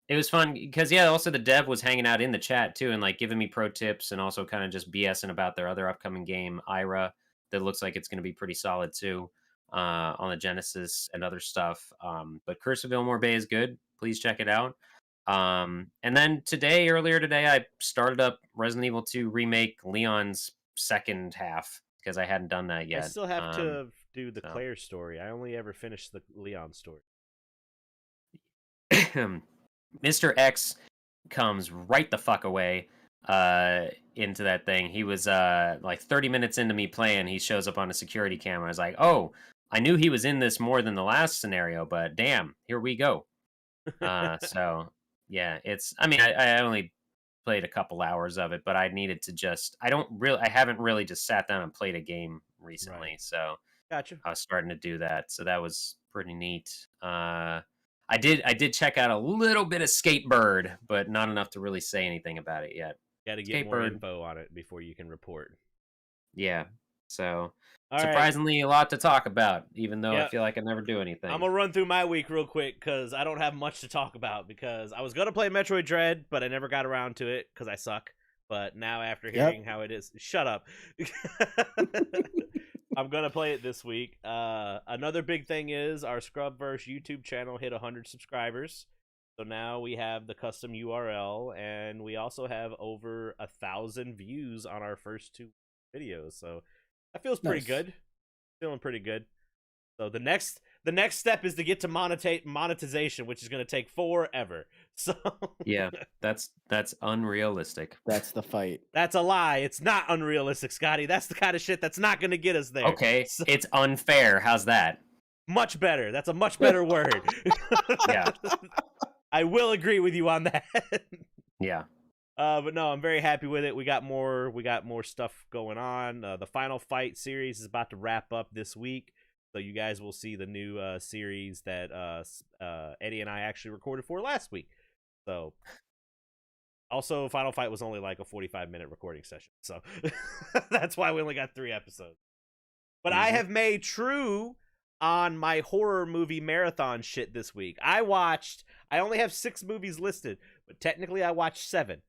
it was fun because also the dev was hanging out in the chat too and like giving me pro tips and also kind of just BSing about their other upcoming game, Ira, that looks like it's going to be pretty solid too, on the Genesis and other stuff. But Curse of Ilmore Bay is good. Please check it out. And then earlier today, I started up Resident Evil 2 Remake Leon's second half because I hadn't done that yet. I still have to do the Claire story. I only ever finished the Leon story. Mr. X comes right the fuck away into that thing. He was like 30 minutes into me playing, he shows up on a security camera. I was like, oh, I knew he was in this more than the last scenario, but damn, here we go. So yeah, I only played a couple hours of it, but I needed to I haven't really just sat down and played a game recently. Right. So gotcha. I was starting to do that. So that was pretty neat. I did check out a little bit of Skatebird, but not enough to really say anything about it yet. Got to get more info on it before you can report. Yeah. So surprisingly a lot to talk about, even though I feel like I never do anything. I'm going to run through my week real quick because I don't have much to talk about because I was going to play Metroid Dread, but I never got around to it because I suck. But now after hearing how it is... Shut up. I'm going to play it this week. Another big thing is our Scrubverse YouTube channel hit 100 subscribers. So now we have the custom URL, and we also have over 1,000 views on our first 2 videos. So that feels pretty good. Feeling pretty good. So the next step is to get to monetization, which is going to take forever. So yeah, that's unrealistic. That's the fight. That's a lie. It's not unrealistic, Scotty. That's the kind of shit that's not going to get us there. Okay, so, it's unfair. How's that? Much better. That's a much better word. Yeah. I will agree with you on that. Yeah. But no, I'm very happy with it. We got more stuff going on. The Final Fight series is about to wrap up this week. So you guys will see the new series that Eddie and I actually recorded for last week. So also Final Fight was only like a 45-minute recording session. So that's why we only got 3 episodes. But I have made true on my horror movie marathon shit this week. I only have 6 movies listed, but technically I watched 7.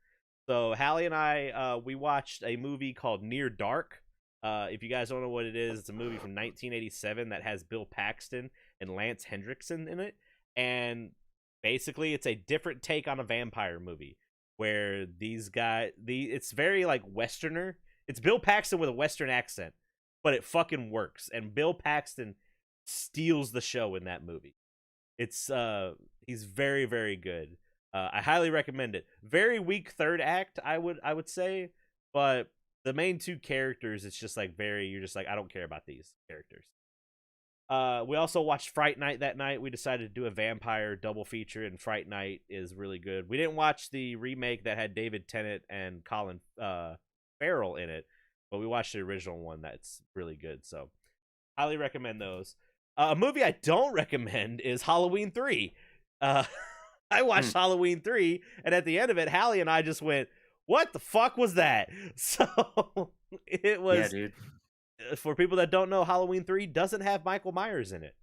So Hallie and I, we watched a movie called Near Dark. If you guys don't know what it is, it's a movie from 1987 that has Bill Paxton and Lance Hendrickson in it. And basically it's a different take on a vampire movie where these guys, it's very like Westerner. It's Bill Paxton with a Western accent, but it fucking works. And Bill Paxton steals the show in that movie. It's he's very, very good. I highly recommend it. Very weak third act, I would say, but the main 2 characters, it's just like you're just like, I don't care about these characters. We also watched Fright Night that night. We decided to do a vampire double feature, and Fright Night is really good. We didn't watch the remake that had David Tennant and Colin Farrell in it, but we watched the original one that's really good. So highly recommend those. A movie I don't recommend is Halloween 3. I watched Halloween 3, and at the end of it, Hallie and I just went, what the fuck was that? So it was... Yeah, dude. for people that don't know, Halloween 3 doesn't have Michael Myers in it.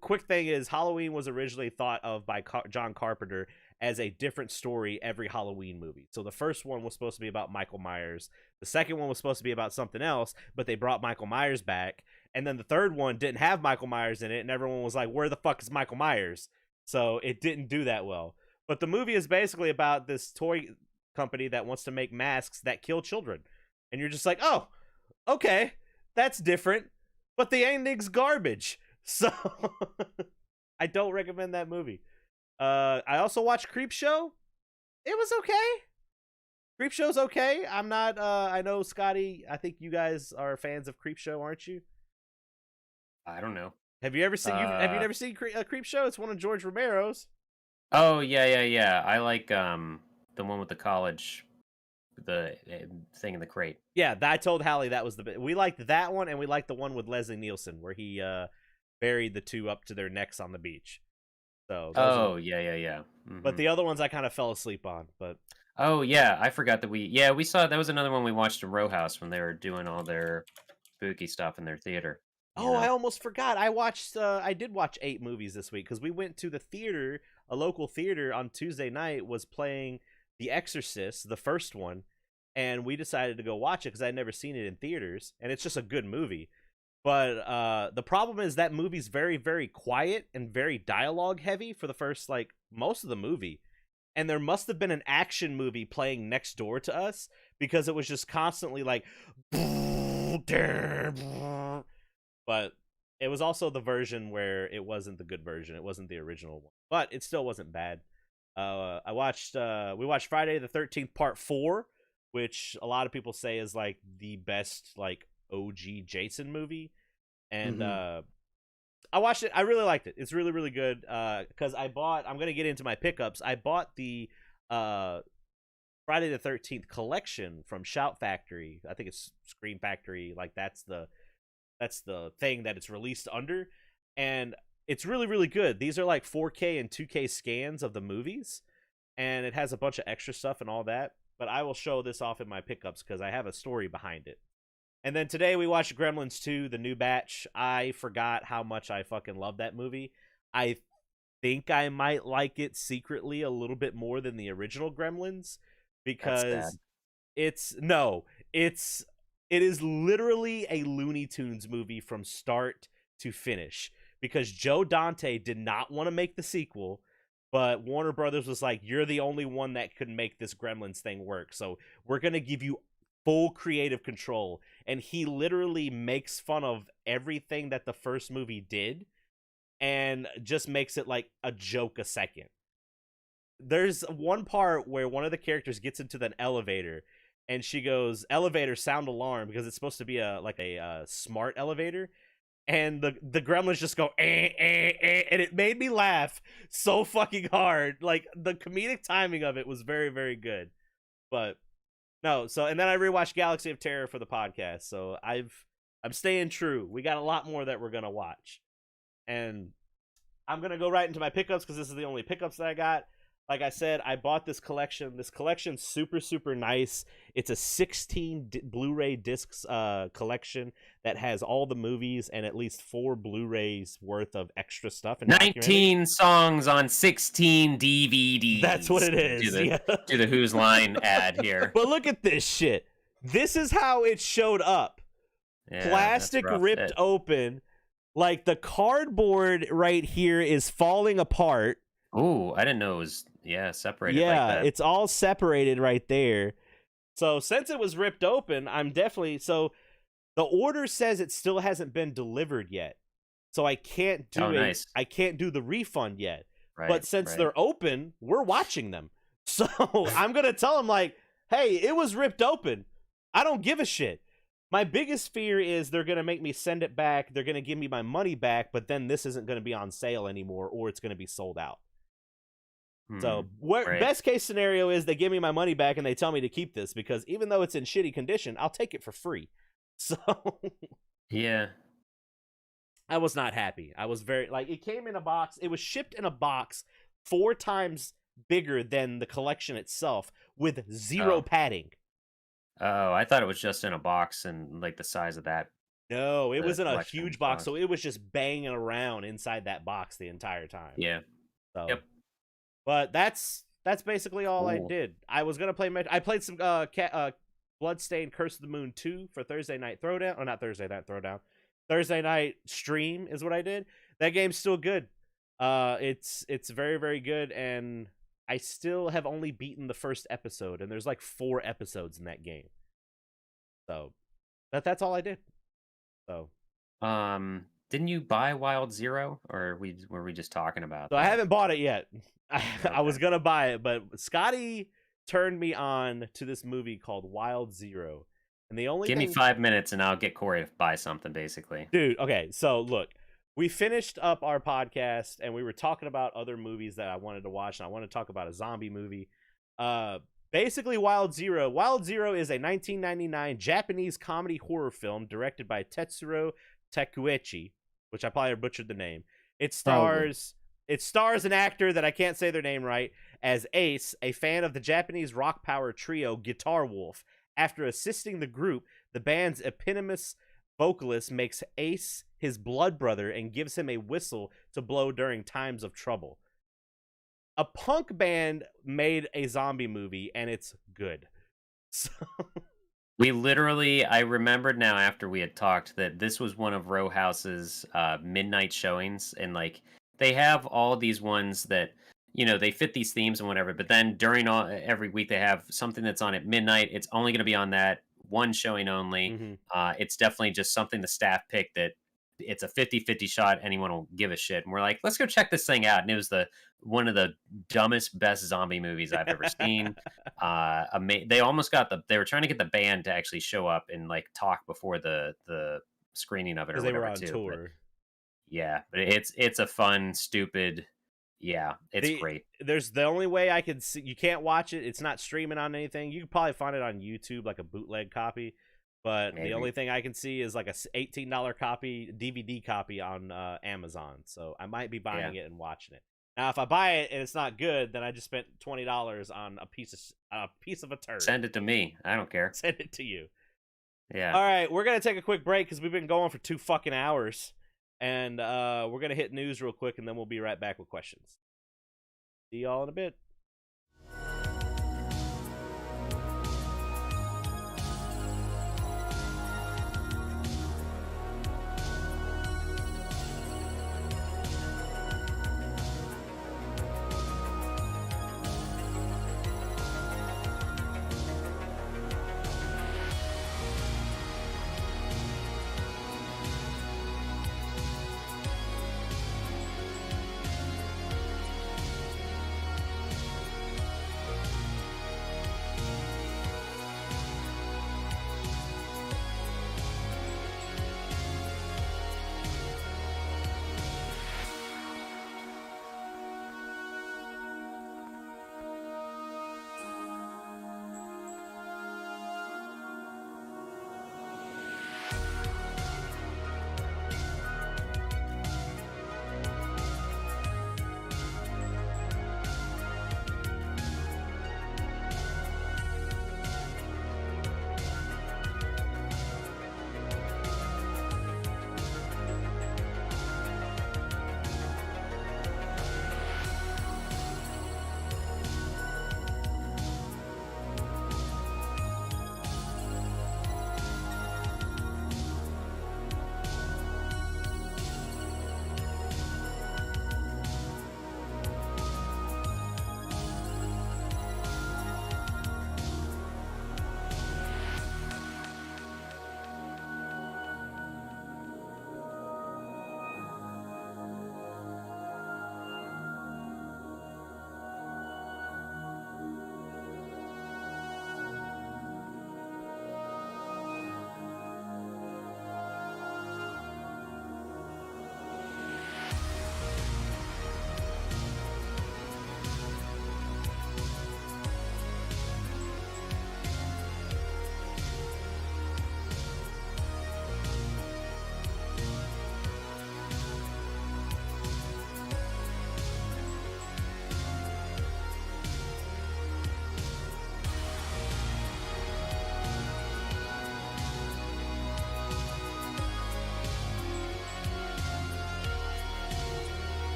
Quick thing is, Halloween was originally thought of by John Carpenter as a different story every Halloween movie. So the first one was supposed to be about Michael Myers. The second one was supposed to be about something else, but they brought Michael Myers back. And then the third one didn't have Michael Myers in it, and everyone was like, where the fuck is Michael Myers? So it didn't do that well. But the movie is basically about this toy company that wants to make masks that kill children. And you're just like, oh, okay, that's different. But the ending's garbage. So I don't recommend that movie. I also watched Creepshow. It was okay. Creepshow's okay. I'm not I know, Scotty, I think you guys are fans of Creepshow, aren't you? I don't know. Have you ever seen have you never seen Creepshow? It's one of George Romero's. Oh, yeah. I like the one with the college, the thing in the crate. Yeah, I told Hallie that was we liked that one, and we liked the one with Leslie Nielsen where he buried the two up to their necks on the beach. So yeah. Mm-hmm. But the other ones I kind of fell asleep on. But oh yeah, I forgot that we saw, that was another one we watched in Row House when they were doing all their spooky stuff in their theater. Oh, I almost forgot. I did watch 8 movies this week because we went to the theater. A local theater on Tuesday night was playing The Exorcist, the first one, and we decided to go watch it because I'd never seen it in theaters, and it's just a good movie. But the problem is that movie's very, very quiet and very dialogue heavy for the first, like, most of the movie. And there must have been an action movie playing next door to us because it was just constantly like, but it was also the version where it wasn't the good version. It wasn't the original one, but it still wasn't bad. We watched Friday the 13th Part 4, which a lot of people say is like the best, like, OG Jason movie. And I watched it. I really liked it. It's really, really good. Because I'm going to get into my pickups. I bought the Friday the 13th collection from Shout Factory. I think it's Scream Factory. Like, that's the thing that it's released under. And it's really, really good. These are like 4K and 2K scans of the movies. And it has a bunch of extra stuff and all that. But I will show this off in my pickups because I have a story behind it. And then today we watched Gremlins 2, the new batch. I forgot how much I fucking love that movie. I think I might like it secretly a little bit more than the original Gremlins because it is literally a Looney Tunes movie from start to finish because Joe Dante did not want to make the sequel, but Warner Brothers was like, you're the only one that could make this Gremlins thing work, so we're going to give you full creative control. And he literally makes fun of everything that the first movie did and just makes it like a joke a second. There's one part where one of the characters gets into an elevator and she goes, elevator sound alarm, because it's supposed to be a smart elevator. And the gremlins just go, and it made me laugh so fucking hard. Like, the comedic timing of it was very, very good. But no, and then I rewatched Galaxy of Terror for the podcast. So I'm staying true. We got a lot more that we're gonna watch, and I'm gonna go right into my pickups because this is the only pickups that I got. Like I said, I bought this collection. This collection's super, super nice. It's a 16 Blu-ray discs collection that has all the movies and at least 4 Blu-rays worth of extra stuff. And 19 songs on 16 DVDs. That's what it is. Do the Who's Line ad here. But look at this shit. This is how it showed up. Yeah, plastic ripped open. Like, the cardboard right here is falling apart. Oh, I didn't know it was separated like that. It's all separated right there. So since it was ripped open, I'm definitely... So the order says it still hasn't been delivered yet. So I can't do nice. I can't do the refund yet. Right, but since they're open, we're watching them. So I'm going to tell them, like, hey, it was ripped open. I don't give a shit. My biggest fear is they're going to make me send it back. They're going to give me my money back, but then this isn't going to be on sale anymore, or it's going to be sold out. So best case scenario is they give me my money back and they tell me to keep this, because even though it's in shitty condition, I'll take it for free. So yeah, I was not happy. I was very, like, it came in a box. It was shipped in a box 4 times bigger than the collection itself with zero padding. Oh, I thought it was just in a box and like the size of that. No, it The was in a collection huge box, box. so it was just banging around inside that box the entire time. Yeah. So, Yep. but that's basically all I Cool. did. I was gonna play. I played some Bloodstained Curse of the Moon 2 for Thursday Night Throwdown. Or not Thursday Night Throwdown. Thursday night stream is what I did. That game's still good. It's very, very good, and I still have only beaten the first episode, and there's like 4 episodes in that game. So that's all I did. So Didn't you buy Wild Zero, or were we just talking about I that? haven't bought it yet. I was Okay. gonna buy it, but Scotty turned me on to this movie called Wild Zero. And the only Give me thing 5 minutes and I'll get Corey to buy something, basically. Dude, okay, so look, we finished up our podcast and we were talking about other movies that I wanted to watch, and I want to talk about a zombie movie. Basically, Wild Zero. Wild Zero is a 1999 Japanese comedy horror film directed by Tetsuro Takuichi, which I probably butchered the name. It stars an actor that I can't say their name right as Ace, a fan of the Japanese rock power trio Guitar Wolf. After assisting the group, the band's eponymous vocalist makes Ace his blood brother and gives him a whistle to blow during times of trouble. A punk band made a zombie movie, and it's good. So We literally, I remembered now after we had talked that this was one of Row House's midnight showings, and like they have all these ones that they fit these themes and whatever. But then during every week they have something that's on at midnight. It's only going to be on that one showing only. It's definitely just something the staff picked that it's a 50-50 shot. Anyone will give a shit, and we're like, let's go check this thing out. And it was one of the dumbest, best zombie movies I've ever seen. They almost got they were trying to get the band to actually show up and like talk before the screening of it or they whatever were on too. tour. But yeah, but it's a fun, stupid. Yeah, it's great. There's the only way I could see. You can't watch it. It's not streaming on anything. You can probably find it on YouTube, like a bootleg copy. But Maybe. The only thing I can see is like a $18 copy, DVD copy on Amazon. So I might be buying it and watching it. Now, if I buy it and it's not good, then I just spent $20 on a piece of a turd. Send it to me. I don't care. Send it to you. Yeah. All right, we're gonna take a quick break because we've been going for 2 fucking hours, and we're gonna hit news real quick, and then we'll be right back with questions. See y'all in a bit.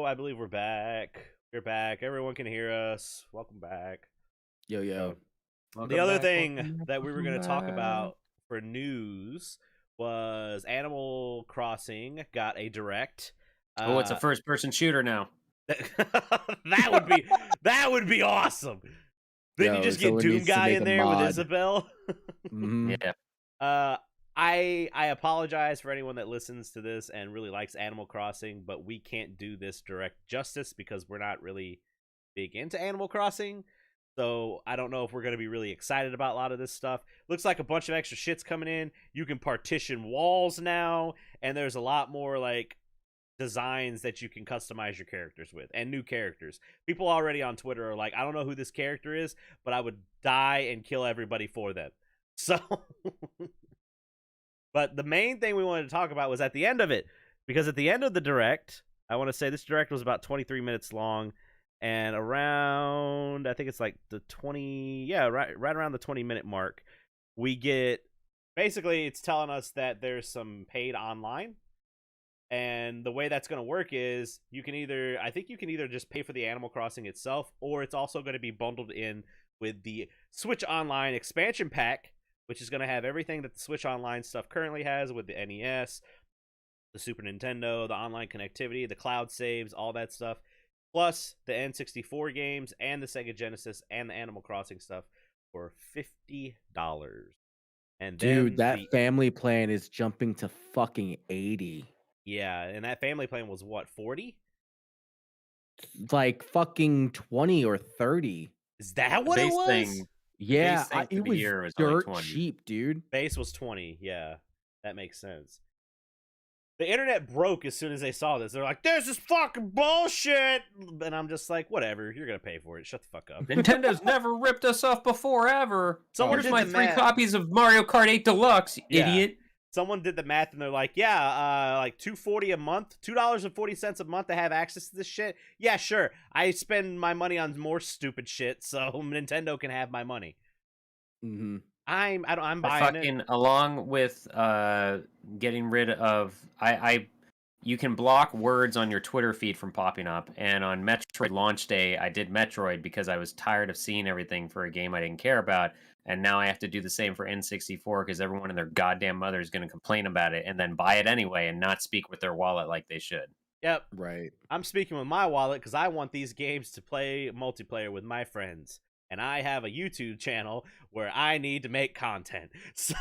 I believe we're back. We're back. Everyone can hear us. Welcome back. Yo, yo. The other thing that we were going to talk about for news was Animal Crossing got a direct. Oh, it's a first-person shooter now. that would be awesome. Then you just get someone Doom needs to Guy make in a there with mod. Isabel. Mhm. Yeah. I apologize for anyone that listens to this and really likes Animal Crossing, but we can't do this direct justice because we're not really big into Animal Crossing. So I don't know if we're going to be really excited about a lot of this stuff. Looks like a bunch of extra shit's coming in. You can partition walls now, and there's a lot more like designs that you can customize your characters with, and new characters. People already on Twitter are like, I don't know who this character is, but I would die and kill everybody for them. So but the main thing we wanted to talk about was at the end of it, because at the end of the direct, I want to say this direct was about 23 minutes long, and around, I think it's like the 20, right around the 20-minute mark, we get, basically it's telling us that there's some paid online, and the way that's going to work is you can either just pay for the Animal Crossing itself, or it's also going to be bundled in with the Switch Online expansion pack, which is going to have everything that the Switch Online stuff currently has with the NES, the Super Nintendo, the online connectivity, the cloud saves, all that stuff, plus the N64 games and the Sega Genesis and the Animal Crossing stuff for $50. And Dude, then that family plan is jumping to fucking 80. Yeah, and that family plan was what, 40? Like fucking 20 or 30. Is that what it was? Thing, yeah, base thing for it the was year was only dirt 20. cheap, dude. Base was 20, yeah. That makes sense. The internet broke as soon as they saw this. They're like, "This is fucking bullshit!" And I'm just like, whatever, you're gonna pay for it. Shut the fuck up. Nintendo's never ripped us off before, ever. Someone Here's did my the 3 math. copies of Mario Kart 8 Deluxe, Yeah. idiot. Someone did the math and they're like, yeah, like $2.40 a month, $2.40 a month to have access to this shit. Yeah, sure. I spend my money on more stupid shit, so Nintendo can have my money. Mm-hmm. I'm buying fucking, it. Along with getting rid of you can block words on your Twitter feed from popping up, and on Metroid launch day I did Metroid because I was tired of seeing everything for a game I didn't care about, and now I have to do the same for N64 because everyone and their goddamn mother is going to complain about it and then buy it anyway and not speak with their wallet like they should. Yep. Right. I'm speaking with my wallet because I want these games to play multiplayer with my friends. And I have a YouTube channel where I need to make content. So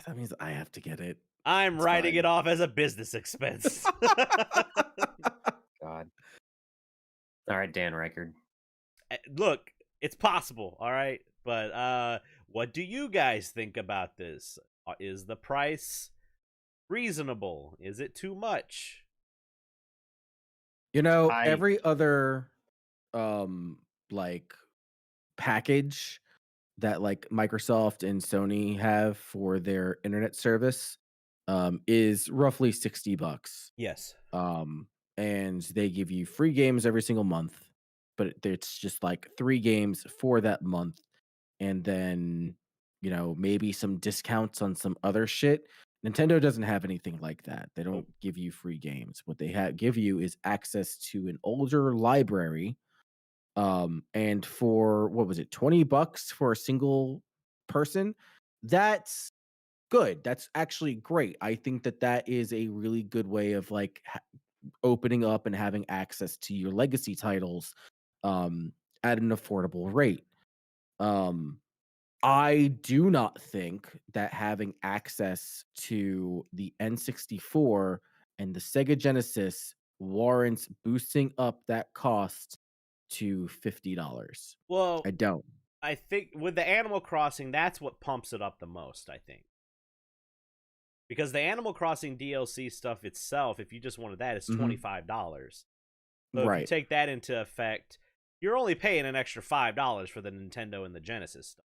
that means I have to get it. I'm writing it off as a business expense. God. All right, Dan Reichard. Look, it's possible, all right? But what do you guys think about this? Is the price reasonable? Is it too much? You know, every other like package that like Microsoft and Sony have for their internet service is roughly $60. Yes. And they give you free games every single month, but it's just like 3 games for that month, and then maybe some discounts on some other shit. Nintendo doesn't have anything like that. They don't give you free games. What they give you is access to an older library. And for what was it, $20 for a single person? That's good. That's actually great. I think that is a really good way of like opening up and having access to your legacy titles at an affordable rate. I do not think that having access to the N64 and the Sega Genesis warrants boosting up that cost to $50. Well, I don't. I think with the Animal Crossing, that's what pumps it up the most, I think. Because the Animal Crossing DLC stuff itself, if you just wanted that, is $25. So if you take that into effect, you're only paying an extra $5 for the Nintendo and the Genesis stuff.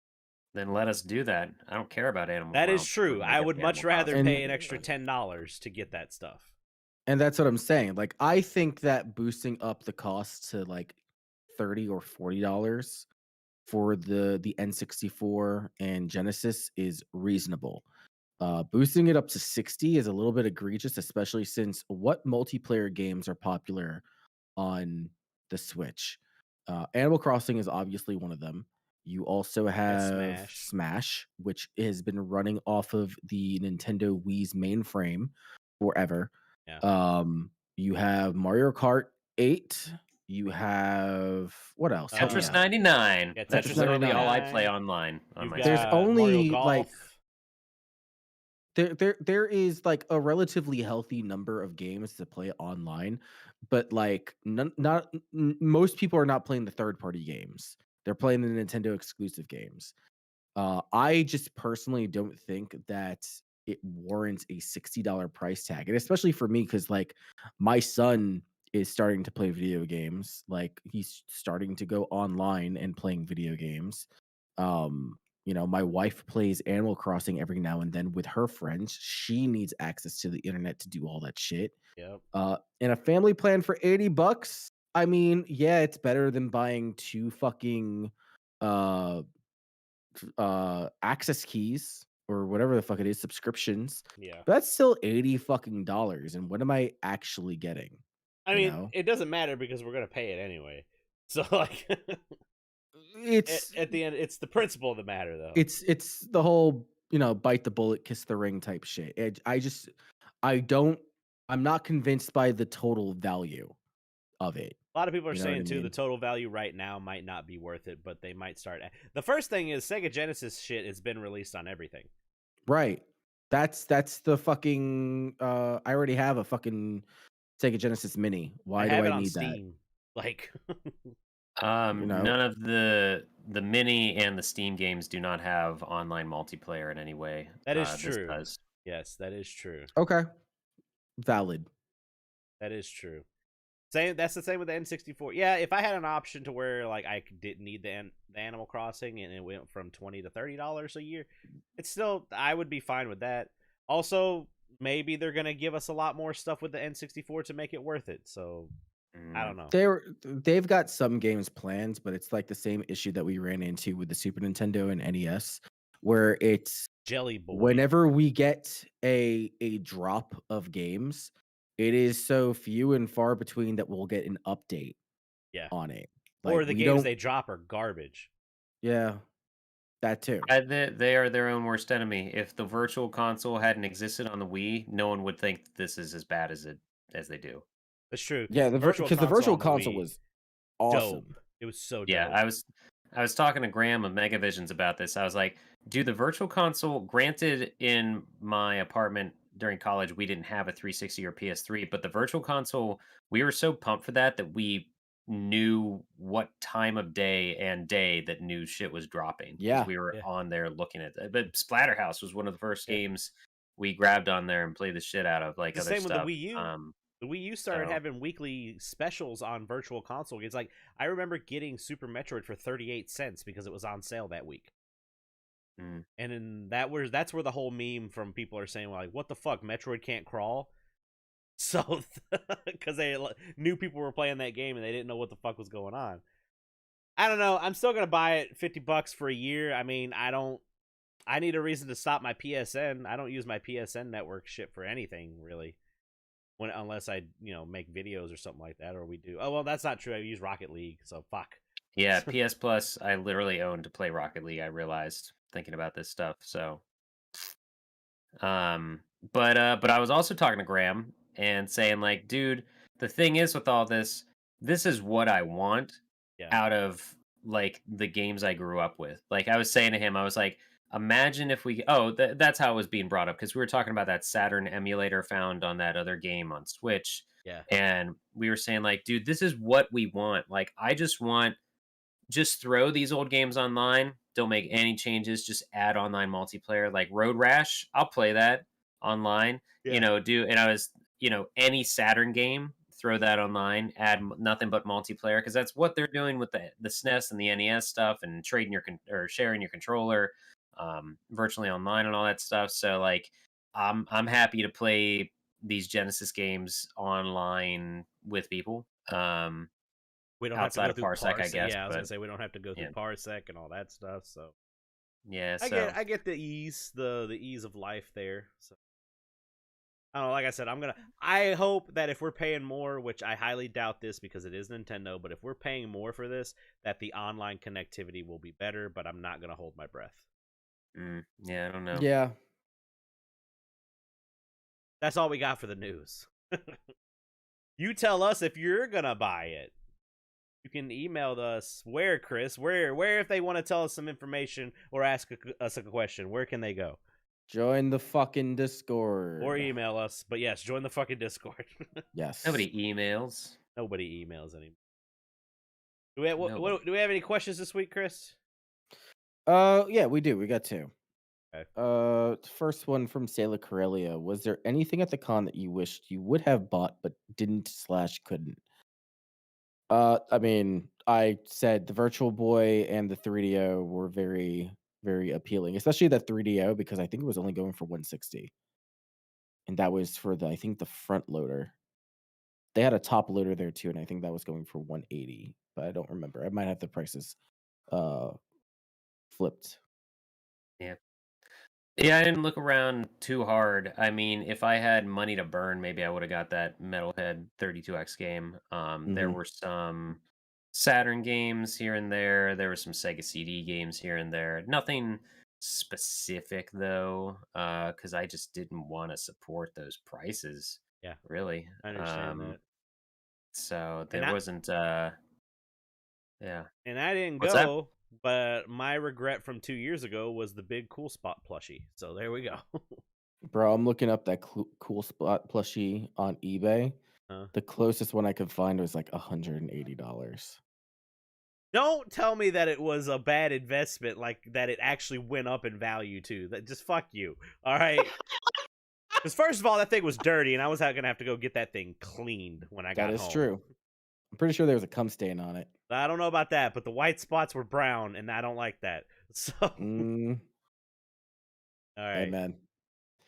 Then let us do that. I don't care about Animal That Crossing. is true. I would much rather pay an extra $10 to get that stuff. And that's what I'm saying. Like, I think that boosting up the cost to like $30 or $40 for the N64 and Genesis is reasonable. Boosting it up to 60 is a little bit egregious, especially since what multiplayer games are popular on the Switch? Animal Crossing is obviously one of them. You also have Smash. Smash, which has been running off of the Nintendo Wii's mainframe forever. Yeah. You have Mario Kart 8. You have what else? Help me Tetris out. 99. Yeah, That's Tetris literally all I 99. play online on You've my got There's Switch. Mario only like Golf. there is like a relatively healthy number of games to play online, but like most people are not playing the third party games. They're playing the Nintendo exclusive games. I just personally don't think that it warrants a $60 price tag, and especially for me because like my son is starting to play video games. Like he's starting to go online and playing video games. My wife plays Animal Crossing every now and then with her friends. She needs access to the internet to do all that shit. Yep. And a family plan for $80. I mean, yeah, it's better than buying two fucking uh access keys or whatever the fuck it is, subscriptions. Yeah. But that's still 80 fucking dollars. And what am I actually getting? I You mean, know? it doesn't matter because we're gonna pay it anyway. So like, It's at the end, it's the principle of the matter, though. it's the whole, bite the bullet, kiss the ring type shit. I'm not convinced by the total value of it. A lot of people are You know what I saying too, the mean? total value right now might not be worth it, but they might start. The first thing is Sega Genesis shit has been released on everything. Right. That's the fucking I already have a fucking Sega Genesis Mini. Why I do have I it on need that? Steam. Like, None of the mini and the Steam games do not have online multiplayer in any way. that is This true. does. Yes, that is true. Okay. Valid. That is true. That's the same with the N64. Yeah, if I had an option to where like I didn't need the Animal Crossing and it went from $20 to $30 a year, it's still I would be fine with that. Also, maybe they're gonna give us a lot more stuff with the N64 to make it worth it. So I don't know. They've got some games planned, but it's like the same issue that we ran into with the Super Nintendo and NES, where it's Jelly Boy. whenever we get a drop of games, it is so few and far between that we'll get an update on it. Like, or the games they drop are garbage. Yeah, that too. They are their own worst enemy. If the Virtual Console hadn't existed on the Wii, no one would think this is as bad as they do. That's true. Yeah, the Virtual Console was awesome. Dope. It was so dope. Yeah, I was talking to Graham of Megavisions about this. I was like, dude, the Virtual Console, granted in my apartment during college, we didn't have a 360 or PS3, but the Virtual Console, we were so pumped for that we knew what time of day that new shit was dropping. Yeah. We were on there looking at that. But Splatterhouse was one of the first games we grabbed on there and played the shit out of, like, the other same stuff. with the Wii U. The Wii U started having weekly specials on Virtual Console. It's like I remember getting Super Metroid for 38 cents because it was on sale that week. And then that's where the whole meme from people are saying, like, what the fuck, Metroid can't crawl? So because they knew people were playing that game and they didn't know what the fuck was going on. I don't know. I'm still gonna buy it $50 for a year. I mean, I need a reason to stop my PSN. I don't use my PSN network shit for anything really. Unless I, make videos or something like that, or we do. Oh well, that's not true. I use Rocket League, so fuck. Yeah, PS Plus. I literally own to play Rocket League. I realized thinking about this stuff. So, but I was also talking to Graham and saying, like, dude, the thing is with all this is what I want out of like the games I grew up with. Like I was saying to him, I was like, imagine if we that's how it was being brought up because we were talking about that Saturn emulator found on that other game on Switch. Yeah. And we were saying, like, dude, this is what we want. Like, I just throw these old games online, don't make any changes, just add online multiplayer. Like Road Rash, I'll play that online. And I was, any Saturn game, throw that online, add nothing but multiplayer because that's what they're doing with the SNES and the NES stuff and trading or sharing your controller virtually online and all that stuff. So like I'm happy to play these Genesis games online with people. We don't outside have to go of Parsec, I guess. Yeah, I was but, gonna say we don't have to go through Parsec and all that stuff. So Yeah, I so get the ease of life there. So I don't know, like I said, I hope that if we're paying more, which I highly doubt this because it is Nintendo, but if we're paying more for this, that the online connectivity will be better, but I'm not gonna hold my breath. yeah, I don't know. Yeah. That's all we got for the news. You tell us if you're gonna buy it. You can email us where, Chris, where if they want to tell us some information or ask us a question, where can they go? Join the fucking Discord. Or email us. But yes, join the fucking Discord. Yes. Nobody emails. Nobody emails anymore. Do we have, Nobody. do we have any questions this week, Chris? Yeah, we do. We got two. Okay. First one from Sailor Corellia. Was there anything at the con that you wished you would have bought but didn't/couldn't? I mean, I said the Virtual Boy and the 3DO were very, very appealing, especially the 3DO because I think it was only going for 160. And that was for I think the front loader. They had a top loader there too, and I think that was going for 180, but I don't remember. I might have the prices uh flipped. Yeah. Yeah, I didn't look around too hard. I mean, if I had money to burn, maybe I would have got that Metalhead 32X game. There Mhm. were some Saturn games here and there. There were some Sega CD games here and there. Nothing specific though, because I just didn't want to support those prices. Yeah, Really. I understand that. So And there wasn't. Yeah. I didn't What's that? go, but my regret from 2 years ago was the big Cool Spot plushie. So there we go. Bro, I'm looking up that cool spot plushie on eBay. The closest one I could find was like $180. Don't tell me that it was a bad investment, like that it actually went up in value too. That just fuck you. All right. Because first of all, that thing was dirty, and I was gonna have to go get that thing cleaned when I got That is home. true. I'm pretty sure there was a cum stain on it. I don't know about that, but the white spots were brown, and I don't like that. So, all right. Amen.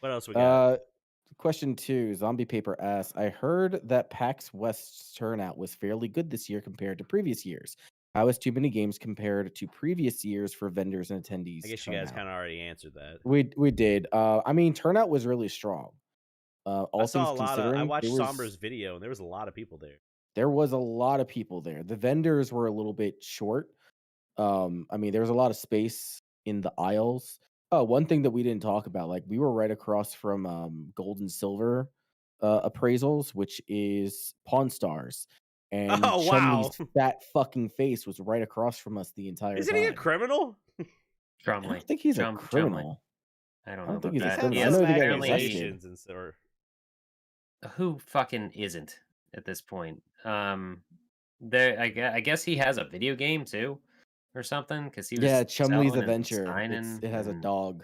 What else we got? Question 2, Zombie Paper asks, I heard that PAX West's turnout was fairly good this year compared to previous years. How is TooManyGames compared to previous years for vendors and attendees? I guess you guys kind of already answered that. We did. I mean, turnout was really strong. I saw a lot of. I watched there was, Sombra's video, and there was a lot of people there. There was a lot of people there. The vendors were a little bit short. I mean, there was a lot of space in the aisles. Oh, one thing that we didn't talk about, like we were right across from gold and silver appraisals, which is Pawn Stars. And Oh, wow. Chumley's fat fucking face was right across from us the entire Isn't time. he a criminal? I don't think he's a criminal. I don't I know don't think about he's a that. criminal. He I has know the guy apparently- arrested. Who fucking isn't at this point? I guess he has a video game too, or something. Because he was Chumley's Adventure. It has a and dog.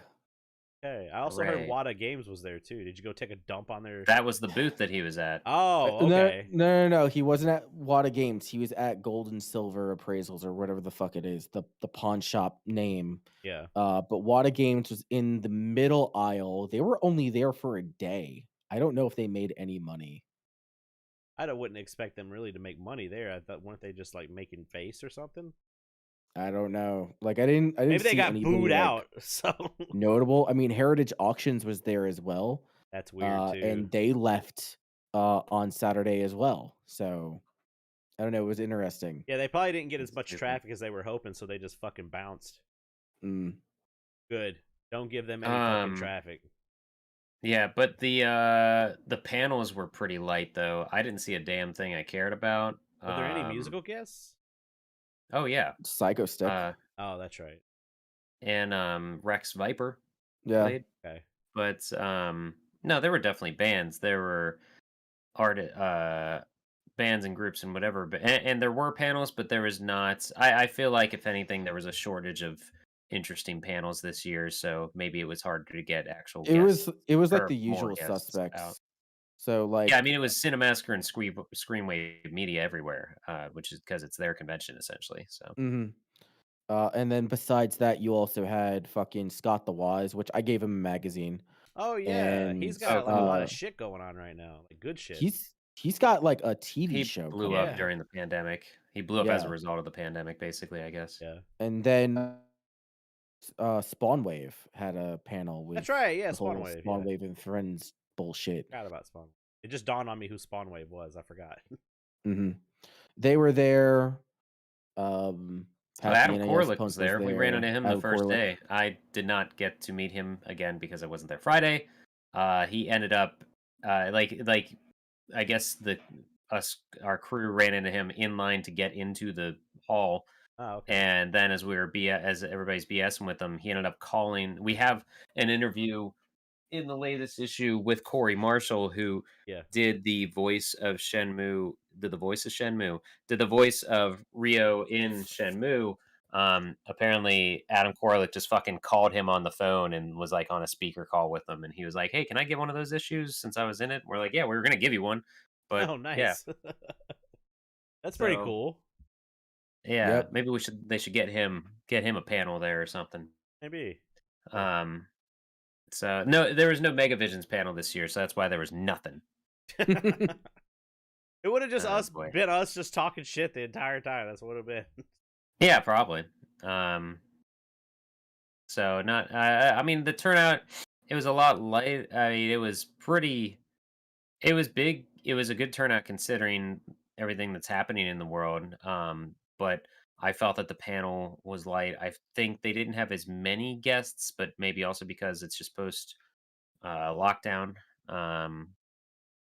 Okay, I also heard Wada Games was there too. Did you go take a dump on their? That was the booth that he was at. Oh, okay. No. He wasn't at Wada Games. He was at Gold and Silver Appraisals or whatever the fuck it is. The pawn shop name. Yeah. But Wada Games was in the middle aisle. They were only there for a day. I don't know if they made any money. I wouldn't expect them really to make money there. I thought, weren't they just like making face or something? I don't know. Like I didn't. Maybe they got booed out. So notable. I mean, Heritage Auctions was there as well. That's weird too. And they left on Saturday as well. So I don't know. It was interesting. Yeah, they probably didn't get as much traffic as they were hoping, so they just fucking bounced. Good. Don't give them any fucking traffic. Yeah, but the panels were pretty light though. I didn't see a damn thing I cared about. Were there any musical guests? Oh yeah, Psycho Stick. Oh, that's right. And Rex Viper. Yeah. Played. Okay. But no, there were definitely bands. There were bands and groups and whatever. But and there were panels, but there was not. I feel like if anything, there was a shortage of interesting panels this year. So maybe it was harder to get actual. It was like the usual suspects. Out. So like yeah, I mean it was Cinemassacre and Screenwave Media everywhere, which is because it's their convention essentially. So. And then besides that, you also had fucking Scott the Wise, which I gave him a magazine. Oh yeah, he's got like a lot of shit going on right now, like good shit. He's got like a TV show. He blew up during the pandemic. He blew up as a result of the pandemic, basically, I guess. Yeah. And then Spawn Wave had a panel with That's right. Yeah, the whole Spawnwave. Spawn Yeah, Wave and Friends bullshit. forgot about Spawn. It just dawned on me who Spawnwave was. I forgot. They were there. So Happy Adam NAS Korlick Punk was there. We ran into him the Adam first Korlick. day. I did not get to meet him again because I wasn't there Friday. He ended up like I guess our crew ran into him in line to get into the hall. Oh, okay. And then as as everybody's BSing with him, he ended up calling. We have an interview in the latest issue with Corey Marshall, who Yeah. did the voice of Shenmue, did the voice of Shenmue, did the voice of Rio in Shenmue. Apparently Adam Korlick just fucking called him on the phone and was like on a speaker call with him, and he was like, "Hey, can I get one of those issues since I was in it?" We're like, "Yeah, we were gonna give you one, but Oh, yeah." nice. That's pretty So, cool. yeah, Yep. maybe they should get him a panel there or something. Maybe. So no, there was no Megavisions panel this year, so that's why there was nothing. It would have just Boy. been us just talking shit the entire time. That's what it would have been. Yeah, probably. So not. I mean, the turnout. It was a lot light. I mean, it was pretty. It was big. It was a good turnout considering everything that's happening in the world. But I felt that the panel was light. I think they didn't have as many guests, but maybe also because it's just post lockdown.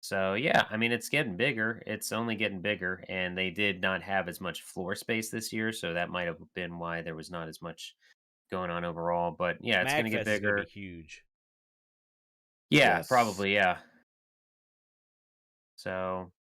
So yeah, I mean it's getting bigger. It's only getting bigger, and they did not have as much floor space this year, so that might have been why there was not as much going on overall. But yeah, it's going to get Magfest is going to be bigger. huge. Yeah, Yes. probably. Yeah. So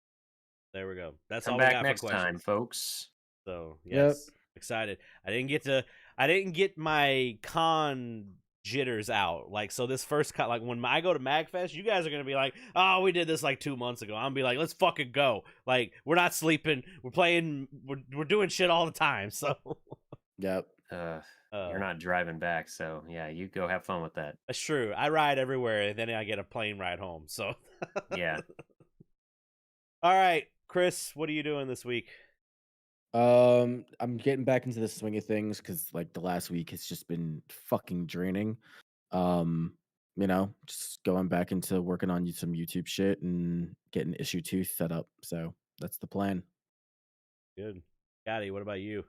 There we go. That's come all we back got next for time, questions. folks. So Yep. yes, excited. I didn't get my con jitters out. Like, so this first like when I go to Magfest, you guys are gonna be like, oh, we did this like 2 months ago. I'm gonna be like, let's fucking go. Like, we're not sleeping. We're playing. We're doing shit all the time. So Yep. You're not driving back, so yeah, you go have fun with that. that's true. I ride everywhere, and then I get a plane ride home. So Yeah. All right, Chris, what are you doing this week? I'm getting back into the swing of things because like the last week has just been fucking draining. Just going back into working on some YouTube shit and getting issue 2 set up. So that's the plan. Good. Scotty, what about you?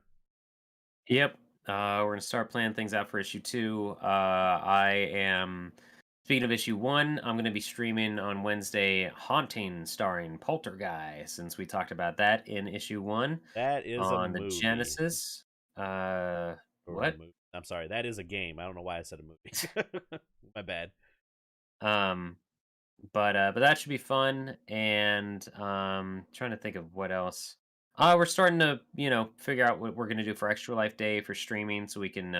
Yep. We're gonna start planning things out for issue 2. I am speaking of issue 1. I'm gonna be streaming on Wednesday, Haunting, starring Poltergeist, since we talked about that in issue 1 That is on a the movie. Genesis. Or What? a movie. I'm sorry, that is a game. I don't know why I said a movie. My bad. But that should be fun. And trying to think of what else. We're starting to figure out what we're gonna do for Extra Life Day for streaming, so we can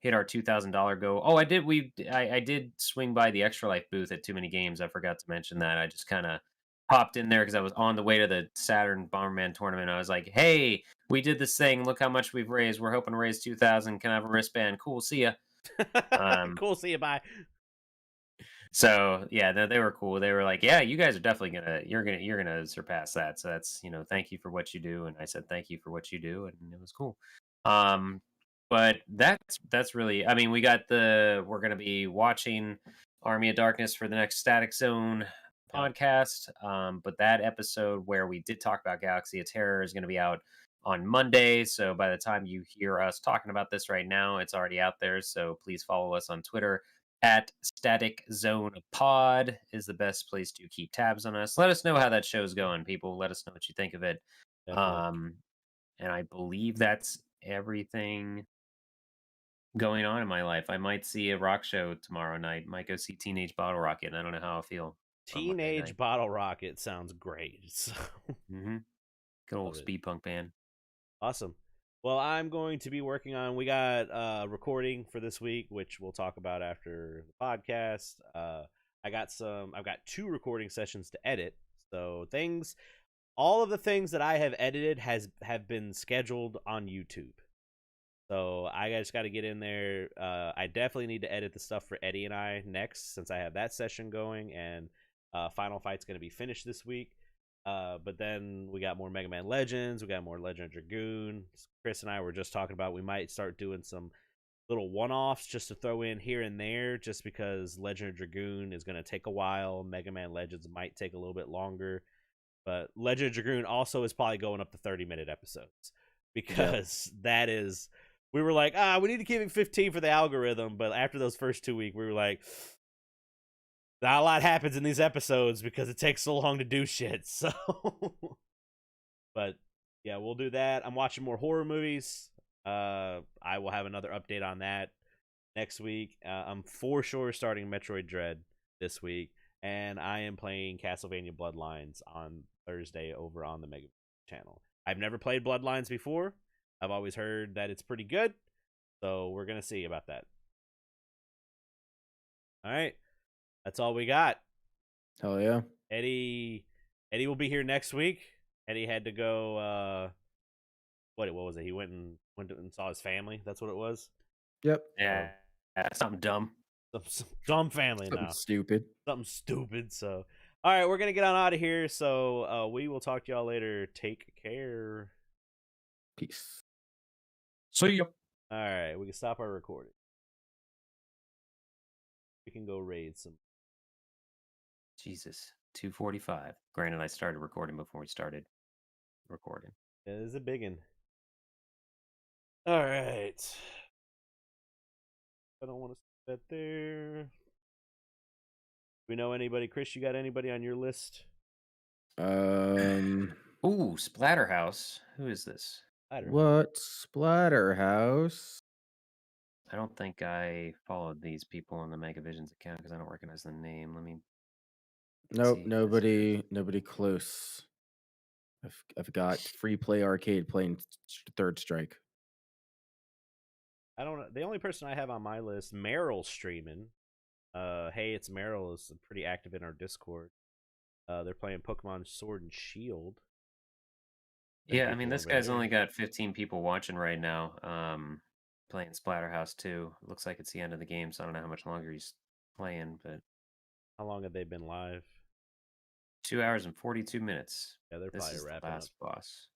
hit our $2,000 goal. Oh, I did. I did swing by the Extra Life booth at TooManyGames. I forgot to mention that. I just kind of popped in there because I was on the way to the Saturn Bomberman tournament. I was like, "Hey, we did this thing. Look how much we've raised. We're hoping to raise 2,000. Can I have a wristband? Cool. See ya." Cool. See you. Bye. So yeah, they were cool. They were like, "Yeah, you guys are definitely you're gonna surpass that." So that's thank you for what you do. And I said, "Thank you for what you do," and it was cool. But that's really. I mean, we're gonna be watching Army of Darkness for the next Static Zone podcast. But that episode where we did talk about Galaxy of Terror is gonna be out on Monday. So by the time you hear us talking about this right now, it's already out there. So please follow us on Twitter. At Static Zone Pod is the best place to keep tabs on us. Let us know how that show's going, people. Let us know what you think of it. Definitely. And I believe that's everything going on in my life. I might see a rock show tomorrow night. Might go see Teenage Bottle Rocket. I don't know how I feel. Teenage Bottle Rocket sounds great. So. Good old speed punk band. Awesome. Well, I'm going to be working on. We got recording for this week, which we'll talk about after the podcast. I've got 2 recording sessions to edit. So all of the things that I have edited have been scheduled on YouTube. So I just got to get in there. I definitely need to edit the stuff for Eddie and I next, since I have that session going, and Final Fight's going to be finished this week. But then we got more Mega Man Legends. We got more Legend of Dragoon. Chris and I were just talking about we might start doing some little one-offs just to throw in here and there, just because Legend of Dragoon is going to take a while. Mega Man Legends might take a little bit longer, but Legend of Dragoon also is probably going up to 30-minute episodes because that is. We were like, we need to keep it 15 for the algorithm, but after those first 2 weeks, we were like, not a lot happens in these episodes because it takes so long to do shit. So, but yeah, we'll do that. I'm watching more horror movies. I will have another update on that next week. I'm for sure starting Metroid Dread this week, and I am playing Castlevania Bloodlines on Thursday over on the Mega channel. I've never played Bloodlines before. I've always heard that it's pretty good, so we're gonna see about that. All right, that's all we got. Hell yeah. Eddie will be here next week. Eddie had to go. What was it? He went and saw his family. That's what it was. Yep. Yeah, something dumb. Some dumb family Something now. stupid. Something stupid. So, all right, we're gonna get on out of here. So, we will talk to y'all later. Take care. Peace. See ya. All right, we can stop our recording. We can go raid some. Jesus, 2:45. Granted, I started recording before we started recording. Yeah, this is a big one. All right. I don't want to sit there. We know anybody, Chris? You got anybody on your list? Ooh, Splatterhouse. Who is this? I don't know. What? Splatterhouse? I don't think I followed these people on the Megavisions account because I don't recognize the name. Let me. Nope, see. nobody close. I've got Free Play Arcade playing Third Strike. I don't know. The only person I have on my list, Meryl's streaming. Hey, it's Meryl is pretty active in our Discord. They're playing Pokemon Sword and Shield. Yeah, I mean, this guy's only got 15 people watching right now. Playing Splatterhouse 2. Looks like it's the end of the game, so I don't know how much longer he's playing, but How long have they been live? 2 hours and 42 minutes. Yeah, they're This probably is the wrapping up. last boss.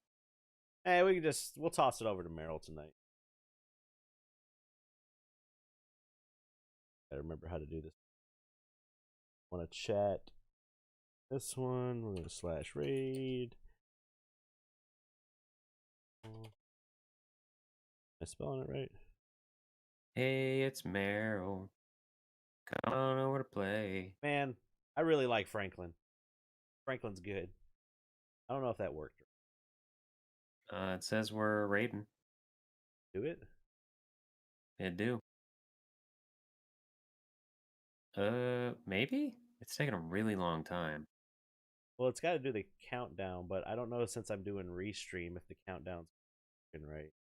Hey, we'll toss it over to Meryl tonight. I remember how to do this. Want to chat this one? We're gonna /raid. Am I spelling it right? Hey, it's Meryl. Come on over to play. Man, I really like Franklin. Franklin's good. I don't know if that worked. It says we're raiding. Do it? It do. Maybe? It's taking a really long time. Well, it's got to do the countdown, but I don't know since I'm doing restream if the countdown's working right.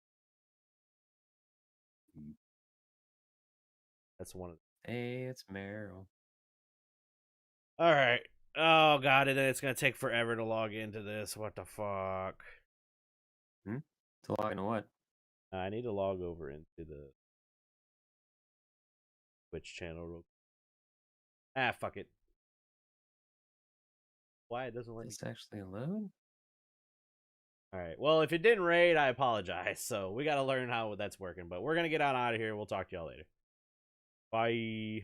That's one of. Hey, it's Meryl. All right. Oh god, and then it's gonna take forever to log into this. What the fuck? To log into what? I need to log over into the Twitch channel. Fuck it. Why it doesn't let me? It's actually load? All right. Well, if it didn't raid, I apologize. So we got to learn how that's working. But we're gonna get on out of here. We'll talk to y'all later. Bye.